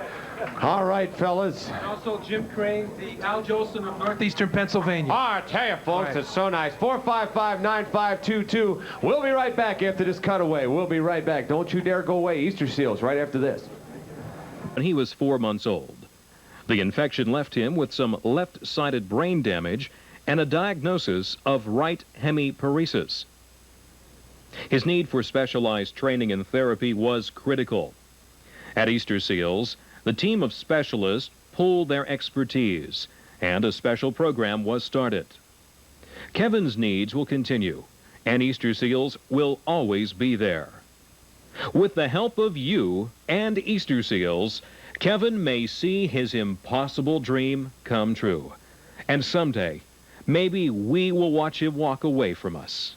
All right, fellas. And also Jim Crane, the Al Jolson of Northeastern Pennsylvania. I tell you, folks, It's so nice. 455-9522. We'll be right back after this cutaway. We'll be right back. Don't you dare go away. Easter Seals right after this. When he was 4 months old, the infection left him with some left-sided brain damage and a diagnosis of right hemiparesis. His need for specialized training and therapy was critical. At Easter Seals, the team of specialists pooled their expertise, and a special program was started. Kevin's needs will continue, and Easter Seals will always be there. With the help of you and Easter Seals, Kevin may see his impossible dream come true. And someday, maybe we will watch him walk away from us.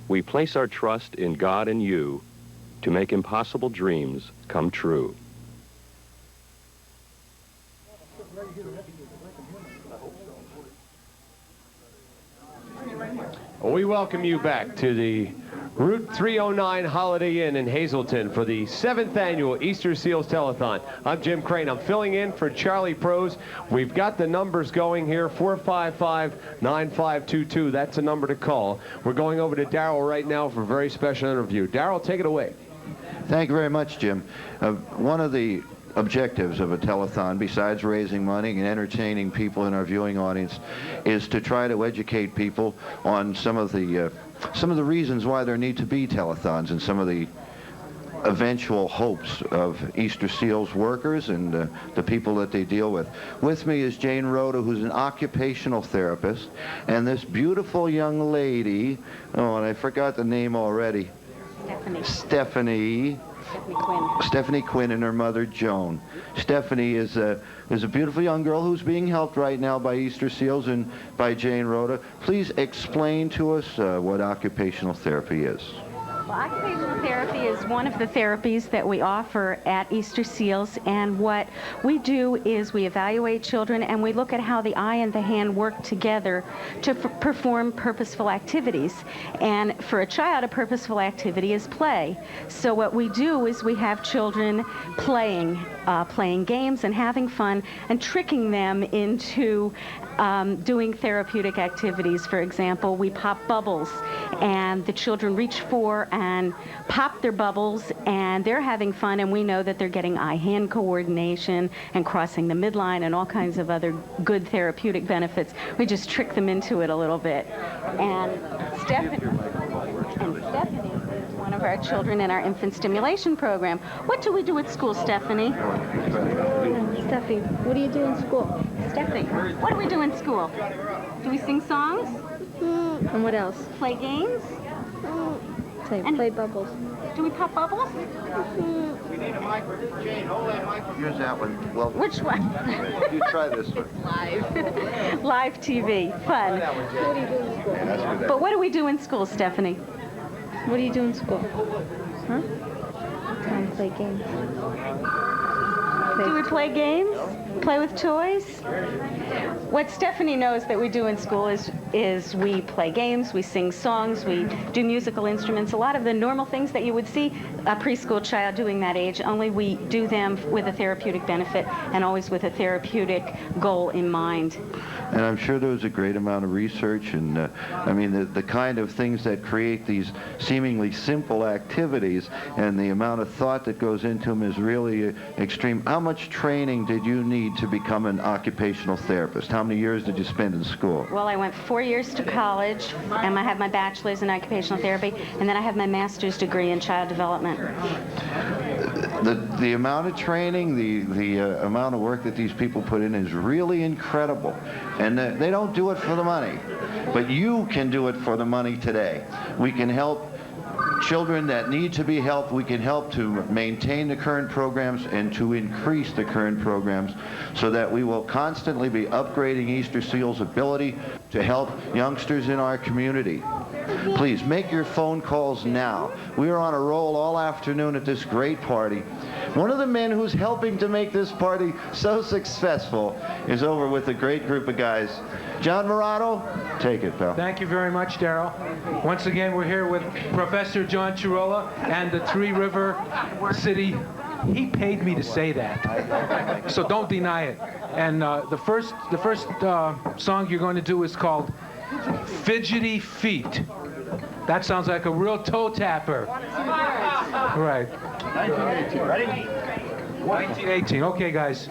We place our trust in God and you to make impossible dreams come true. We welcome you back to the Route 309 Holiday Inn in Hazleton for the 7th annual Easter Seals Telethon. I'm Jim Crane. I'm filling in for Charlie Prose. We've got the numbers going here, 455-9522. That's a number to call. We're going over to Darrell right now for a very special interview. Darrell, take it away. Thank you very much, Jim. One of the objectives of a telethon, besides raising money and entertaining people in our viewing audience, is to try to educate people on some of the reasons why there need to be telethons and some of the eventual hopes of Easter Seals workers and the people that they deal with. With me is Jane Rhoda, who's an occupational therapist, and this beautiful young lady, oh, and I forgot the name already. Stephanie Quinn and her mother Joan. Stephanie is a beautiful young girl who's being helped right now by Easter Seals and by Jane Rhoda. Please explain to us what occupational therapy is. Well, occupational therapy is one of the therapies that we offer at Easter Seals, and what we do is we evaluate children and we look at how the eye and the hand work together to perform purposeful activities. And for a child, a purposeful activity is play. So what we do is we have children playing games and having fun and tricking them into doing therapeutic activities. For example, we pop bubbles, and the children reach for and pop their bubbles, and they're having fun, and we know that they're getting eye-hand coordination and crossing the midline and all kinds of other good therapeutic benefits. We just trick them into it a little bit. And Stephanie is one of our children in our infant stimulation program. What do we do at school, Stephanie? Stephanie, what do you do in school? Stephanie, what do we do in school? Do we sing songs? And what else? Play games? Play bubbles. Do we pop bubbles? We need a mic. Jane, hold that mic. Here's that one. Well, which one? You try this one. Live. Live TV. Fun. What do you do in school? But what do we do in school, Stephanie? What do you do in school? Huh? Play games. Do we play games? Play with toys? What Stephanie knows that we do in school is we play games, we sing songs, we do musical instruments, a lot of the normal things that you would see a preschool child doing that age, only we do them with a therapeutic benefit and always with a therapeutic goal in mind. And I'm sure there was a great amount of research, and I mean the kind of things that create these seemingly simple activities, and the amount of thought that goes into them is really extreme. How much training did you need to become an occupational therapist? How many years did you spend in school? Well, I went 4 years to college, and I have my bachelor's in occupational therapy, and then I have my master's degree in child development. The amount of training, the amount of work that these people put in is really incredible. And they don't do it for the money. But you can do it for the money today. We can help children that need to be helped. We can help to maintain the current programs and to increase the current programs so that we will constantly be upgrading Easter Seals' ability to help youngsters in our community. Please make your phone calls now. We are on a roll all afternoon at this great party. One of the men who's helping to make this party so successful is over with a great group of guys. John Morado, take it, pal. Thank you very much, Darrell. Once again, we're here with Professor John Chirola and the Three River City. He paid me to say that, so don't deny it. And the first song you're going to do is called Fidgety Feet. That sounds like a real toe tapper. Right. 1982. Ready? 1918. Okay, guys.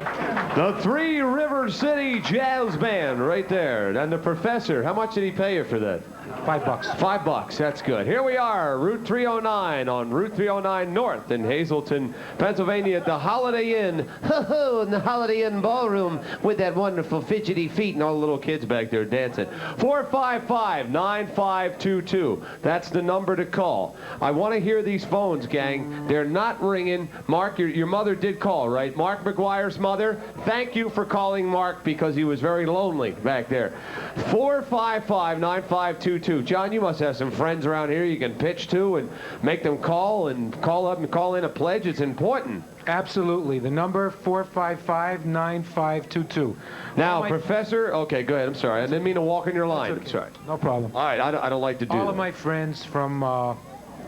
The Three River City Jazz Band right there. And the professor, how much did he pay you for that? $5. $5, that's good. Here we are, Route 309 on Route 309 North in Hazleton, Pennsylvania at the Holiday Inn. Ho-ho, in the Holiday Inn ballroom with that wonderful fidgety feet and all the little kids back there dancing. 455-9522. That's the number to call. I want to hear these phones, gang. They're not ringing. Mark, your mother did call, right? Mark McGuire's mother. Thank you for calling Mark because he was very lonely back there. 455-9522. John, you must have some friends around here you can pitch to and make them call and call up and call in a pledge. It's important. Absolutely. The number 455-9522. Now, Professor, okay, go ahead. I'm sorry. I didn't mean to walk in your line. Okay. I'm sorry. No problem. All right, I don't like to do All that. of my friends from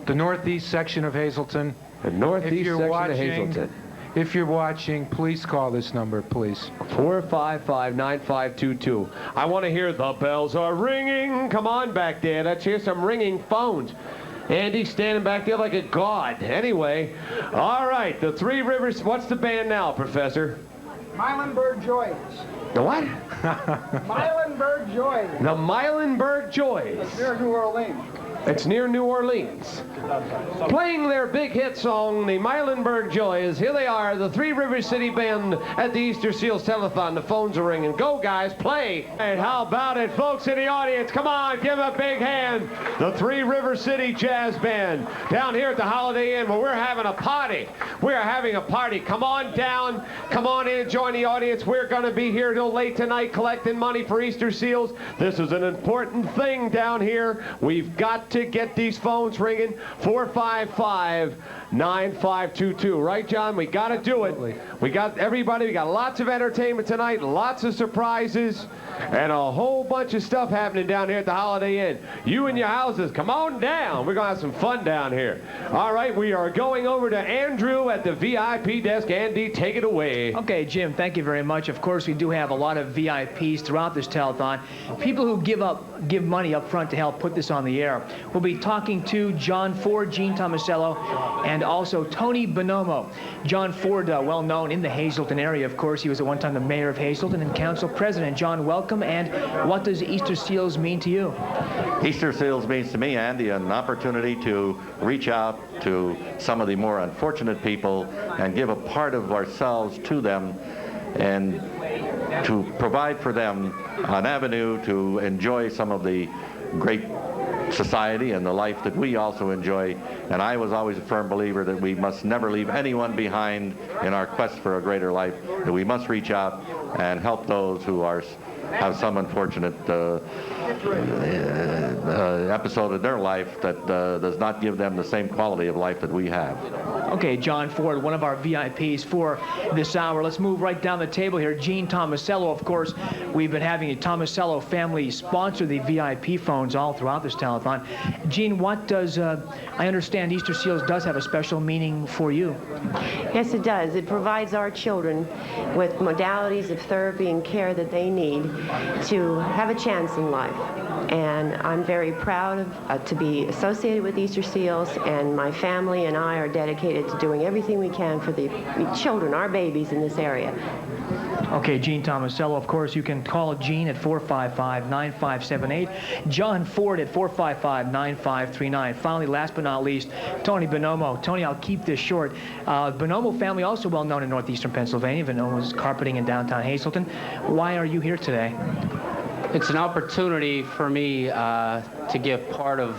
the northeast section of Hazleton. The northeast section of Hazleton. If you're watching, please call this number, please. 455-9522. I want to hear the bells are ringing. Come on back there. Let's hear some ringing phones. Andy's standing back there like a god. Anyway, all right, the Three Rivers. What's the band now, Professor? Milenberg Joys. The what? Milenberg Joys. The Milenberg Joys. It's near New Orleans. It's near New Orleans. Playing their big hit song, the Milenberg Joys. Here they are, the Three River City Band at the Easter Seals Telethon. The phones are ringing. Go, guys, play. And how about it, folks in the audience? Come on, give them a big hand. The Three River City Jazz Band down here at the Holiday Inn where we're having a party. We are having a party. Come on down. Come on in and join the audience. We're going to be here till late tonight collecting money for Easter Seals. This is an important thing down here. We've got to get these phones ringing. 455-9522. Right, John? We got to do it. We got everybody. We got lots of entertainment tonight, lots of surprises, and a whole bunch of stuff happening down here at the Holiday Inn. You and your houses, come on down. We're going to have some fun down here. All right, we are going over to Andrew at the VIP desk. Andy, take it away. Okay, Jim, thank you very much. Of course, we do have a lot of VIPs throughout this telethon. People who give money up front to help put this on the air. We'll be talking to John Ford, Gene Tomasello, and also Tony Bonomo. John Ford, well known in the Hazleton area, of course. He was at one time the mayor of Hazleton and council president. John, welcome. And what does Easter Seals mean to you? Easter Seals means to me, Andy, an opportunity to reach out to some of the more unfortunate people and give a part of ourselves to them and to provide for them an avenue to enjoy some of the great society and the life that we also enjoy. And I was always a firm believer that we must never leave anyone behind in our quest for a greater life, that we must reach out and help those who have some unfortunate episode in their life that does not give them the same quality of life that we have. Okay, John Ford, one of our VIPs for this hour. Let's move right down the table here. Gene Tomasello, of course. We've been having a Tomasello family sponsor the VIP phones all throughout this telethon. Gene, what does, I understand Easter Seals does have a special meaning for you. Yes, it does. It provides our children with modalities of therapy and care that they need to have a chance in life. And I'm very proud to be associated with Easter Seals, and my family and I are dedicated to doing everything we can for the children, our babies in this area. Okay, Gene Tomasello, of course, you can call Gene at 455-9578. John Ford at 455-9539. Finally, last but not least, Tony Bonomo. Tony, I'll keep this short. Bonomo family, also well known in northeastern Pennsylvania. Bonomo's carpeting in downtown Hazleton. Why are you here today? It's an opportunity for me to give part of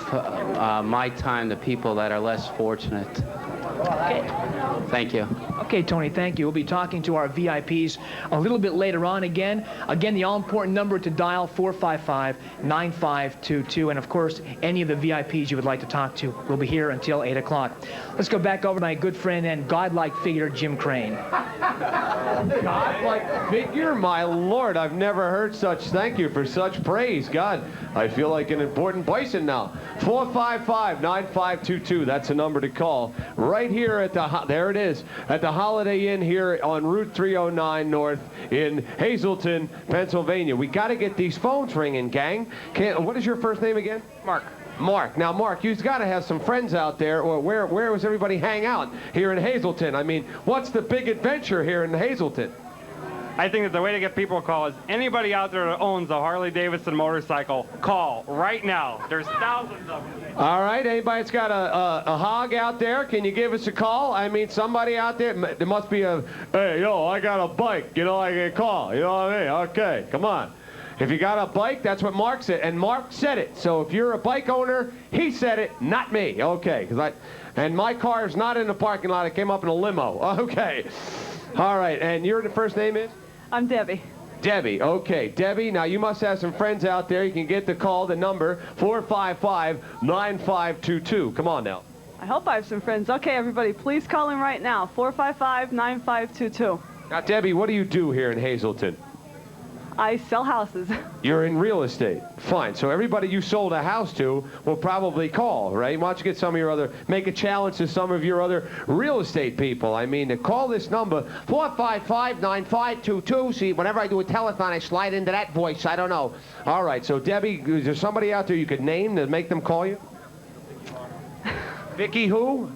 my time to people that are less fortunate. Okay. Thank you. Okay, Tony, thank you. We'll be talking to our VIPs a little bit later on again. Again, the all-important number to dial, 455-9522. And, of course, any of the VIPs you would like to talk to will be here until 8 o'clock. Let's go back over to my good friend and godlike figure, Jim Crane. Godlike figure? My Lord, I've never heard such. Thank you for such praise. God, I feel like an important person now. 455-9522. That's the number to call. Right here at there it is, at the Holiday Inn here on Route 309 North in Hazleton, Pennsylvania. We got to get these phones ringing, gang. What is your first name again? Mark. Mark. Now, Mark, you've got to have some friends out there, or where does everybody hang out here in Hazleton? I mean, what's the big adventure here in Hazleton? I think that the way to get people to call is anybody out there that owns a Harley-Davidson motorcycle, call right now. There's thousands of them. All right, anybody that's got a hog out there, can you give us a call? I mean, somebody out there, there must be a, hey, yo, I got a bike, you know, I can call, you know what I mean? Okay, come on. If you got a bike, that's what Mark said, and Mark said it. So if you're a bike owner, he said it, not me. Okay, and my car is not in the parking lot. It came up in a limo. Okay. All right, and your first name is? I'm Debbie. Debbie, okay. Debbie, now you must have some friends out there. You can get the call, the number, 455-9522. Come on now. I hope I have some friends. Okay, everybody, please call in right now, 455-9522. Now, Debbie, what do you do here in Hazleton? I sell houses. You're in real estate. Fine. So everybody you sold a house to will probably call, right? Why don't you get some of your other, make a challenge to some of your other real estate people. I mean, to call this number, 455-9522. See, whenever I do a telethon, I slide into that voice. I don't know. All right. So, Debbie, is there somebody out there you could name to make them call you? Vicky who?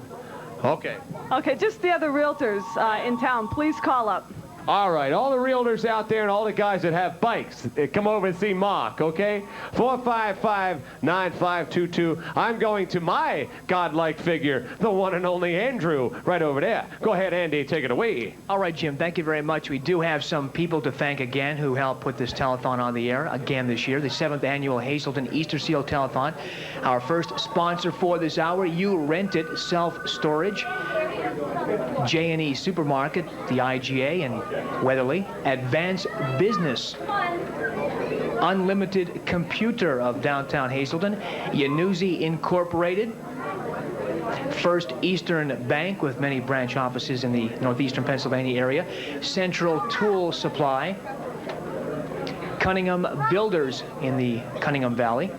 Okay. Okay, just the other realtors in town. Please call up. All right, all the realtors out there and all the guys that have bikes, come over and see Mark, okay? 455-9522. I'm going to my godlike figure, the one and only Andrew, right over there. Go ahead, Andy, take it away. All right, Jim, thank you very much. We do have some people to thank again who helped put this telethon on the air again this year, the 7th Annual Hazleton Easter Seal Telethon. Our first sponsor for this hour, You Rent It Self-Storage, J&E Supermarket, the IGA, and Weatherly, Advanced Business, Unlimited Computer of downtown Hazleton, Yanuzzi Incorporated, First Eastern Bank with many branch offices in the northeastern Pennsylvania area, Central Tool Supply, Cunningham Builders in the Cunningham Valley,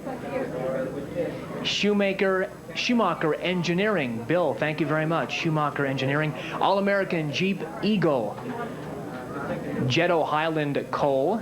Schumacher Engineering. Bill, thank you very much. Schumacher Engineering, All-American Jeep Eagle, Jetto Highland Coal,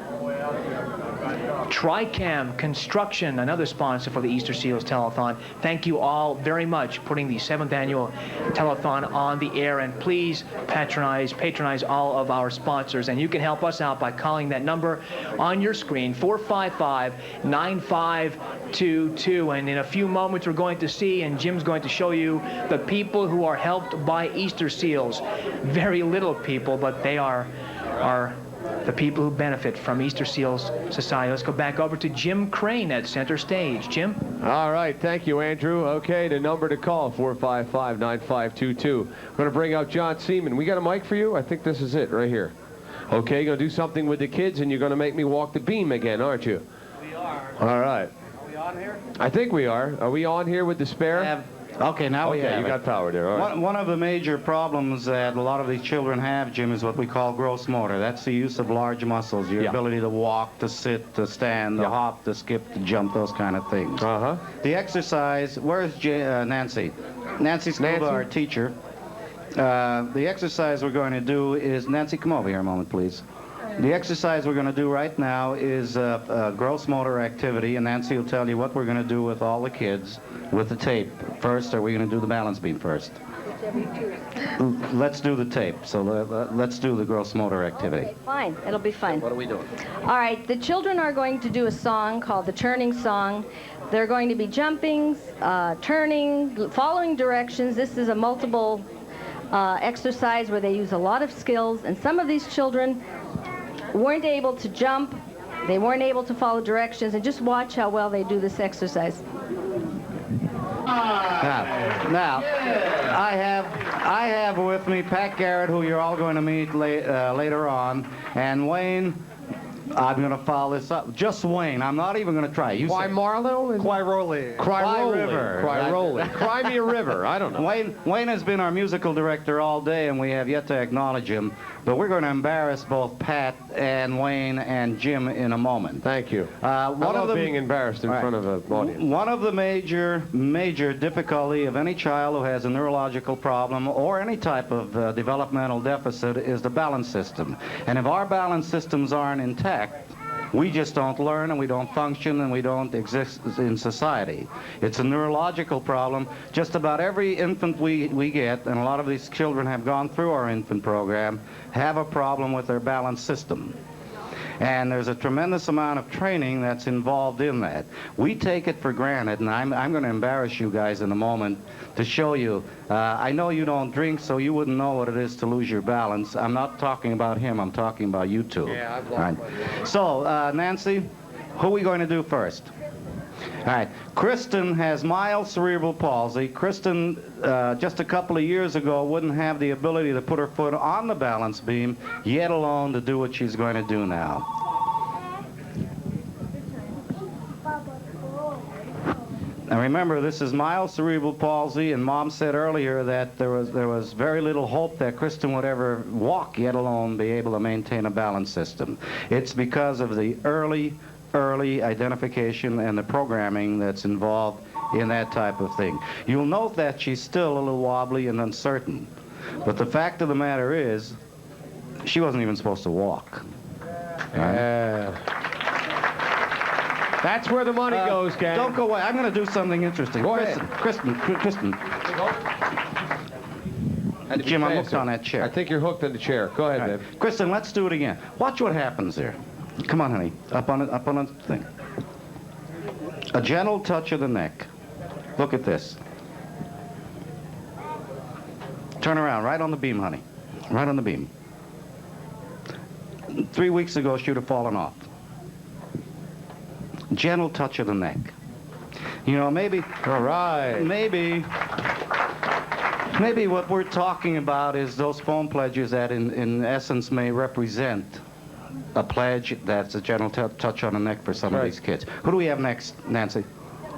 Tricam Construction, another sponsor for the Easter Seals Telethon. Thank you all very much for putting the 7th Annual Telethon on the air, and please patronize all of our sponsors. And you can help us out by calling that number on your screen, 455-9522. And in a few moments we're going to see, and Jim's going to show you, the people who are helped by Easter Seals. Very little people, but they are the people who benefit from Easter Seals Society. Let's go back over to Jim Crane at center stage. Jim? All right, thank you, Andrew. Okay, the number to call, 455-9522. We're going to bring out John Seaman. We got a mic for you? I think this is it right here. Okay, you're going to do something with the kids, and you're going to make me walk the beam again, aren't you? We are. All right. Are we on here? I think we are. Are we on here with the spare? Okay, now we have Okay, you got power there. All right. One of the major problems that a lot of these children have, Jim, is what we call gross motor. That's the use of large muscles, your ability to walk, to sit, to stand, to hop, to skip, to jump, those kind of things. Uh-huh. The exercise, where's Nancy? Nancy's our teacher. The exercise we're going to do is, Nancy, come over here a moment, please. The exercise we're going to do right now is a gross motor activity, and Nancy will tell you what we're going to do with all the kids with the tape. First, are we going to do the balance beam first? Let's do the tape. So let's do the gross motor activity. Okay, fine. It'll be fun. What are we doing? All right. The children are going to do a song called the Turning Song. They're going to be jumping, turning, following directions. This is a multiple exercise where they use a lot of skills, and some of these children weren't able to jump, they weren't able to follow directions, and just watch how well they do this exercise. Now, I have with me Pat Garrett, who you're all going to meet later on, and Wayne. I'm going to follow this up. Just Wayne. I'm not even going to try. You Why Marlowe? Quiroli. River. Cry me a river. I don't know. Wayne has been our musical director all day, and we have yet to acknowledge him. But we're going to embarrass both Pat and Wayne and Jim in a moment. Thank you. I love being embarrassed in front of an audience. One of the major difficulty of any child who has a neurological problem or any type of developmental deficit is the balance system. And if our balance systems aren't intact, We just don't learn, and we don't function, and we don't exist in society. It's a neurological problem. Just about every infant we get, and a lot of these children have gone through our infant program, have a problem with their balance system. And there's a tremendous amount of training that's involved in that. We take it for granted, and I'm going to embarrass you guys in a moment to show you. I know you don't drink, so you wouldn't know what it is to lose your balance. I'm not talking about him. I'm talking about you two. Yeah, I've lost my. So, Nancy, who are we going to do first? All right. Kristen has mild cerebral palsy. Kristen, just a couple of years ago, wouldn't have the ability to put her foot on the balance beam, yet alone to do what she's going to do now. Now remember, this is mild cerebral palsy, and Mom said earlier that there was very little hope that Kristen would ever walk, yet alone be able to maintain a balance system. It's because of the early identification and the programming that's involved in that type of thing. You'll note that she's still a little wobbly and uncertain. But the fact of the matter is, she wasn't even supposed to walk. Yeah. That's where the money goes, gang. Don't go away. I'm going to do something interesting. Go ahead. Kristen. Jim, I'm hooked on that chair. I think you're hooked on the chair. Go ahead, babe. Kristen, let's do it again. Watch what happens here. Come on, honey. Up on the thing. A gentle touch of the neck. Look at this. Turn around, right on the beam, honey. Right on the beam. 3 weeks ago, she would have fallen off. Gentle touch of the neck. You know, maybe... All right. Maybe what we're talking about is those foam pledges that in essence may represent a pledge that's a gentle touch on the neck for some of these kids. Who do we have next, Nancy?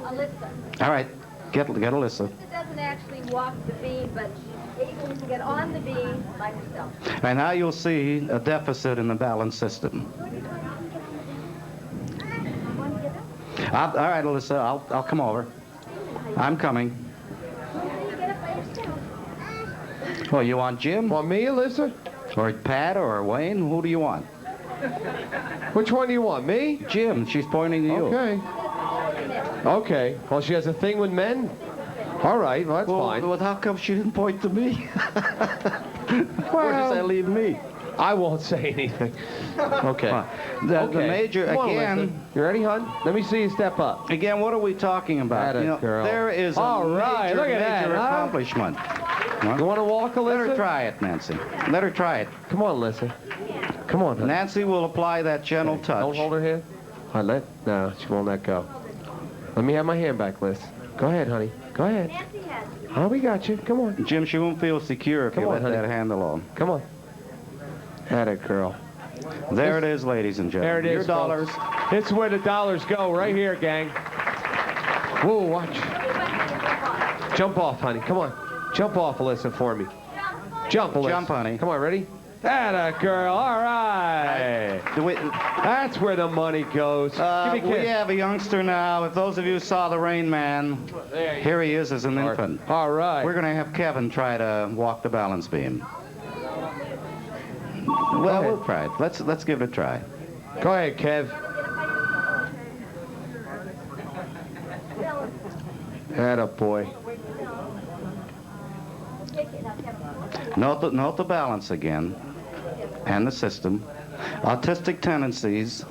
Alyssa. All right, get Alyssa. Alyssa doesn't actually walk the beam, but she's able to get on the beam by herself. And now you'll see a deficit in the balance system. All right, Alyssa, I'll come over. I'm coming. Oh, you want Jim? Want me, Alyssa? Or Pat or Wayne? Who do you want? Which one do you want? Me? Jim. She's pointing to you. Okay. Okay. Well, she has a thing with men? All right. Well, that's fine. Well, how come she didn't point to me? Where does that leave me? I won't say anything. Okay. The major, Come on, again... Alyssa. You ready, hon? Let me see you step up. Again, what are we talking about? Girl. There is a major accomplishment. You want to walk, Alyssa? Let her try it, Nancy. Let her try it. Come on, Alyssa. Come on, honey. Nancy will apply that gentle touch. Don't hold her hand. No, she won't let go. Let me have my hand back, Liz. Go ahead, honey. Go ahead. Oh, we got you. Come on. Jim, she won't feel secure if you let that hand alone. Come on. Had it, girl. There it is, ladies and gentlemen. There it is, Your dollars. It's where the dollars go, right here, gang. Whoa, watch. Jump off, honey. Come on. Jump off, Alyssa, for me. Jump, Alyssa. Jump, honey. Come on, ready? Atta girl. All right. That's where the money goes. We have a youngster now. If those of you saw The Rain Man, here he is as an infant. All right. We're going to have Kevin try to walk the balance beam. Well, we'll try it. Let's give it a try. Go ahead, Kev. Atta boy. Note the balance again, and the system. Autistic tendencies